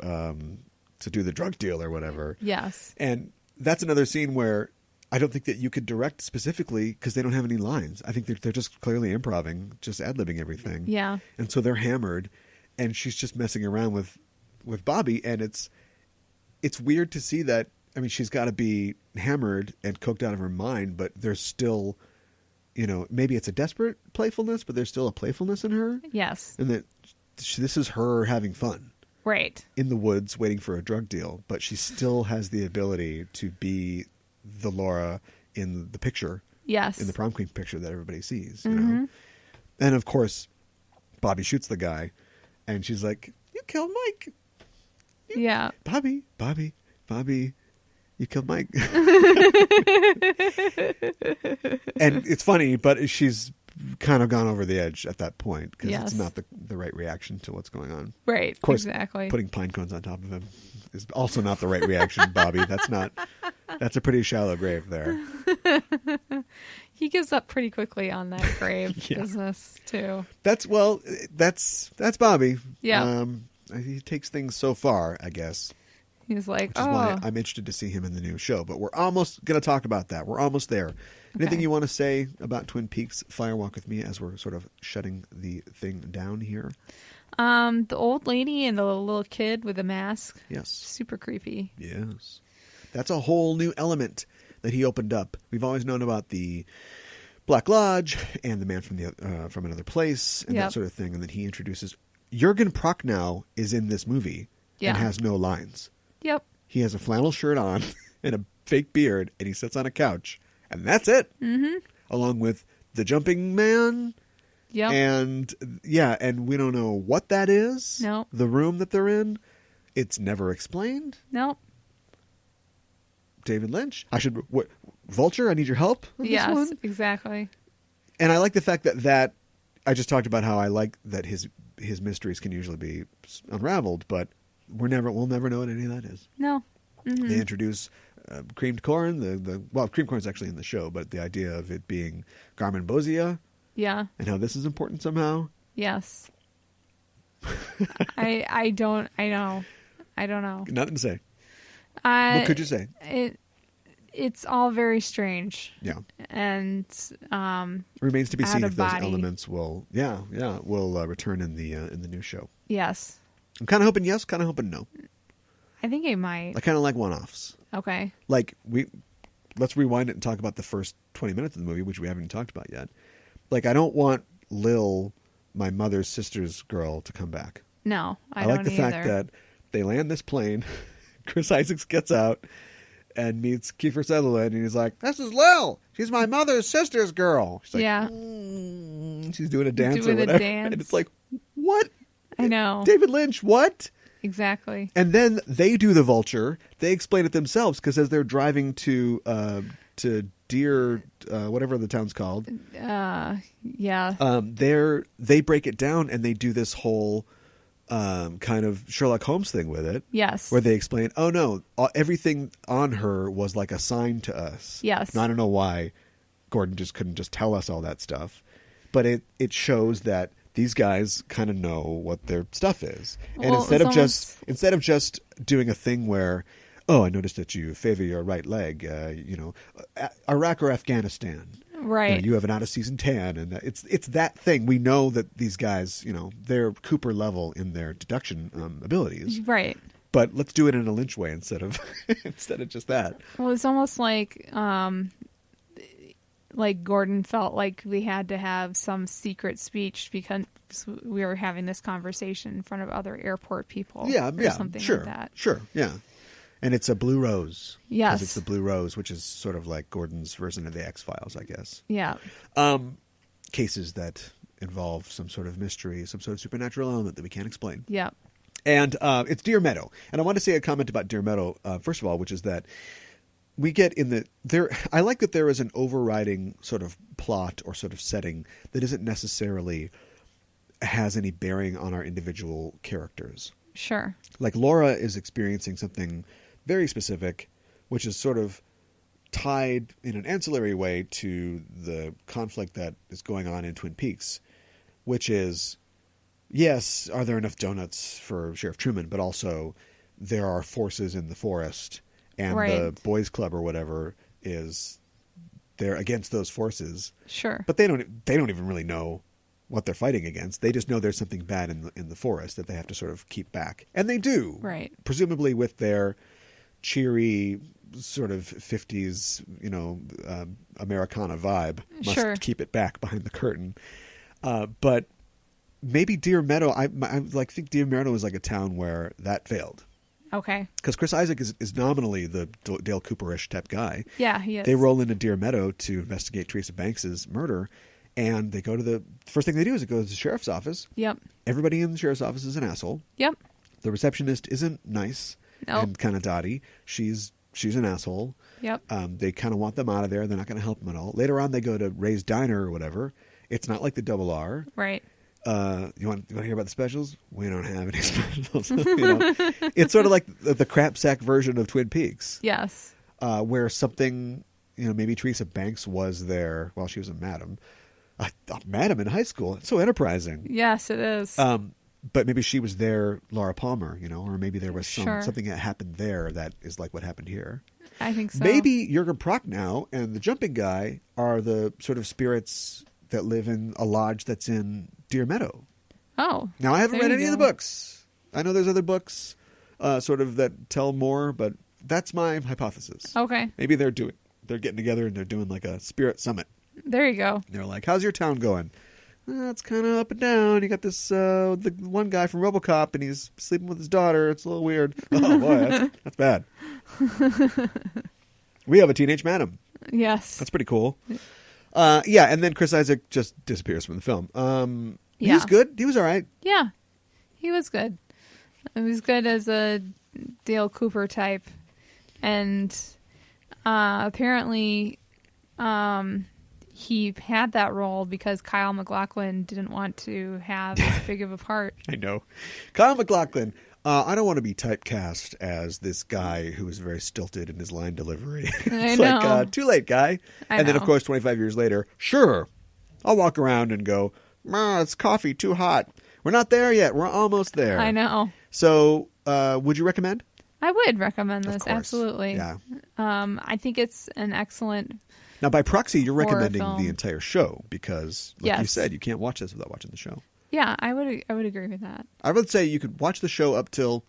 [SPEAKER 1] do the drug deal or whatever.
[SPEAKER 2] Yes.
[SPEAKER 1] And that's another scene where I don't think that you could direct specifically because they don't have any lines. I think they're just clearly improvising, just ad-libbing everything.
[SPEAKER 2] Yeah.
[SPEAKER 1] And so they're hammered, and she's just messing around with Bobby, and it's weird to see that. I mean, she's got to be hammered and coked out of her mind, but there's still, maybe it's a desperate playfulness, but there's still a playfulness in her.
[SPEAKER 2] Yes.
[SPEAKER 1] And that this is her having fun.
[SPEAKER 2] Right.
[SPEAKER 1] In the woods waiting for a drug deal, but she still has the ability to be the Laura in the picture.
[SPEAKER 2] Yes.
[SPEAKER 1] In the prom queen picture that everybody sees. You know? And of course, Bobby shoots the guy, and she's like, you killed Mike. Bobby, you killed Mike. And it's funny, but she's kind of gone over the edge at that point because it's not the right reaction to what's going on.
[SPEAKER 2] Right.
[SPEAKER 1] Of course,
[SPEAKER 2] exactly.
[SPEAKER 1] Putting pine cones on top of him is also not the right reaction, Bobby. That's a pretty shallow grave there.
[SPEAKER 2] He gives up pretty quickly on that grave business too.
[SPEAKER 1] That's Bobby.
[SPEAKER 2] Yeah.
[SPEAKER 1] He takes things so far, I guess.
[SPEAKER 2] He's like,
[SPEAKER 1] which is why I'm interested to see him in the new show. But we're almost going to talk about that. We're almost there. Anything you want to say about Twin Peaks Fire Walk with Me as we're sort of shutting the thing down here?
[SPEAKER 2] The old lady and the little kid with the mask.
[SPEAKER 1] Yes.
[SPEAKER 2] Super creepy.
[SPEAKER 1] Yes. That's a whole new element that he opened up. We've always known about the Black Lodge and the man from another place and that sort of thing. And then he introduces Jürgen Prochnow is in this movie and has no lines.
[SPEAKER 2] Yep.
[SPEAKER 1] He has a flannel shirt on and a fake beard, and he sits on a couch, and that's it. Mm-hmm. Along with the jumping man.
[SPEAKER 2] Yep.
[SPEAKER 1] And and we don't know what that is.
[SPEAKER 2] No.
[SPEAKER 1] The room that they're in, it's never explained.
[SPEAKER 2] Nope.
[SPEAKER 1] David Lynch. Vulture, I need your help on this one.
[SPEAKER 2] Yes, exactly.
[SPEAKER 1] And I like the fact that I just talked about how I like that his mysteries can usually be unraveled, but we'll never know what any of that is.
[SPEAKER 2] No. Mm-hmm.
[SPEAKER 1] They introduce creamed corn. Creamed corn is actually in the show, but the idea of it being Garmonbozia.
[SPEAKER 2] Yeah.
[SPEAKER 1] And how this is important somehow.
[SPEAKER 2] Yes. I don't know.
[SPEAKER 1] Nothing to say.
[SPEAKER 2] What
[SPEAKER 1] could you say?
[SPEAKER 2] It's all very strange.
[SPEAKER 1] Yeah.
[SPEAKER 2] And
[SPEAKER 1] remains to be seen if those
[SPEAKER 2] body.
[SPEAKER 1] elements will return in the new show.
[SPEAKER 2] Yes.
[SPEAKER 1] I'm kind of hoping yes, kind of hoping no.
[SPEAKER 2] I think it might.
[SPEAKER 1] I kind of like one-offs.
[SPEAKER 2] Okay.
[SPEAKER 1] Like let's rewind it and talk about the first 20 minutes of the movie, which we haven't even talked about yet. Like, I don't want Lil, my mother's sister's girl, to come back.
[SPEAKER 2] No, I
[SPEAKER 1] like
[SPEAKER 2] don't
[SPEAKER 1] the fact that they land this plane, Chris Isaacs gets out and meets Kiefer Sutherland, and he's like, "This is Lil. She's my mother's sister's girl." She's like, she's doing a dance or whatever. And it's like, what?
[SPEAKER 2] I know.
[SPEAKER 1] David Lynch, what?
[SPEAKER 2] Exactly.
[SPEAKER 1] And then they do the vulture. They explain it themselves because as they're driving to Deer, whatever the town's called.
[SPEAKER 2] Yeah.
[SPEAKER 1] They break it down and they do this whole kind of Sherlock Holmes thing with it.
[SPEAKER 2] Yes.
[SPEAKER 1] Where they explain, oh no, everything on her was like a sign to us.
[SPEAKER 2] Yes.
[SPEAKER 1] And I don't know why Gordon just couldn't just tell us all that stuff. But it shows that these guys kind of know what their stuff is. And instead of just doing a thing where, oh, I noticed that you favor your right leg, Iraq or Afghanistan.
[SPEAKER 2] Right.
[SPEAKER 1] You have an out-of-season tan. And it's that thing. We know that these guys, they're Cooper level in their deduction abilities.
[SPEAKER 2] Right.
[SPEAKER 1] but let's do it in a Lynch way instead of just that.
[SPEAKER 2] Well, it's almost like Gordon felt like we had to have some secret speech because we were having this conversation in front of other airport people.
[SPEAKER 1] Something
[SPEAKER 2] like that.
[SPEAKER 1] Sure, yeah. And it's a blue rose.
[SPEAKER 2] Yes.
[SPEAKER 1] Because it's the blue rose, which is sort of like Gordon's version of the X-Files, I guess.
[SPEAKER 2] Yeah.
[SPEAKER 1] Cases that involve some sort of mystery, some sort of supernatural element that we can't explain.
[SPEAKER 2] Yeah.
[SPEAKER 1] And it's Deer Meadow. And I want to say a comment about Deer Meadow, first of all, which is that we get I like that there is an overriding sort of plot or sort of setting that isn't necessarily has any bearing on our individual characters.
[SPEAKER 2] Sure.
[SPEAKER 1] Like Laura is experiencing something very specific, which is sort of tied in an ancillary way to the conflict that is going on in Twin Peaks, which is, yes, are there enough donuts for Sheriff Truman, but also there are forces in the forest, and the boys club or whatever they're against those forces.
[SPEAKER 2] Sure.
[SPEAKER 1] But they don't even really know what they're fighting against. They just know there's something bad in the forest that they have to sort of keep back. And they do.
[SPEAKER 2] Right.
[SPEAKER 1] Presumably with their cheery sort of 50s, Americana vibe. Must keep it back behind the curtain. But maybe Deer Meadow, I think Deer Meadow is like a town where that failed.
[SPEAKER 2] Okay.
[SPEAKER 1] Because Chris Isaak is nominally the Dale Cooper-ish type guy.
[SPEAKER 2] Yeah, he is.
[SPEAKER 1] They roll into Deer Meadow to investigate Teresa Banks's murder. And they go to the first thing they do is go to the sheriff's office.
[SPEAKER 2] Yep.
[SPEAKER 1] Everybody in the sheriff's office is an asshole.
[SPEAKER 2] Yep.
[SPEAKER 1] The receptionist isn't nice and kind of dotty. She's an asshole.
[SPEAKER 2] Yep.
[SPEAKER 1] They kind of want them out of there. They're not going to help them at all. Later on, they go to Ray's Diner or whatever. It's not like the Double R.
[SPEAKER 2] Right.
[SPEAKER 1] You want to hear about the specials? We don't have any specials. It's sort of like the crap sack version of Twin Peaks.
[SPEAKER 2] Yes.
[SPEAKER 1] Where something, maybe Teresa Banks was there while she was a madam. Madam in high school. It's so enterprising.
[SPEAKER 2] Yes, it is.
[SPEAKER 1] But maybe she was there, Laura Palmer, or maybe there was something that happened there that is like what happened here.
[SPEAKER 2] I think so.
[SPEAKER 1] Maybe Jürgen Prochnow and the jumping guy are the sort of spirits that live in a lodge that's in Deer Meadow.
[SPEAKER 2] Oh.
[SPEAKER 1] Now, I haven't read any of the books. I know there's other books sort of that tell more, but that's my hypothesis.
[SPEAKER 2] Okay.
[SPEAKER 1] Maybe they're getting together and they're doing like a spirit summit.
[SPEAKER 2] There you go.
[SPEAKER 1] They're like, how's your town going? It's kind of up and down. You got this the one guy from RoboCop, and he's sleeping with his daughter. It's a little weird. Oh, boy, that's bad. We have a teenage madam.
[SPEAKER 2] Yes.
[SPEAKER 1] That's pretty cool. And then Chris Isaak just disappears from the film. He's good. He was all right.
[SPEAKER 2] Yeah, he was good. He was good as a Dale Cooper type. And apparently he had that role because Kyle MacLachlan didn't want to have as big of a part.
[SPEAKER 1] I know. Kyle MacLachlan, I don't want to be typecast as this guy who is very stilted in his line delivery. It's like, too late, guy. And then, of course, 25 years later, sure, I'll walk around and go, it's coffee, too hot. We're not there yet. We're almost there.
[SPEAKER 2] I know.
[SPEAKER 1] So would you recommend?
[SPEAKER 2] I would recommend this,
[SPEAKER 1] Of course.
[SPEAKER 2] absolutely.
[SPEAKER 1] Yeah.
[SPEAKER 2] I think it's an excellent...
[SPEAKER 1] Now, by proxy, you're recommending
[SPEAKER 2] film.
[SPEAKER 1] the entire show because, like you
[SPEAKER 2] Yes.
[SPEAKER 1] said, you can't watch this without watching the show.
[SPEAKER 2] Yeah, I would agree with that.
[SPEAKER 1] I would say you could watch the show up till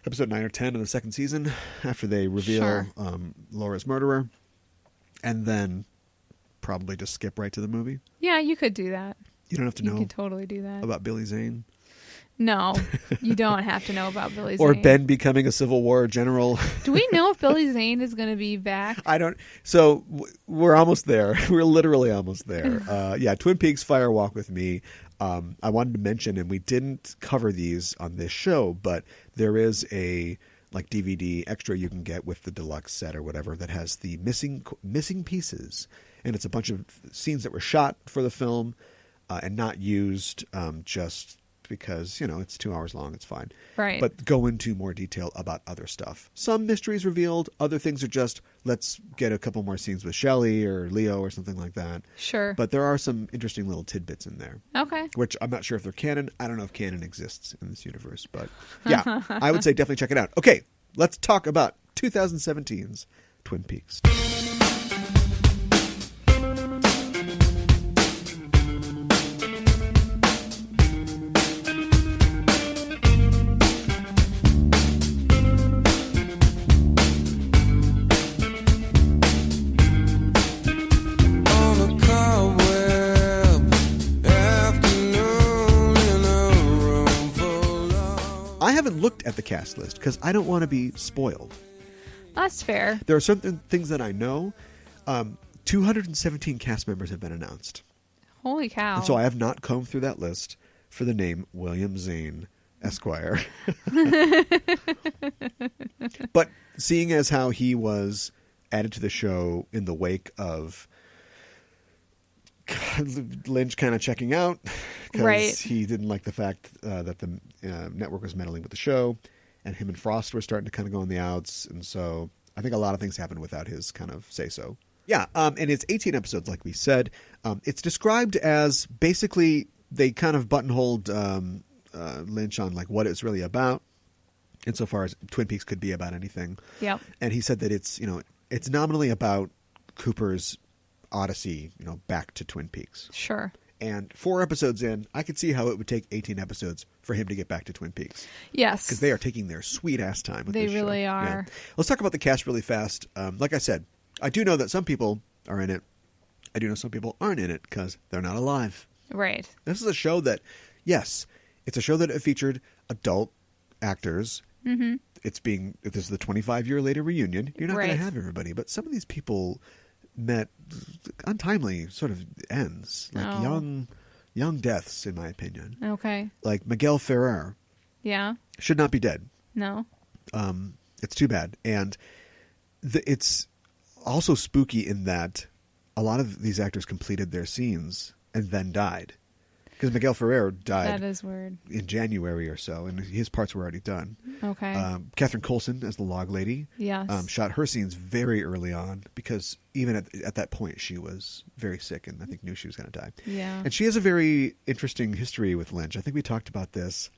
[SPEAKER 1] episode 9 or 10 of the second season after they reveal Laura's murderer, and then probably just skip right to the movie.
[SPEAKER 2] Yeah, you could do that.
[SPEAKER 1] You don't have to know
[SPEAKER 2] You could totally do that.
[SPEAKER 1] about Billy Zane.
[SPEAKER 2] No, you don't have to know about Billy Zane.
[SPEAKER 1] Or Ben becoming a Civil War general.
[SPEAKER 2] Do we know if Billy Zane is going to be back?
[SPEAKER 1] I don't. So we're almost there. We're literally almost there. Twin Peaks Fire Walk with Me. I wanted to mention, and we didn't cover these on this show, but there is a DVD extra you can get with the deluxe set or whatever that has the missing pieces, and it's a bunch of scenes that were shot for the film and not used just because it's 2 hours long. It's fine,
[SPEAKER 2] Right.
[SPEAKER 1] But go into more detail about other stuff. Some mysteries revealed. Other things are just let's get a couple more scenes with Shelley or Leo or something like that.
[SPEAKER 2] Sure.
[SPEAKER 1] But there are some interesting little tidbits in there.
[SPEAKER 2] Okay.
[SPEAKER 1] Which I'm not sure if they're canon. I don't know if canon exists in this universe. But yeah, I would say definitely check it out. Okay, let's talk about 2017's Twin Peaks. I haven't looked at the cast list because I don't want to be spoiled.
[SPEAKER 2] That's fair.
[SPEAKER 1] There are certain things that I know. 217 cast members have been announced.
[SPEAKER 2] Holy cow.
[SPEAKER 1] And so I have not combed through that list for the name William Zane Esquire. But seeing as how he was added to the show in the wake of Lynch kind of checking out because he didn't like the fact that the network was meddling with the show, and him and Frost were starting to kind of go on the outs, and so I think a lot of things happened without his kind of say-so. Yeah, and it's 18 episodes, like we said. It's described as basically they kind of buttonholed Lynch on like what it's really about, insofar as Twin Peaks could be about anything.
[SPEAKER 2] Yep.
[SPEAKER 1] And he said that it's nominally about Cooper's odyssey, back to Twin Peaks.
[SPEAKER 2] Sure.
[SPEAKER 1] And 4 episodes in, I could see how it would take 18 episodes for him to get back to Twin Peaks.
[SPEAKER 2] Yes.
[SPEAKER 1] Because they are taking their sweet ass time with this show.
[SPEAKER 2] They really are.
[SPEAKER 1] Yeah. Let's talk about the cast really fast. Like I said, I do know that some people are in it. I do know some people aren't in it because they're not alive.
[SPEAKER 2] Right.
[SPEAKER 1] This is a show that, yes, it's a show that featured adult actors.
[SPEAKER 2] Mm-hmm.
[SPEAKER 1] This is the 25-year later reunion. You're not going to have everybody, but some of these people met untimely sort of ends, like young deaths, in my opinion.
[SPEAKER 2] Okay.
[SPEAKER 1] Like Miguel Ferrer.
[SPEAKER 2] Yeah.
[SPEAKER 1] Should not be dead.
[SPEAKER 2] No.
[SPEAKER 1] It's too bad. And it's also spooky in that a lot of these actors completed their scenes and then died. Because Miguel Ferrer died
[SPEAKER 2] that is weird.
[SPEAKER 1] in January or so, and his parts were already done.
[SPEAKER 2] Okay.
[SPEAKER 1] Catherine Coulson as the log lady
[SPEAKER 2] yes.
[SPEAKER 1] Shot her scenes very early on because even at that point she was very sick and I think knew she was going to die.
[SPEAKER 2] Yeah.
[SPEAKER 1] And she has a very interesting history with Lynch. I think we talked about this,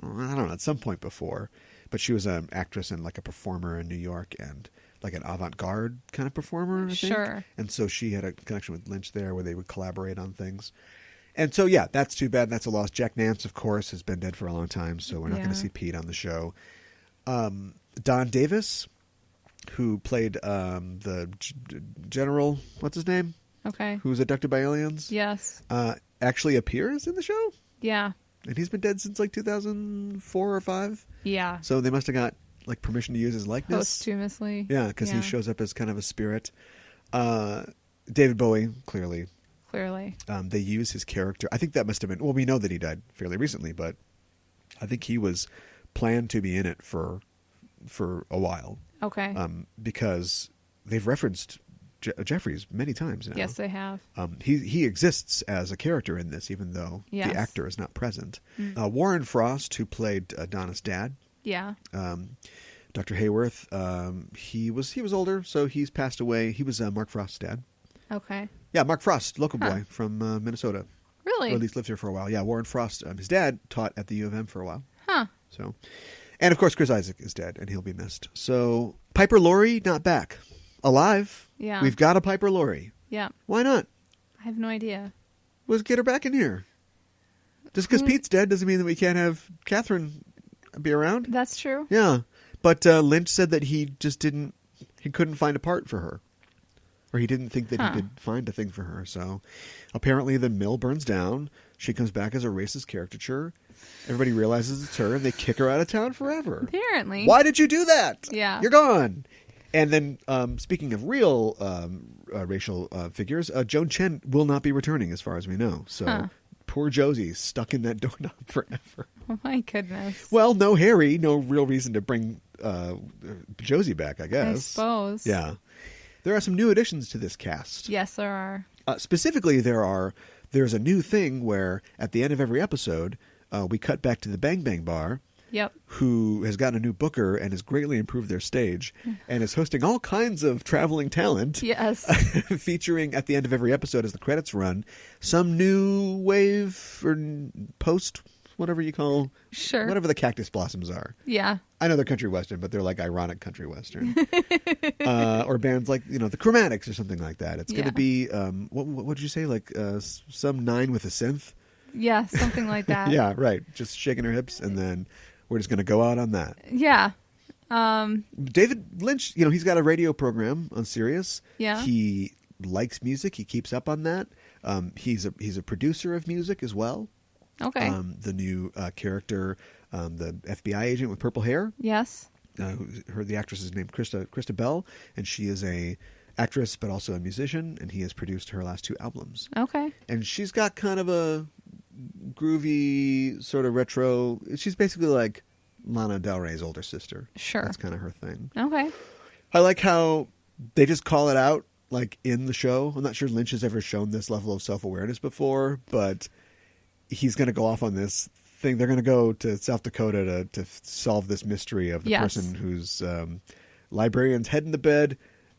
[SPEAKER 1] I don't know, at some point before. But she was an actress and like a performer in New York and like an avant-garde kind of performer, I think.
[SPEAKER 2] Sure.
[SPEAKER 1] And so she had a connection with Lynch there where they would collaborate on things. And so, yeah, that's too bad. That's a loss. Jack Nance, of course, has been dead for a long time, so we're not going to see Pete on the show. Don Davis, who played the general, what's his name?
[SPEAKER 2] Okay.
[SPEAKER 1] Who was abducted by aliens?
[SPEAKER 2] Yes.
[SPEAKER 1] Actually appears in the show.
[SPEAKER 2] Yeah.
[SPEAKER 1] And he's been dead since like 2004 or 5.
[SPEAKER 2] Yeah.
[SPEAKER 1] So they must have got like permission to use his likeness.
[SPEAKER 2] Posthumously.
[SPEAKER 1] Yeah, because he shows up as kind of a spirit. David Bowie, clearly. They use his character. I think that must have been... Well, we know that he died fairly recently, but I think he was planned to be in it for a while.
[SPEAKER 2] Okay.
[SPEAKER 1] Because they've referenced Jeffries many times now.
[SPEAKER 2] Yes, they have.
[SPEAKER 1] He exists as a character in this, even though the actor is not present. Warren Frost, who played Donna's dad.
[SPEAKER 2] Yeah.
[SPEAKER 1] Dr. Hayworth, he was older, so he's passed away. He was Mark Frost's dad.
[SPEAKER 2] Okay.
[SPEAKER 1] Yeah, Mark Frost, local boy from Minnesota.
[SPEAKER 2] Really?
[SPEAKER 1] Or at least lived here for a while. Yeah, Warren Frost. His dad taught at the U of M for a while.
[SPEAKER 2] Huh.
[SPEAKER 1] So, and of course, Chris Isaac is dead, and he'll be missed. So, Piper Laurie, not back. Alive.
[SPEAKER 2] Yeah.
[SPEAKER 1] We've got a Piper Laurie.
[SPEAKER 2] Yeah.
[SPEAKER 1] Why not?
[SPEAKER 2] I have no idea.
[SPEAKER 1] Let's get her back in here. Just because Pete's dead doesn't mean that we can't have Catherine be around.
[SPEAKER 2] That's true.
[SPEAKER 1] Yeah. But Lynch said that he couldn't find a part for her. Or he didn't think that he could find a thing for her. So apparently the mill burns down. She comes back as a racist caricature. Everybody realizes it's her, and they kick her out of town forever.
[SPEAKER 2] Apparently.
[SPEAKER 1] Why did you do that?
[SPEAKER 2] Yeah.
[SPEAKER 1] You're gone. And then speaking of real racial figures, Joan Chen will not be returning as far as we know. So poor Josie's stuck in that doorknob forever.
[SPEAKER 2] Oh, my goodness.
[SPEAKER 1] Well, no Harry. No real reason to bring Josie back, I guess.
[SPEAKER 2] I suppose.
[SPEAKER 1] Yeah. There are some new additions to this cast.
[SPEAKER 2] Yes, there are.
[SPEAKER 1] Specifically, there's a new thing where at the end of every episode, we cut back to the Bang Bang Bar.
[SPEAKER 2] Yep.
[SPEAKER 1] Who has gotten a new booker and has greatly improved their stage and is hosting all kinds of traveling talent.
[SPEAKER 2] Yes.
[SPEAKER 1] Featuring at the end of every episode as the credits run, some new wave or post, whatever you call, whatever the cactus blossoms are.
[SPEAKER 2] Yeah.
[SPEAKER 1] I know they're country western, but they're like ironic country western. Or bands like, the Chromatics or something like that. It's going to be, what did you say? Like some 9 with a synth?
[SPEAKER 2] Yeah, something like that.
[SPEAKER 1] Yeah, right. Just shaking her hips, and then we're just going to go out on that.
[SPEAKER 2] Yeah.
[SPEAKER 1] David Lynch, he's got a radio program on Sirius.
[SPEAKER 2] Yeah.
[SPEAKER 1] He likes music. He keeps up on that. He's a producer of music as well.
[SPEAKER 2] Okay.
[SPEAKER 1] The new character the FBI agent with purple hair.
[SPEAKER 2] Yes.
[SPEAKER 1] The actress is named Krista Bell, and she is a actress but also a musician, and he has produced her last 2 albums.
[SPEAKER 2] Okay.
[SPEAKER 1] And she's got kind of a groovy sort of retro. She's basically like Lana Del Rey's older sister.
[SPEAKER 2] Sure.
[SPEAKER 1] That's kind of her thing.
[SPEAKER 2] Okay.
[SPEAKER 1] I like how they just call it out like in the show. I'm not sure Lynch has ever shown this level of self-awareness before, but he's going to go off on this thing. They're going to go to South Dakota to solve this mystery of the person whose librarian's head in the bed,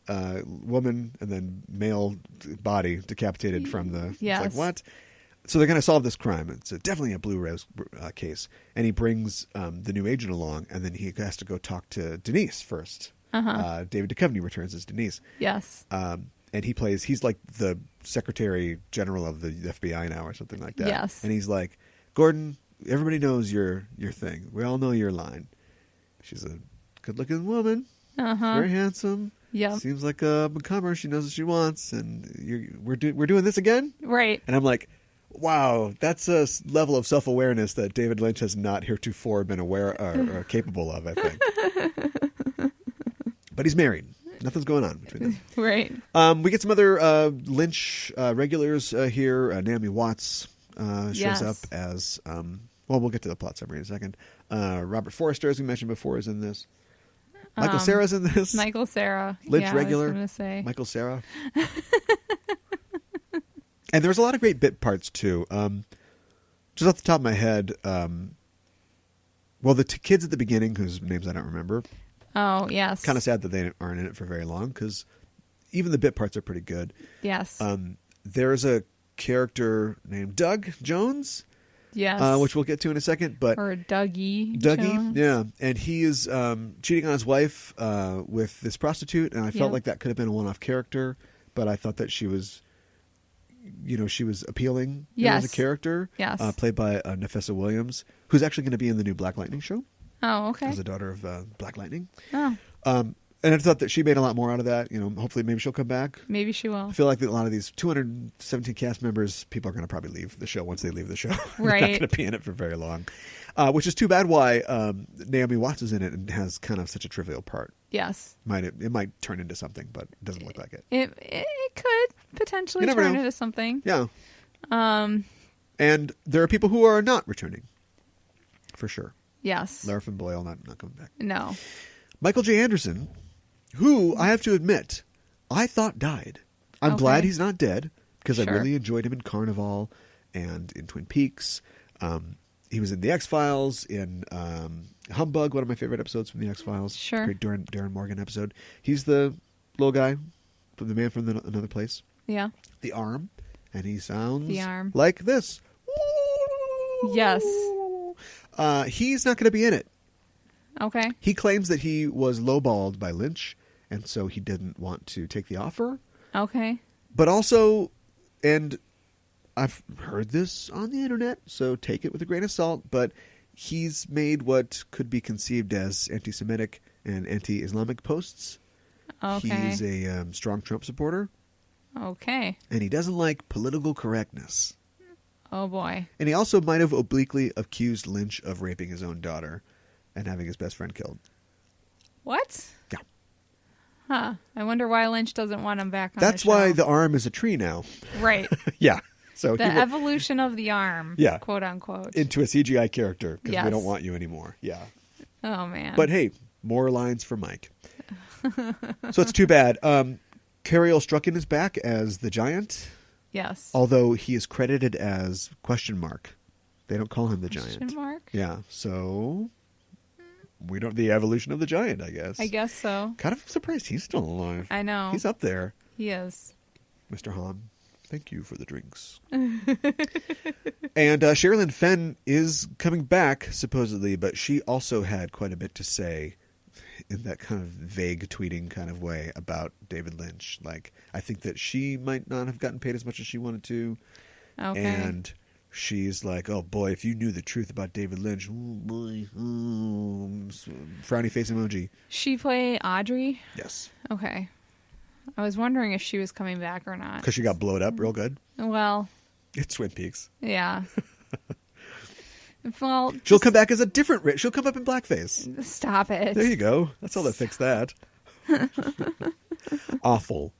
[SPEAKER 1] woman, and then male body decapitated from the...
[SPEAKER 2] Yes.
[SPEAKER 1] It's like, what? So they're going to solve this crime. It's definitely a Blue Rose case. And he brings the new agent along, and then he has to go talk to Denise first. David Duchovny returns as Denise.
[SPEAKER 2] Yes.
[SPEAKER 1] And he's like the secretary general of the FBI now or something like that.
[SPEAKER 2] Yes.
[SPEAKER 1] And he's like, Gordon, everybody knows your thing. We all know your line. She's a good-looking woman. Very handsome.
[SPEAKER 2] Yeah.
[SPEAKER 1] Seems like a comer. She knows what she wants. And we're doing this again?
[SPEAKER 2] Right.
[SPEAKER 1] And I'm like, wow, that's a level of self-awareness that David Lynch has not heretofore been aware or capable of, I think. But he's married. Nothing's going on between them.
[SPEAKER 2] Right.
[SPEAKER 1] We get some other Lynch regulars here. Naomi Watts shows up as... we'll get to the plot summary in a second. Robert Forster, as we mentioned before, is in this. Michael Cera's in this.
[SPEAKER 2] Michael Cera.
[SPEAKER 1] Lynch regular.
[SPEAKER 2] I was going to say.
[SPEAKER 1] Michael Cera. And there's a lot of great bit parts, too. Just off the top of my head, the kids at the beginning, whose names I don't remember.
[SPEAKER 2] Oh, yes.
[SPEAKER 1] Kind of sad that they aren't in it for very long, because even the bit parts are pretty good.
[SPEAKER 2] Yes.
[SPEAKER 1] There's a character named Doug Jones.
[SPEAKER 2] Yes.
[SPEAKER 1] Which we'll get to in a second. But
[SPEAKER 2] or Dougie
[SPEAKER 1] Jones. Yeah. And he is cheating on his wife with this prostitute, and I felt like that could have been a one-off character, but I thought that she was appealing as a character.
[SPEAKER 2] Yes.
[SPEAKER 1] Played by Nafessa Williams, who's actually going to be in the new Black Lightning show.
[SPEAKER 2] Oh, okay.
[SPEAKER 1] As the daughter of Black Lightning.
[SPEAKER 2] Oh.
[SPEAKER 1] And I thought that she made a lot more out of that. Hopefully maybe she'll come back.
[SPEAKER 2] Maybe she will.
[SPEAKER 1] I feel like that a lot of these 217 cast members, people are going to probably leave the show once they leave the show.
[SPEAKER 2] Right.
[SPEAKER 1] They're not going to be in it for very long. Which is too bad why Naomi Watts is in it and has kind of such a trivial part.
[SPEAKER 2] Yes.
[SPEAKER 1] It might turn into something, but it doesn't look like it.
[SPEAKER 2] It could potentially turn into something.
[SPEAKER 1] Yeah. And there are people who are not returning. For sure.
[SPEAKER 2] Yes.
[SPEAKER 1] Lara Flynn Boyle not coming back.
[SPEAKER 2] No.
[SPEAKER 1] Michael J. Anderson, who I have to admit, I thought died. I'm glad he's not dead, because I really enjoyed him in Carnival and in Twin Peaks. He was in The X-Files, in Humbug, one of my favorite episodes from The X-Files.
[SPEAKER 2] Sure.
[SPEAKER 1] Great Darren Morgan episode. He's the little guy, from the man from Another Place.
[SPEAKER 2] Yeah.
[SPEAKER 1] The Arm. And he sounds
[SPEAKER 2] Arm.
[SPEAKER 1] like this.
[SPEAKER 2] Yes.
[SPEAKER 1] He's not going to be in it.
[SPEAKER 2] Okay.
[SPEAKER 1] He claims that he was lowballed by Lynch, and so he didn't want to take the offer.
[SPEAKER 2] Okay.
[SPEAKER 1] But also, and I've heard this on the internet, so take it with a grain of salt, but he's made what could be conceived as anti-Semitic and anti-Islamic posts.
[SPEAKER 2] Okay.
[SPEAKER 1] He's a strong Trump supporter.
[SPEAKER 2] Okay.
[SPEAKER 1] And he doesn't like political correctness.
[SPEAKER 2] Oh, boy.
[SPEAKER 1] And he also might have obliquely accused Lynch of raping his own daughter and having his best friend killed.
[SPEAKER 2] What?
[SPEAKER 1] Yeah.
[SPEAKER 2] Huh. I wonder why Lynch doesn't want him back on
[SPEAKER 1] That's
[SPEAKER 2] the show.
[SPEAKER 1] why the Arm is a tree now.
[SPEAKER 2] Right.
[SPEAKER 1] Yeah. So
[SPEAKER 2] the evolution of the Arm, quote unquote.
[SPEAKER 1] Into a CGI character, because we don't want you anymore. Yeah.
[SPEAKER 2] Oh, man.
[SPEAKER 1] But hey, more lines for Mike. So it's too bad. Cariel Strucken is back as the Giant.
[SPEAKER 2] Yes.
[SPEAKER 1] Although he is credited as ? They don't call him the Giant.
[SPEAKER 2] Question mark?
[SPEAKER 1] Yeah. So we don't. The evolution of the Giant, I guess.
[SPEAKER 2] I guess so.
[SPEAKER 1] Kind of surprised he's still alive.
[SPEAKER 2] I know.
[SPEAKER 1] He's up there.
[SPEAKER 2] He is.
[SPEAKER 1] Mr. Hahn, thank you for the drinks. And Sherilyn Fenn is coming back, supposedly, but she also had quite a bit to say in that kind of vague tweeting kind of way about David Lynch. Like, I think that she might not have gotten paid as much as she wanted to.
[SPEAKER 2] Okay.
[SPEAKER 1] And she's like, oh boy, if you knew the truth about David Lynch, oh boy, frowny face emoji.
[SPEAKER 2] She play Audrey?
[SPEAKER 1] Yes.
[SPEAKER 2] Okay. I was wondering if she was coming back or not.
[SPEAKER 1] Because she got blowed up real good.
[SPEAKER 2] Well.
[SPEAKER 1] It's Twin Peaks.
[SPEAKER 2] Yeah. Well,
[SPEAKER 1] She'll come back as a different. She'll come up in blackface.
[SPEAKER 2] stop it.
[SPEAKER 1] There you go. That's all that fixed that. Awful.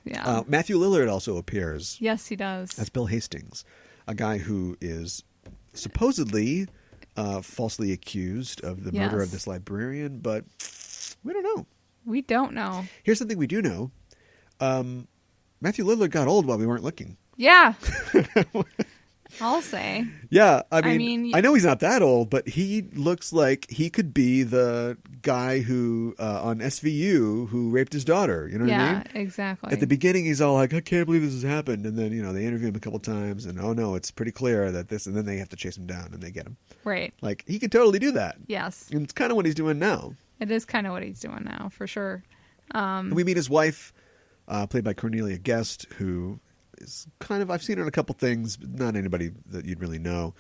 [SPEAKER 2] Yeah.
[SPEAKER 1] Matthew Lillard also appears.
[SPEAKER 2] Yes, he does.
[SPEAKER 1] As Bill Hastings, a guy who is supposedly falsely accused of the murder of this librarian, but we don't know.
[SPEAKER 2] We don't know.
[SPEAKER 1] Here's something we do know. Matthew Lillard got old while we weren't looking.
[SPEAKER 2] Yeah. I'll say.
[SPEAKER 1] Yeah, I mean, I know he's not that old, but he looks like he could be the guy who on SVU who raped his daughter. You know what I mean?
[SPEAKER 2] Yeah, exactly.
[SPEAKER 1] At the beginning, he's all like, "I can't believe this has happened," and then they interview him a couple times, and oh no, it's pretty clear that this, and then they have to chase him down, and they get him.
[SPEAKER 2] Right.
[SPEAKER 1] Like he could totally do that.
[SPEAKER 2] Yes.
[SPEAKER 1] And it's kind of what he's doing now.
[SPEAKER 2] It is kind of what he's doing now, for sure.
[SPEAKER 1] And we meet his wife, played by Cornelia Guest, who is kind of, I've seen her in a couple things, but not anybody that you'd really know,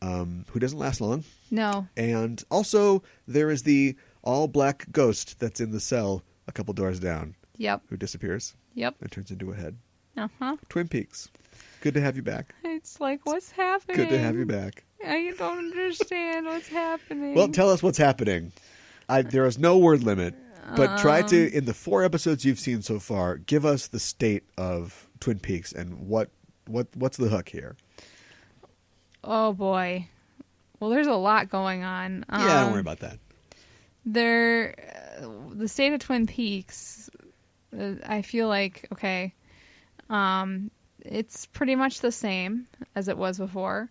[SPEAKER 1] who doesn't last long.
[SPEAKER 2] No.
[SPEAKER 1] And also there is the all-black ghost that's in the cell a couple doors down.
[SPEAKER 2] Yep.
[SPEAKER 1] Who disappears.
[SPEAKER 2] Yep.
[SPEAKER 1] And turns into a head.
[SPEAKER 2] Uh-huh.
[SPEAKER 1] Twin Peaks. Good to have you back.
[SPEAKER 2] It's like, what's happening?
[SPEAKER 1] Good to have you back.
[SPEAKER 2] I don't understand what's happening.
[SPEAKER 1] Well, tell us what's happening. There is no word limit, but try to, in the 4 episodes you've seen so far, give us the state of Twin Peaks and what's the hook here.
[SPEAKER 2] Oh boy. Well, there's a lot going on.
[SPEAKER 1] Yeah, don't worry about that.
[SPEAKER 2] The state of Twin Peaks, I feel like, okay, it's pretty much the same as it was before,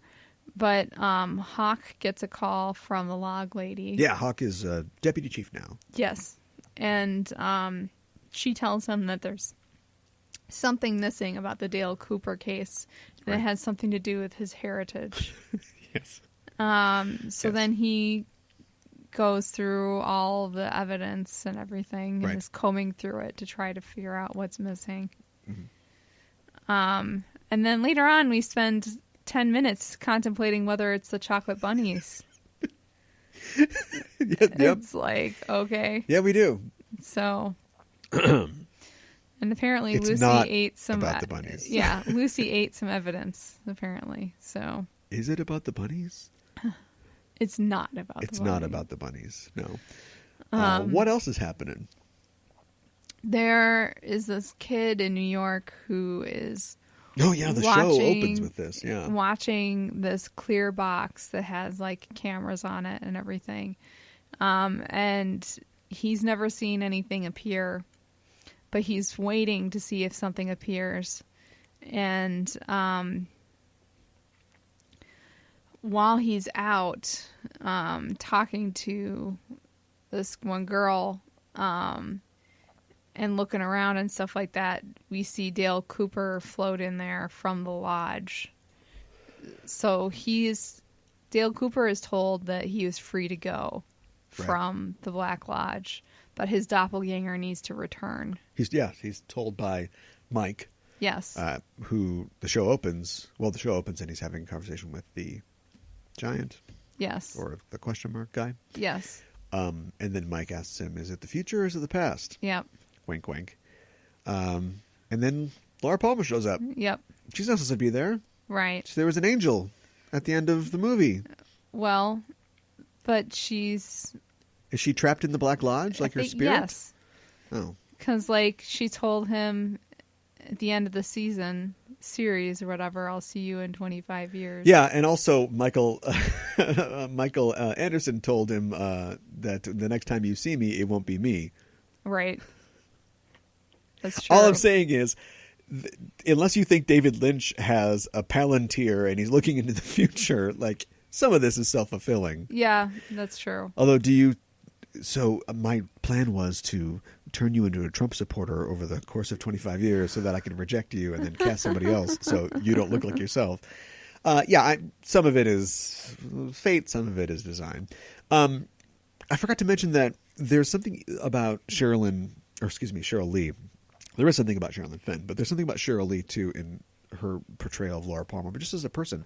[SPEAKER 2] but Hawk gets a call from the log lady.
[SPEAKER 1] Yeah, Hawk is deputy chief now.
[SPEAKER 2] Yes, and she tells him that there's something missing about the Dale Cooper case, and it has something to do with his heritage.
[SPEAKER 1] Yes.
[SPEAKER 2] So then he goes through all the evidence and everything and is combing through it to try to figure out what's missing. Mm-hmm. And then later on, we spend 10 minutes contemplating whether it's the chocolate bunnies.
[SPEAKER 1] Yep.
[SPEAKER 2] It's like, okay.
[SPEAKER 1] Yeah, we do.
[SPEAKER 2] So, and apparently
[SPEAKER 1] it's
[SPEAKER 2] Lucy
[SPEAKER 1] not
[SPEAKER 2] ate some
[SPEAKER 1] about the bunnies.
[SPEAKER 2] Yeah, Lucy ate some evidence, apparently. So,
[SPEAKER 1] is it about the bunnies?
[SPEAKER 2] It's not about the bunnies.
[SPEAKER 1] It's not about the bunnies, no. What else is happening?
[SPEAKER 2] There is this kid in New York who is
[SPEAKER 1] Oh, yeah, the show opens with this, yeah.
[SPEAKER 2] Watching this clear box that has, like, cameras on it and everything. And he's never seen anything appear, but he's waiting to see if something appears. And while he's out talking to this one girl and looking around and stuff like that, we see Dale Cooper float in there from the lodge. So Dale Cooper is told that he is free to go from the Black Lodge, but his doppelganger needs to return. He's
[SPEAKER 1] told by Mike.
[SPEAKER 2] Yes.
[SPEAKER 1] Who the show opens. Well, the show opens and he's having a conversation with the giant.
[SPEAKER 2] Yes.
[SPEAKER 1] Or the question mark guy.
[SPEAKER 2] Yes.
[SPEAKER 1] And then Mike asks him, is it the future or is it the past?
[SPEAKER 2] Yep.
[SPEAKER 1] Wink, wink. And then Laura Palmer shows up.
[SPEAKER 2] Yep.
[SPEAKER 1] She's not supposed to be there.
[SPEAKER 2] Right.
[SPEAKER 1] There was an angel at the end of the movie.
[SPEAKER 2] Well, but she's...
[SPEAKER 1] Is she trapped in the Black Lodge, like her spirit?
[SPEAKER 2] Yes.
[SPEAKER 1] Oh.
[SPEAKER 2] Because, like, she told him at the end of the series or whatever, I'll see you in 25 years.
[SPEAKER 1] Yeah, and also Michael Anderson told him that the next time you see me, it won't be me.
[SPEAKER 2] Right. That's true.
[SPEAKER 1] All I'm saying is, unless you think David Lynch has a Palantir and he's looking into the future, like, some of this is self-fulfilling.
[SPEAKER 2] Yeah, that's true.
[SPEAKER 1] Although, so my plan was to turn you into a Trump supporter over the course of 25 years so that I can reject you and then cast somebody else so you don't look like yourself. Some of it is fate, some of it is design. I forgot to mention that there's something about Cheryl Lee. There is something about Sherilyn Fenn, but there's something about Cheryl Lee, too, in her portrayal of Laura Palmer. But just as a person,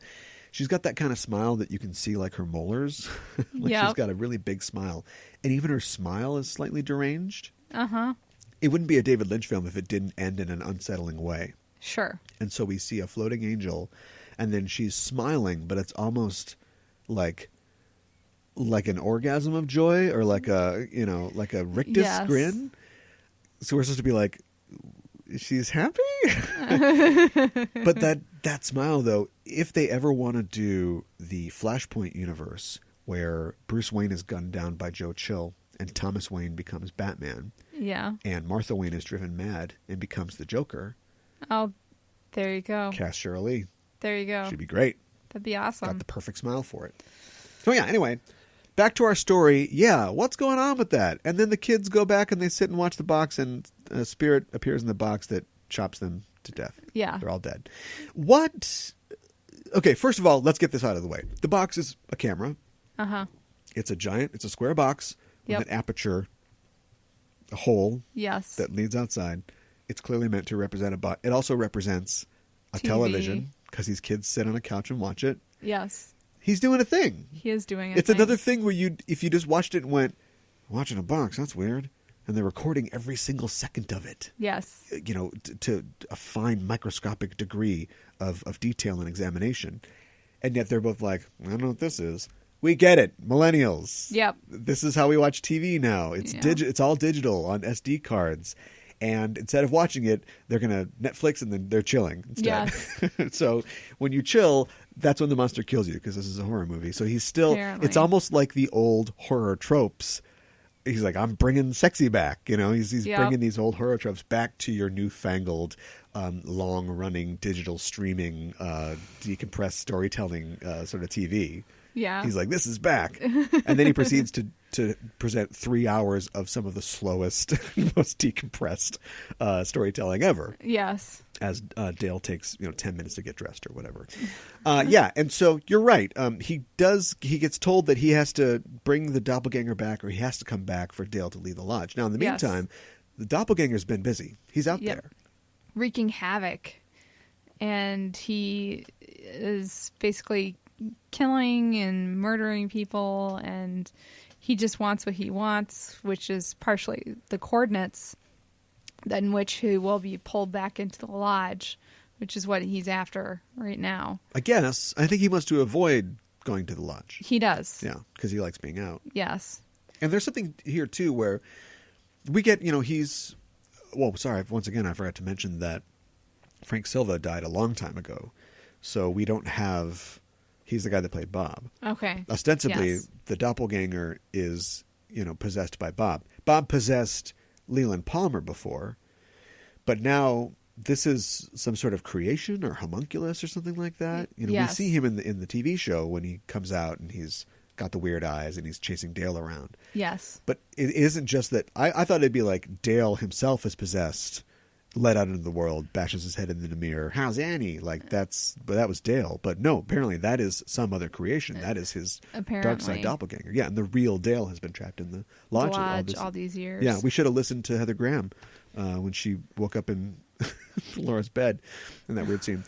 [SPEAKER 1] she's got that kind of smile that you can see, like, her molars. She's got a really big smile. And even her smile is slightly deranged.
[SPEAKER 2] Uh-huh.
[SPEAKER 1] It wouldn't be a David Lynch film if it didn't end in an unsettling way.
[SPEAKER 2] Sure.
[SPEAKER 1] And so we see a floating angel, and then she's smiling, but it's almost like an orgasm of joy, or like a rictus
[SPEAKER 2] Yes.
[SPEAKER 1] grin. So we're supposed to be like, she's happy. But that smile, though, if they ever want to do the Flashpoint universe where Bruce Wayne is gunned down by Joe Chill and Thomas Wayne becomes Batman,
[SPEAKER 2] Yeah.
[SPEAKER 1] and Martha Wayne is driven mad and becomes the Joker,
[SPEAKER 2] Oh, there you go.
[SPEAKER 1] cast Cheryl Lee.
[SPEAKER 2] There you go.
[SPEAKER 1] She'd be great.
[SPEAKER 2] That'd be awesome.
[SPEAKER 1] Got the perfect smile for it. So yeah, anyway, back to our story. Yeah, what's going on with that? And then the kids go back and they sit and watch the box, and a spirit appears in the box that chops them to death.
[SPEAKER 2] Yeah.
[SPEAKER 1] They're all dead. What? Okay, first of all, let's get this out of the way. The box is a camera.
[SPEAKER 2] Uh-huh.
[SPEAKER 1] It's a square box
[SPEAKER 2] Yep.
[SPEAKER 1] with an aperture, a hole
[SPEAKER 2] Yes.
[SPEAKER 1] that leads outside. It's clearly meant to represent a box. It also represents a
[SPEAKER 2] TV.
[SPEAKER 1] television, because these kids sit on a couch and watch it.
[SPEAKER 2] Yes.
[SPEAKER 1] He's doing a thing.
[SPEAKER 2] He is doing it.
[SPEAKER 1] It's another thing where if you just watched it and went, watching a box, that's weird. And they're recording every single second of it,
[SPEAKER 2] Yes.
[SPEAKER 1] to a fine microscopic degree of detail and examination. And yet they're both like, I don't know what this is. We get it. Millennials.
[SPEAKER 2] Yep.
[SPEAKER 1] This is how we watch TV now. It's
[SPEAKER 2] Yeah.
[SPEAKER 1] It's all digital on SD cards. And instead of watching it, they're going to Netflix, and then they're chilling instead.
[SPEAKER 2] Yes.
[SPEAKER 1] So when you chill, that's when the monster kills you, because this is a horror movie. So he's still,
[SPEAKER 2] Apparently.
[SPEAKER 1] it's almost like the old horror tropes. He's like, I'm bringing sexy back. He's
[SPEAKER 2] Yep.
[SPEAKER 1] bringing these old horror tropes back to your newfangled, long-running digital streaming, decompressed storytelling sort of TV.
[SPEAKER 2] Yeah.
[SPEAKER 1] He's like, this is back. And then he proceeds to present 3 hours of some of the slowest, most decompressed storytelling ever,
[SPEAKER 2] Yes.
[SPEAKER 1] as Dale takes 10 minutes to get dressed or whatever. Yeah, and so you're right. He gets told that he has to bring the doppelganger back, or he has to come back for Dale to leave the lodge. Now, in the
[SPEAKER 2] Yes.
[SPEAKER 1] meantime, the doppelganger's been busy. He's out
[SPEAKER 2] Yep.
[SPEAKER 1] there.
[SPEAKER 2] Wreaking havoc. And he is basically killing and murdering people, and he just wants what he wants, which is partially the coordinates, then which he will be pulled back into the lodge, which is what he's after right now.
[SPEAKER 1] I guess. I think he wants to avoid going to the lodge.
[SPEAKER 2] He does.
[SPEAKER 1] Yeah, because he likes being out.
[SPEAKER 2] Yes.
[SPEAKER 1] And there's something here, too, where we get, he's... Well, sorry, once again, I forgot to mention that Frank Silva died a long time ago. So we don't have... He's the guy that played Bob.
[SPEAKER 2] Okay.
[SPEAKER 1] Ostensibly,
[SPEAKER 2] Yes.
[SPEAKER 1] the doppelganger is, possessed by Bob. Bob possessed Leland Palmer before, but now this is some sort of creation or homunculus or something like that.
[SPEAKER 2] Yes.
[SPEAKER 1] We see him in the TV show when he comes out and he's got the weird eyes and he's chasing Dale around.
[SPEAKER 2] Yes.
[SPEAKER 1] But it isn't just that. I thought it'd be like Dale himself is possessed, let out into the world, bashes his head into the mirror. How's Annie? But that was Dale. But no, apparently that is some other creation. That is his dark side doppelganger. Yeah, and the real Dale has been trapped in the lodge,
[SPEAKER 2] all these years.
[SPEAKER 1] Yeah, we should have listened to Heather Graham when she woke up in Laura's bed in that weird scene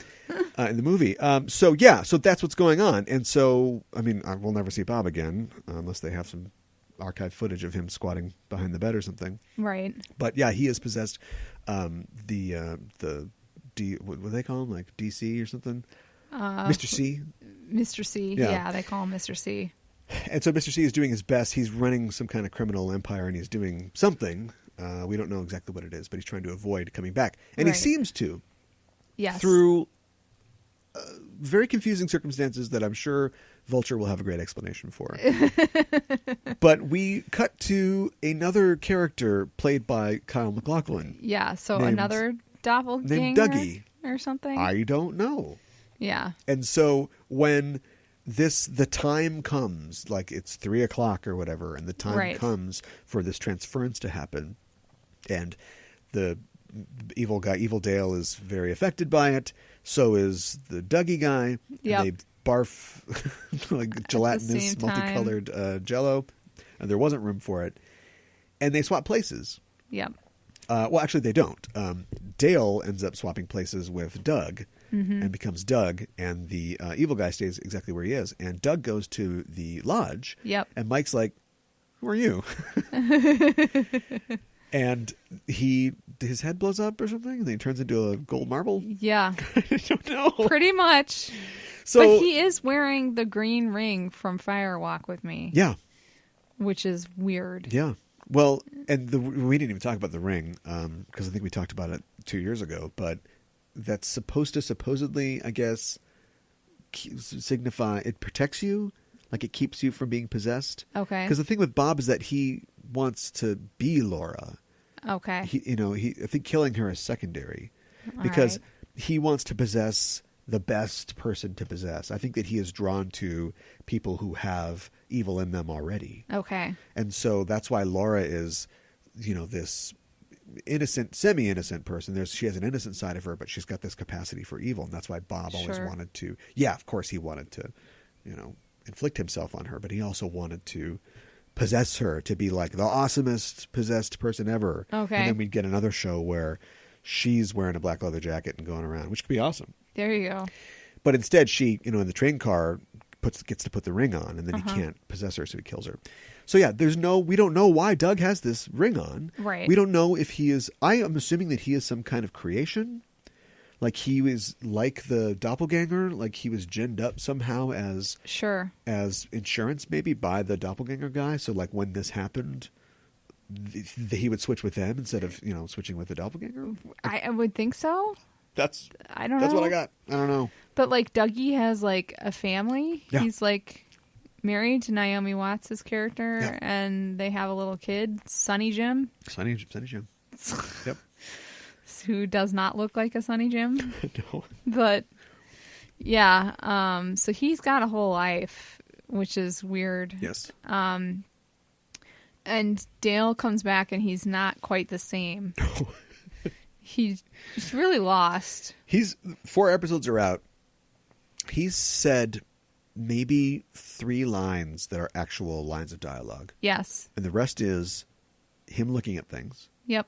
[SPEAKER 1] in the movie. So that's what's going on. And so, we'll never see Bob again unless they have some archive footage of him squatting behind the bed or something.
[SPEAKER 2] Right.
[SPEAKER 1] But yeah, he is possessed. The what do they call him? Like DC or something? Mr. C.
[SPEAKER 2] Mr. C.
[SPEAKER 1] Yeah.
[SPEAKER 2] Yeah, they call him Mr. C.
[SPEAKER 1] And so Mr. C is doing his best. He's running some kind of criminal empire, and he's doing something. We don't know exactly what it is, but he's trying to avoid coming back. And
[SPEAKER 2] Right.
[SPEAKER 1] he seems to.
[SPEAKER 2] Yes.
[SPEAKER 1] Through very confusing circumstances that I'm sure Vulture will have a great explanation for. But we cut to another character played by Kyle MacLachlan.
[SPEAKER 2] Yeah, so
[SPEAKER 1] named-
[SPEAKER 2] another doppelganger
[SPEAKER 1] named Dougie.
[SPEAKER 2] or something.
[SPEAKER 1] I don't know.
[SPEAKER 2] Yeah.
[SPEAKER 1] And so when the time comes, like it's 3:00 or whatever, and the time
[SPEAKER 2] Right.
[SPEAKER 1] comes for this transference to happen, and the evil Dale is very affected by it. So is the Dougie guy.
[SPEAKER 2] Yep.
[SPEAKER 1] And they barf like gelatinous,
[SPEAKER 2] same time.
[SPEAKER 1] multicolored Jello, and there wasn't room for it. And they swap places.
[SPEAKER 2] Yep.
[SPEAKER 1] Well, actually, they don't. Dale ends up swapping places with Doug and becomes Doug, and the evil guy stays exactly where he is. And Doug goes to the lodge,
[SPEAKER 2] Yep.
[SPEAKER 1] and Mike's like, "Who are you?" And his head blows up or something, and then he turns into a gold marble.
[SPEAKER 2] Yeah.
[SPEAKER 1] I don't know.
[SPEAKER 2] Pretty much.
[SPEAKER 1] So,
[SPEAKER 2] but he is wearing the green ring from Fire Walk with Me.
[SPEAKER 1] Yeah.
[SPEAKER 2] Which is weird.
[SPEAKER 1] Yeah. Well, and we didn't even talk about the ring because I think we talked about it 2 years ago, but that's supposed to supposedly, I guess, signify it protects you, like it keeps you from being possessed.
[SPEAKER 2] Okay.
[SPEAKER 1] Because the thing with Bob is that he wants to be Laura.
[SPEAKER 2] Okay.
[SPEAKER 1] I think killing her is secondary because he wants to possess the best person to possess. I think that he is drawn to people who have evil in them already.
[SPEAKER 2] Okay.
[SPEAKER 1] And so that's why Laura is, this innocent, semi-innocent person. She has an innocent side of her, but she's got this capacity for evil. And that's why Bob always wanted to, of course he wanted to, inflict himself on her, but he also wanted to possess her to be like the awesomest possessed person ever.
[SPEAKER 2] Okay.
[SPEAKER 1] And then we'd get another show where she's wearing a black leather jacket and going around, which could be awesome.
[SPEAKER 2] There you go.
[SPEAKER 1] But instead she, in the train car gets to put the ring on, and then he can't possess her, so he kills her. So yeah, we don't know why Doug has this ring on.
[SPEAKER 2] Right.
[SPEAKER 1] We don't know if he is, I am assuming that he is some kind of creation. Like he was like the doppelganger, like he was ginned up somehow as insurance maybe by the doppelganger guy. So like when this happened, he would switch with them instead of, switching with the doppelganger.
[SPEAKER 2] I would think so.
[SPEAKER 1] I don't know. That's what I got. I don't know.
[SPEAKER 2] But like Dougie has like a family. Yeah. He's like married to Naomi Watts' character, and they have a little kid, Sonny Jim. Sonny Jim. Yep. Who does not look like a Sonny Jim.
[SPEAKER 1] No.
[SPEAKER 2] But yeah, so he's got a whole life, which is weird.
[SPEAKER 1] Yes.
[SPEAKER 2] And Dale comes back and he's not quite the same.
[SPEAKER 1] No.
[SPEAKER 2] He's really lost.
[SPEAKER 1] 4 episodes are out. He's said maybe 3 lines that are actual lines of dialogue.
[SPEAKER 2] Yes.
[SPEAKER 1] And the rest is him looking at things.
[SPEAKER 2] Yep.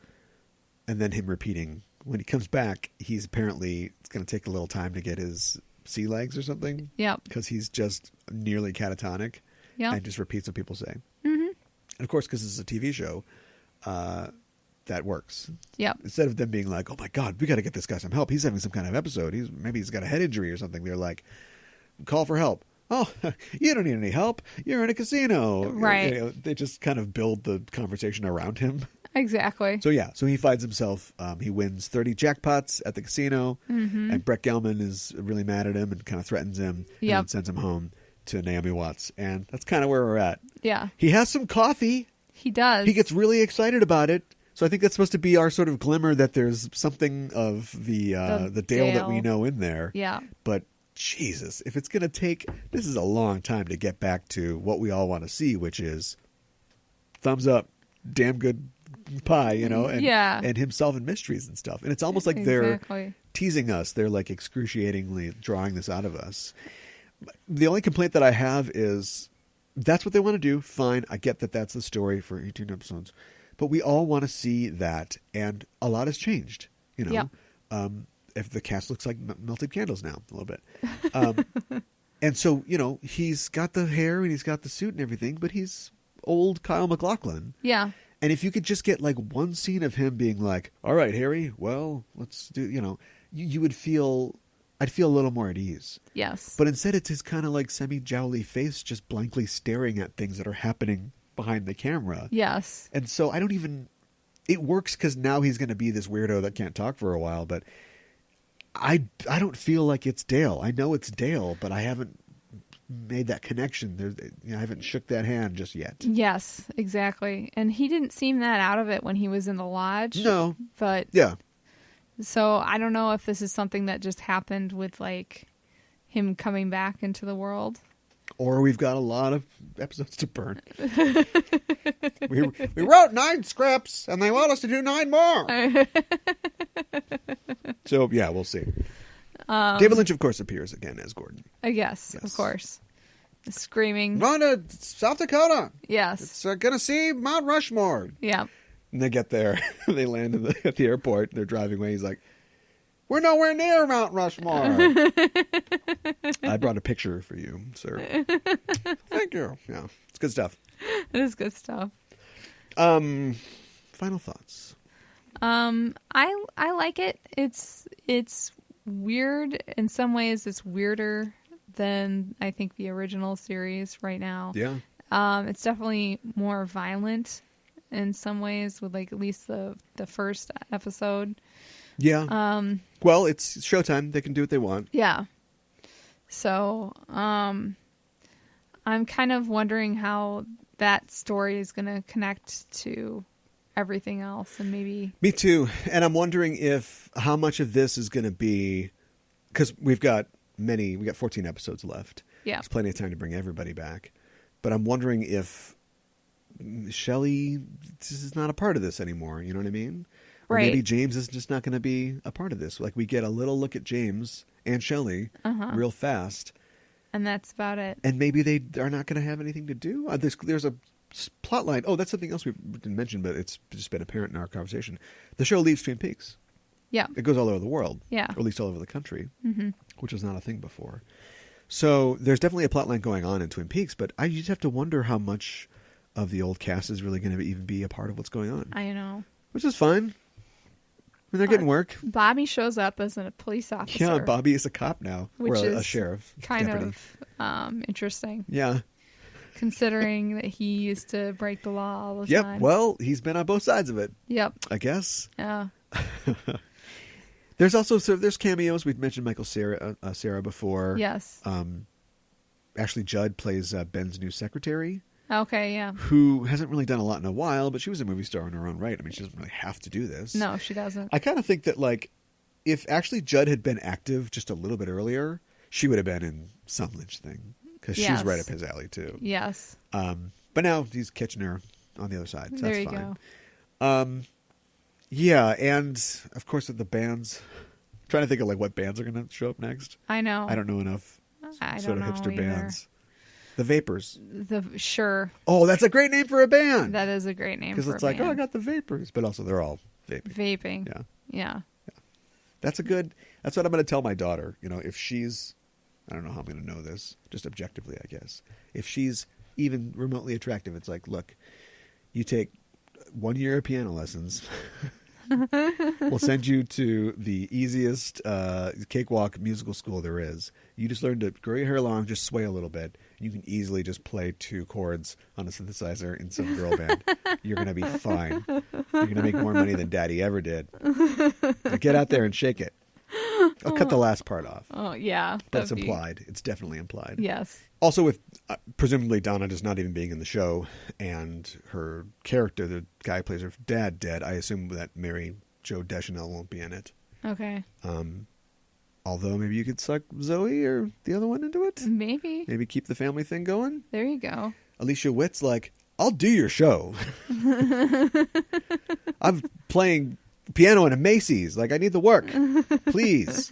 [SPEAKER 1] And then him repeating. When he comes back, he's apparently, it's going to take a little time to get his sea legs or something.
[SPEAKER 2] Yep.
[SPEAKER 1] Because he's just nearly catatonic.
[SPEAKER 2] Yep.
[SPEAKER 1] And just repeats what people say.
[SPEAKER 2] Mm-hmm.
[SPEAKER 1] And of course, because this is a TV show, that works.
[SPEAKER 2] Yep.
[SPEAKER 1] Instead of them being like, oh my God, we got to get this guy some help. He's having some kind of episode. Maybe he's got a head injury or something. They're like, call for help. Oh, you don't need any help. You're in a casino.
[SPEAKER 2] Right.
[SPEAKER 1] They just kind of build the conversation around him.
[SPEAKER 2] Exactly.
[SPEAKER 1] So he finds himself, he wins 30 jackpots at the casino, and Brett Gelman is really mad at him and kind of threatens him, and then sends him home to Naomi Watts. And that's kind of where we're at.
[SPEAKER 2] Yeah.
[SPEAKER 1] He has some coffee.
[SPEAKER 2] He does.
[SPEAKER 1] He gets really excited about it. So I think that's supposed to be our sort of glimmer that there's something of the Dale that we know in there.
[SPEAKER 2] Yeah.
[SPEAKER 1] But Jesus, if it's going to take, this is a long time to get back to what we all want to see, which is thumbs up, damn good pie, and himself in mysteries and stuff. And it's almost like they're teasing us. They're like excruciatingly drawing this out of us. The only complaint that I have is that's what they want to do. Fine. I get that that's the story for 18 episodes. But we all want to see that, and a lot has changed, If the cast looks like melted candles now, a little bit. And so, he's got the hair and he's got the suit and everything, but he's old Kyle MacLachlan.
[SPEAKER 2] Yeah.
[SPEAKER 1] And if you could just get like one scene of him being like, all right, Harry, well, let's do, you would I'd feel a little more at ease.
[SPEAKER 2] Yes.
[SPEAKER 1] But instead it's his kind of like semi-jowly face just blankly staring at things that are happening behind the camera.
[SPEAKER 2] Yes.
[SPEAKER 1] And so it works because now he's going to be this weirdo that can't talk for a while, but I don't feel like it's Dale. I know it's Dale, but I haven't made that connection. I haven't shook that hand just yet.
[SPEAKER 2] Yes, exactly. And he didn't seem that out of it when he was in the lodge.
[SPEAKER 1] No.
[SPEAKER 2] But
[SPEAKER 1] yeah.
[SPEAKER 2] So I don't know if this is something that just happened with like him coming back into the world.
[SPEAKER 1] Or we've got a lot of episodes to burn. we wrote 9 scripts, and they want us to do 9 more. So, yeah, we'll see. David Lynch, of course, appears again as Gordon.
[SPEAKER 2] Yes, of course. Screaming.
[SPEAKER 1] Run to South Dakota.
[SPEAKER 2] Yes.
[SPEAKER 1] It's going to see Mount Rushmore.
[SPEAKER 2] Yeah.
[SPEAKER 1] And they get there. They land at the airport. They're driving away. He's like, we're nowhere near Mount Rushmore. I brought a picture for you, sir. Thank you. Yeah, it's good stuff.
[SPEAKER 2] It is good stuff.
[SPEAKER 1] Final thoughts.
[SPEAKER 2] I like it. It's weird in some ways. It's weirder than I think the original series right now.
[SPEAKER 1] Yeah.
[SPEAKER 2] It's definitely more violent in some ways, with like at least the first episode.
[SPEAKER 1] Yeah. Well, it's Showtime. They can do what they want.
[SPEAKER 2] Yeah. So, I'm kind of wondering how that story is going to connect to everything else, and maybe...
[SPEAKER 1] Me too. And I'm wondering how much of this is going to be, because we got 14 episodes left.
[SPEAKER 2] Yeah.
[SPEAKER 1] There's plenty of time to bring everybody back. But I'm wondering if Shelley is not a part of this anymore. You know what I mean? Or
[SPEAKER 2] Right.
[SPEAKER 1] maybe James is just not going to be a part of this. Like, we get a little look at James and Shelley real fast.
[SPEAKER 2] And that's about it.
[SPEAKER 1] And maybe they are not going to have anything to do. There's a plot line. Oh, that's something else we didn't mention, but it's just been apparent in our conversation. The show leaves Twin Peaks.
[SPEAKER 2] Yeah.
[SPEAKER 1] It goes all over the world.
[SPEAKER 2] Yeah.
[SPEAKER 1] Or at least all over the country, which was not a thing before. So there's definitely a plot line going on in Twin Peaks, but I just have to wonder how much of the old cast is really going to even be a part of what's going on.
[SPEAKER 2] I know.
[SPEAKER 1] Which is fine. I mean, they're getting work.
[SPEAKER 2] Bobby shows up as a police officer.
[SPEAKER 1] Yeah, Bobby is a cop now.
[SPEAKER 2] Which
[SPEAKER 1] or a
[SPEAKER 2] is
[SPEAKER 1] sheriff.
[SPEAKER 2] kind
[SPEAKER 1] deputy.
[SPEAKER 2] of interesting.
[SPEAKER 1] Yeah.
[SPEAKER 2] Considering that he used to break the law all the
[SPEAKER 1] Yep.
[SPEAKER 2] time.
[SPEAKER 1] Well, he's been on both sides of it,
[SPEAKER 2] Yep.
[SPEAKER 1] I guess.
[SPEAKER 2] Yeah.
[SPEAKER 1] There's also there's cameos. We've mentioned Michael Cera before.
[SPEAKER 2] Yes.
[SPEAKER 1] Ashley Judd plays Ben's new secretary,
[SPEAKER 2] Okay, yeah.
[SPEAKER 1] who hasn't really done a lot in a while, but she was a movie star in her own right. I mean, she doesn't really have to do this.
[SPEAKER 2] No, she doesn't.
[SPEAKER 1] I kind of think that, like, if Ashley Judd had been active just a little bit earlier, she would have been in some Lynch thing, because
[SPEAKER 2] Yes.
[SPEAKER 1] she's right up his alley too.
[SPEAKER 2] Yes.
[SPEAKER 1] But now he's catching her on the other side, so
[SPEAKER 2] There
[SPEAKER 1] that's
[SPEAKER 2] you
[SPEAKER 1] fine.
[SPEAKER 2] go.
[SPEAKER 1] Yeah, and of course with the bands, I'm trying to think of like what bands are going to show up next.
[SPEAKER 2] I know.
[SPEAKER 1] I don't know enough
[SPEAKER 2] I
[SPEAKER 1] sort
[SPEAKER 2] don't
[SPEAKER 1] of hipster
[SPEAKER 2] know either.
[SPEAKER 1] bands. The Vapors.
[SPEAKER 2] Sure.
[SPEAKER 1] Oh, that's a great name for a band.
[SPEAKER 2] That is a great name for
[SPEAKER 1] Because it's
[SPEAKER 2] a
[SPEAKER 1] like,
[SPEAKER 2] band.
[SPEAKER 1] oh, I got the Vapors, but also they're all vaping.
[SPEAKER 2] Vaping.
[SPEAKER 1] Yeah,
[SPEAKER 2] Yeah.
[SPEAKER 1] that's what I'm going to tell my daughter. You know, if she's, I don't know how I'm going to know this, just objectively, I guess. If she's even remotely attractive, it's like, look, you take 1 year of piano lessons. We'll send you to the easiest cakewalk musical school there is. You just learn to grow your hair long, just sway a little bit. You can easily just play 2 chords on a synthesizer in some girl band. You're going to be fine. You're going to make more money than Daddy ever did. Now get out there and shake it. I'll cut the last part off.
[SPEAKER 2] Oh, yeah.
[SPEAKER 1] But it's
[SPEAKER 2] that'd be-
[SPEAKER 1] implied. It's definitely implied.
[SPEAKER 2] Yes.
[SPEAKER 1] Also, with presumably Donna just not even being in the show and her character, the guy who plays her dad, dead, I assume that Mary Jo Deschanel won't be in it.
[SPEAKER 2] Okay.
[SPEAKER 1] Although maybe you could suck Zoe or the other one into it.
[SPEAKER 2] Maybe.
[SPEAKER 1] Maybe keep the family thing going.
[SPEAKER 2] There you go.
[SPEAKER 1] Alicia Witt's like, I'll do your show. I'm playing piano in a Macy's. Like, I need the work. Please.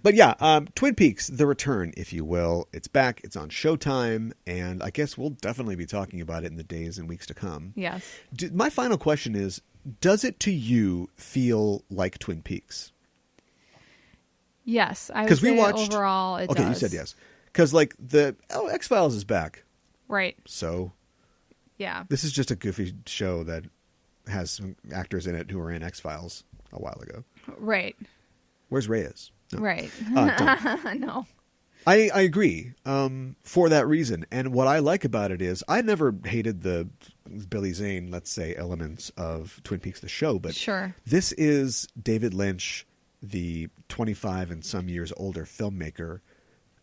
[SPEAKER 1] But yeah, Twin Peaks, The Return, if you will. It's back. It's on Showtime. And I guess we'll definitely be talking about it in the days and weeks to come.
[SPEAKER 2] Yes.
[SPEAKER 1] My final question is, does it to you feel like Twin Peaks?
[SPEAKER 2] Yes. I would
[SPEAKER 1] 'Cause we
[SPEAKER 2] say
[SPEAKER 1] watched-
[SPEAKER 2] overall it
[SPEAKER 1] Okay,
[SPEAKER 2] does.
[SPEAKER 1] you said yes. Because like X-Files is back.
[SPEAKER 2] Right.
[SPEAKER 1] So
[SPEAKER 2] Yeah.
[SPEAKER 1] this is just a goofy show that has some actors in it who were in X-Files a while ago.
[SPEAKER 2] Right.
[SPEAKER 1] Where's Reyes? No.
[SPEAKER 2] Right.
[SPEAKER 1] Don't.
[SPEAKER 2] No.
[SPEAKER 1] I agree for that reason. And what I like about it is I never hated the Billy Zane, let's say, elements of Twin Peaks the show. But
[SPEAKER 2] Sure.
[SPEAKER 1] this is David Lynch, the 25 and some years older filmmaker,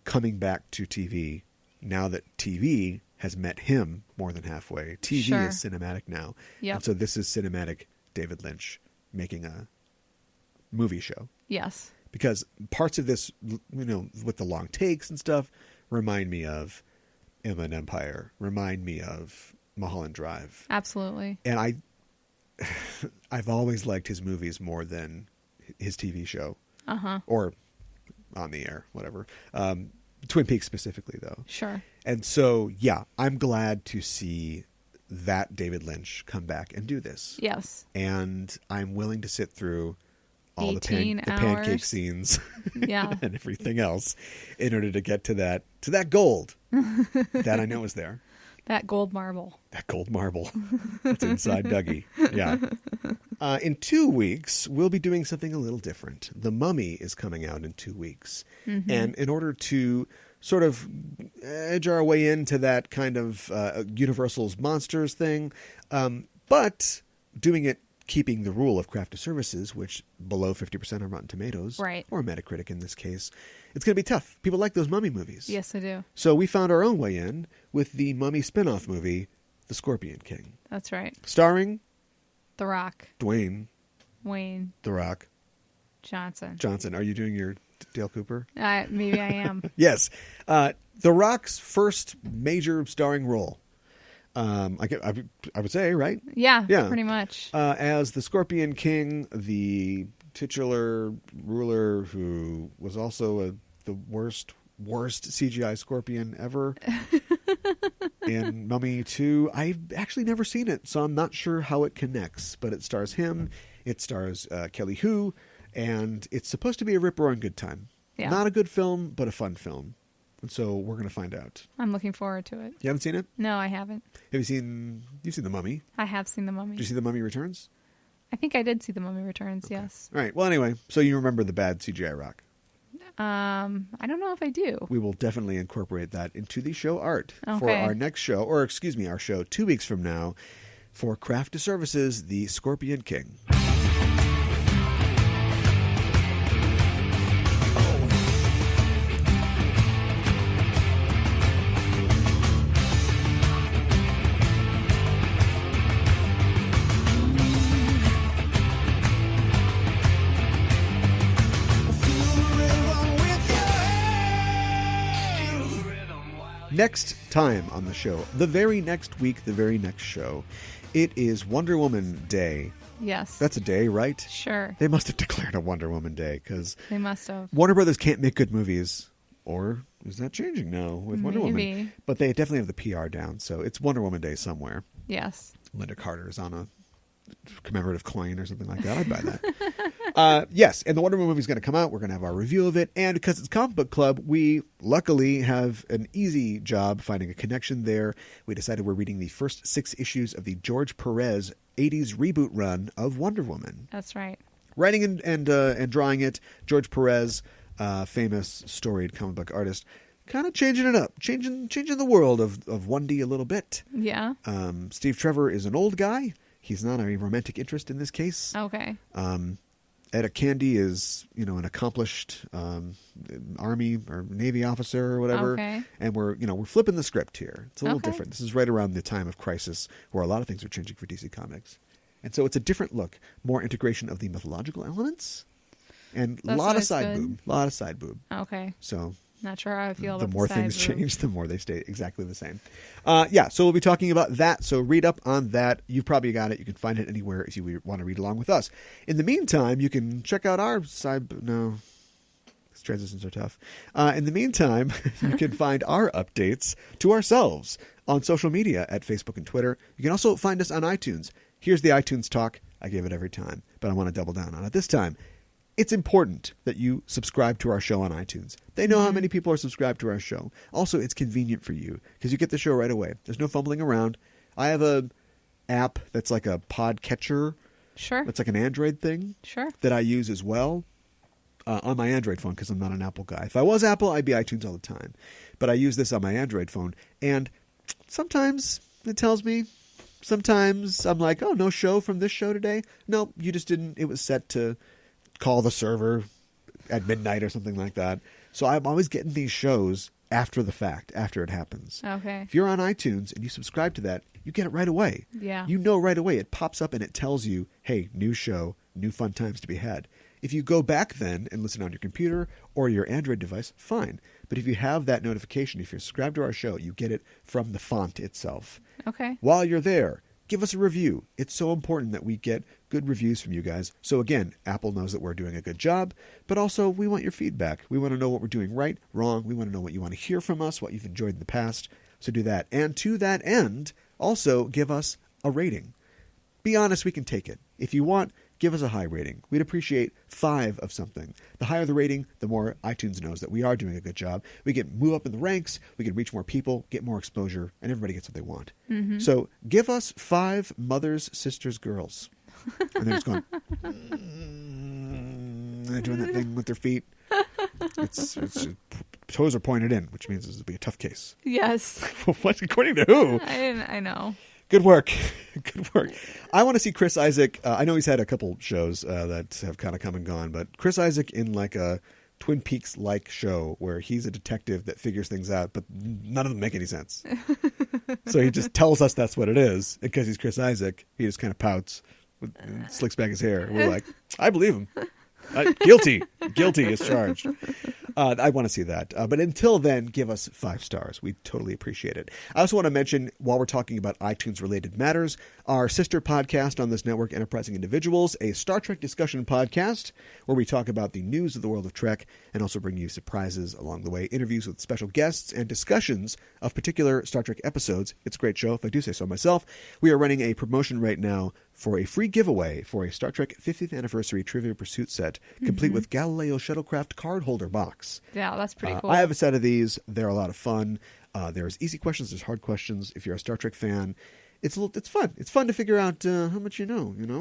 [SPEAKER 1] coming back to TV now that TV has met him more than halfway. TV
[SPEAKER 2] Sure.
[SPEAKER 1] is cinematic now.
[SPEAKER 2] Yep.
[SPEAKER 1] And so this is cinematic David Lynch making a movie show.
[SPEAKER 2] Yes.
[SPEAKER 1] Because parts of this, you know, with the long takes and stuff, remind me of Inland Empire, remind me of Mulholland Drive.
[SPEAKER 2] Absolutely.
[SPEAKER 1] And I've always liked his movies more than his TV show.
[SPEAKER 2] Uh-huh.
[SPEAKER 1] Or on the air, whatever. Twin Peaks specifically, though.
[SPEAKER 2] Sure.
[SPEAKER 1] And so, yeah, I'm glad to see that David Lynch come back and do this.
[SPEAKER 2] Yes.
[SPEAKER 1] And I'm willing to sit through all the
[SPEAKER 2] 18
[SPEAKER 1] pancake
[SPEAKER 2] hours.
[SPEAKER 1] scenes
[SPEAKER 2] Yeah.
[SPEAKER 1] and everything else in order to get to that gold that I know is there.
[SPEAKER 2] That gold marble.
[SPEAKER 1] That gold marble that's inside Dougie. Yeah. In 2 weeks, we'll be doing something a little different. The Mummy is coming out in 2 weeks.
[SPEAKER 2] Mm-hmm.
[SPEAKER 1] And in order to sort of edge our way into that kind of Universal's monsters thing, but doing it keeping the rule of Craft Disservices, which below 50% on Rotten Tomatoes,
[SPEAKER 2] right,
[SPEAKER 1] or Metacritic in this case, it's going to be tough. People like those Mummy movies.
[SPEAKER 2] Yes, they do.
[SPEAKER 1] So we found our own way in with the Mummy spin-off movie, The Scorpion King.
[SPEAKER 2] That's right.
[SPEAKER 1] Starring
[SPEAKER 2] The Rock.
[SPEAKER 1] Dwayne.
[SPEAKER 2] Wayne.
[SPEAKER 1] The Rock.
[SPEAKER 2] Johnson.
[SPEAKER 1] Are you doing your Dale Cooper?
[SPEAKER 2] Maybe I am.
[SPEAKER 1] Yes. The Rock's first major starring role. I would say, right?
[SPEAKER 2] Yeah, pretty much.
[SPEAKER 1] As the Scorpion King, the titular ruler who was also the worst CGI scorpion ever in Mummy 2. I've actually never seen it, so I'm not sure how it connects, but it stars him. It stars Kelly Hu, and it's supposed to be a rip-roaring good time.
[SPEAKER 2] Yeah.
[SPEAKER 1] Not a good film, but a fun film. And so we're going to find out.
[SPEAKER 2] I'm looking forward to it.
[SPEAKER 1] You haven't seen it?
[SPEAKER 2] No, I haven't.
[SPEAKER 1] You've seen The Mummy?
[SPEAKER 2] I have seen The Mummy.
[SPEAKER 1] Did you see The Mummy Returns?
[SPEAKER 2] I think I did see The Mummy Returns,
[SPEAKER 1] Okay.
[SPEAKER 2] yes.
[SPEAKER 1] All right. Well, anyway, so you remember the bad CGI Rock.
[SPEAKER 2] I don't know if I do.
[SPEAKER 1] We will definitely incorporate that into the show art for
[SPEAKER 2] Okay.
[SPEAKER 1] our next show, or excuse me, our show 2 weeks from now for Craft Disservices, The Scorpion King. Next time on the show, the very next week, the very next show, it is Wonder Woman Day.
[SPEAKER 2] Yes.
[SPEAKER 1] That's a day, right?
[SPEAKER 2] Sure.
[SPEAKER 1] They must have declared a Wonder Woman Day because
[SPEAKER 2] They must have.
[SPEAKER 1] Warner Brothers can't make good movies. Or is that changing now with Wonder Woman? But they definitely have the PR down, so it's Wonder Woman Day somewhere.
[SPEAKER 2] Yes.
[SPEAKER 1] Linda Carter is on a commemorative coin or something like that. I'd buy that. Yes, and the Wonder Woman movie is going to come out. We're going to have our review of it. And because it's Comic Book Club, we luckily have an easy job finding a connection there. We decided we're reading the first 6 issues of the George Perez 80s reboot run of Wonder Woman.
[SPEAKER 2] That's right.
[SPEAKER 1] Writing and drawing it, George Perez, famous storied comic book artist, kind of changing it up, changing the world of 1D a little bit.
[SPEAKER 2] Yeah.
[SPEAKER 1] Steve Trevor is an old guy. He's not a romantic interest in this case.
[SPEAKER 2] Okay.
[SPEAKER 1] Etta Candy is, an accomplished Army or Navy officer or whatever.
[SPEAKER 2] Okay.
[SPEAKER 1] And we're flipping the script here. It's a little
[SPEAKER 2] Okay.
[SPEAKER 1] different. This is right around the time of Crisis where a lot of things are changing for DC Comics. And so it's a different look, more integration of the mythological elements, and a lot of side boob.
[SPEAKER 2] Okay.
[SPEAKER 1] So
[SPEAKER 2] Not sure how I feel
[SPEAKER 1] the
[SPEAKER 2] about
[SPEAKER 1] more
[SPEAKER 2] the
[SPEAKER 1] things
[SPEAKER 2] side boob.
[SPEAKER 1] change, the more they stay exactly the same. So we'll be talking about that. So read up on that. You've probably got it. You can find it anywhere if you want to read along with us. In the meantime, you can check out our side. No, these transitions are tough. In the meantime, you can find our updates to ourselves on social media at Facebook and Twitter. You can also find us on iTunes. Here's the iTunes talk. I give it every time, but I want to double down on it this time. It's important that you subscribe to our show on iTunes. They know how many people are subscribed to our show. Also, it's convenient for you because you get the show right away. There's no fumbling around. I have a app that's like a podcatcher.
[SPEAKER 2] Sure.
[SPEAKER 1] It's like an Android thing.
[SPEAKER 2] Sure.
[SPEAKER 1] That I use as well on my Android phone because I'm not an Apple guy. If I was Apple, I'd be iTunes all the time. But I use this on my Android phone. And sometimes it tells me. Sometimes I'm like, oh, no show from this show today? No, you just didn't. It was set to call the server at midnight or something like that. So I'm always getting these shows after the fact, after it happens.
[SPEAKER 2] Okay.
[SPEAKER 1] If you're on iTunes and you subscribe to that, you get it right away.
[SPEAKER 2] Yeah.
[SPEAKER 1] You know right away. It pops up and it tells you, hey, new show, new fun times to be had. If you go back then and listen on your computer or your Android device, fine. But if you have that notification, if you're subscribed to our show, you get it from the font itself.
[SPEAKER 2] Okay.
[SPEAKER 1] While you're there, give us a review. It's so important that we get good reviews from you guys. So again, Apple knows that we're doing a good job, but also we want your feedback. We want to know what we're doing right, wrong. We want to know what you want to hear from us, what you've enjoyed in the past. So do that. And to that end, also give us a rating. Be honest, we can take it. If you want, give us a high rating. We'd appreciate 5 of something. The higher the rating, the more iTunes knows that we are doing a good job. We can move up in the ranks, we can reach more people, get more exposure, and everybody gets what they want.
[SPEAKER 2] Mm-hmm.
[SPEAKER 1] So give us 5 mothers, sisters, girls. And they're just going, they're doing that thing with their feet. It's toes are pointed in, which means this will be a tough case.
[SPEAKER 2] Yes.
[SPEAKER 1] What? According to who?
[SPEAKER 2] I know.
[SPEAKER 1] Good work. Good work. I want to see Chris Isaak. I know he's had a couple shows that have kind of come and gone, but Chris Isaak in like a Twin Peaks-like show where he's a detective that figures things out, but none of them make any sense. So he just tells us that's what it is. Because he's Chris Isaak, he just kind of pouts and slicks back his hair. We're like, I believe him. Guilty is charged. I want to see that. But until then, give us 5 stars. We totally appreciate it. I also want to mention, while we're talking about iTunes-related matters, our sister podcast on this network, Enterprising Individuals, a Star Trek discussion podcast where we talk about the news of the world of Trek and also bring you surprises along the way, interviews with special guests, and discussions of particular Star Trek episodes. It's a great show, if I do say so myself. We are running a promotion right now for a free giveaway for a Star Trek 50th Anniversary Trivia Pursuit set, complete with Galileo Shuttlecraft card holder box.
[SPEAKER 2] Yeah, that's pretty cool.
[SPEAKER 1] I have a set of these. They're a lot of fun. There's easy questions. There's hard questions. If you're a Star Trek fan, it's fun. It's fun to figure out how much you know. I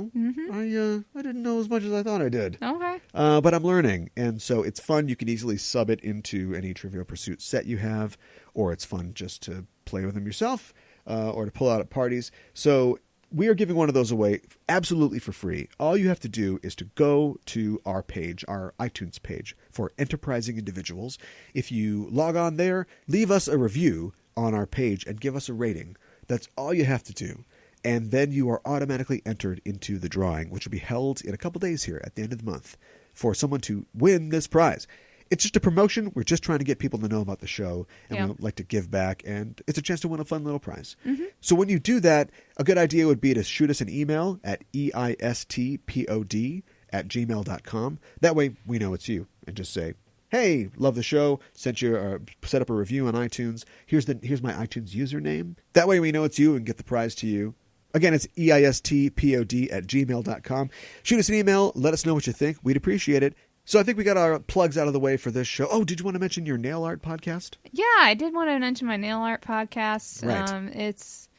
[SPEAKER 1] didn't know as much as I thought I did.
[SPEAKER 2] Okay.
[SPEAKER 1] But I'm learning, and so it's fun. You can easily sub it into any Trivial Pursuit set you have, or it's fun just to play with them yourself, or to pull out at parties. So we are giving one of those away absolutely for free. All you have to do is to go to our page, our iTunes page for Enterprising Individuals. If you log on there, leave us a review on our page and give us a rating. That's all you have to do. And then you are automatically entered into the drawing, which will be held in a couple days here at the end of the month for someone to win this prize. It's just a promotion. We're just trying to get people to know about the show, and we like to give back, and it's a chance to win a fun little prize. So when you do that, a good idea would be to shoot us an email at eistpod@gmail.com. That way we know it's you, and just say, hey, love the show, set up a review on iTunes. Here's my iTunes username. That way we know it's you and get the prize to you. Again, it's eistpod@gmail.com. Shoot us an email. Let us know what you think. We'd appreciate it. So I think we got our plugs out of the way for this show. Oh, did you want to mention your nail art podcast?
[SPEAKER 2] Yeah, I did want to mention my nail art podcast.
[SPEAKER 1] Right.
[SPEAKER 2] It's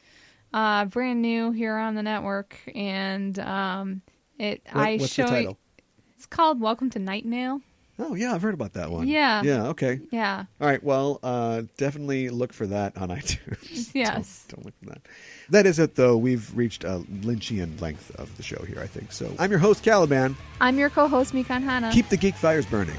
[SPEAKER 2] brand new here on the network, and
[SPEAKER 1] What's the title?
[SPEAKER 2] It's called Welcome to Night Nail.
[SPEAKER 1] Oh, yeah, I've heard about that one.
[SPEAKER 2] Yeah.
[SPEAKER 1] Yeah, okay.
[SPEAKER 2] Yeah.
[SPEAKER 1] All right, well, definitely look for that on iTunes.
[SPEAKER 2] Yes.
[SPEAKER 1] Don't look for that. That is it, though. We've reached a Lynchian length of the show here, I think. So I'm your host, Kaliban.
[SPEAKER 2] I'm your co-host, Mikan Hana.
[SPEAKER 1] Keep the geek fires burning.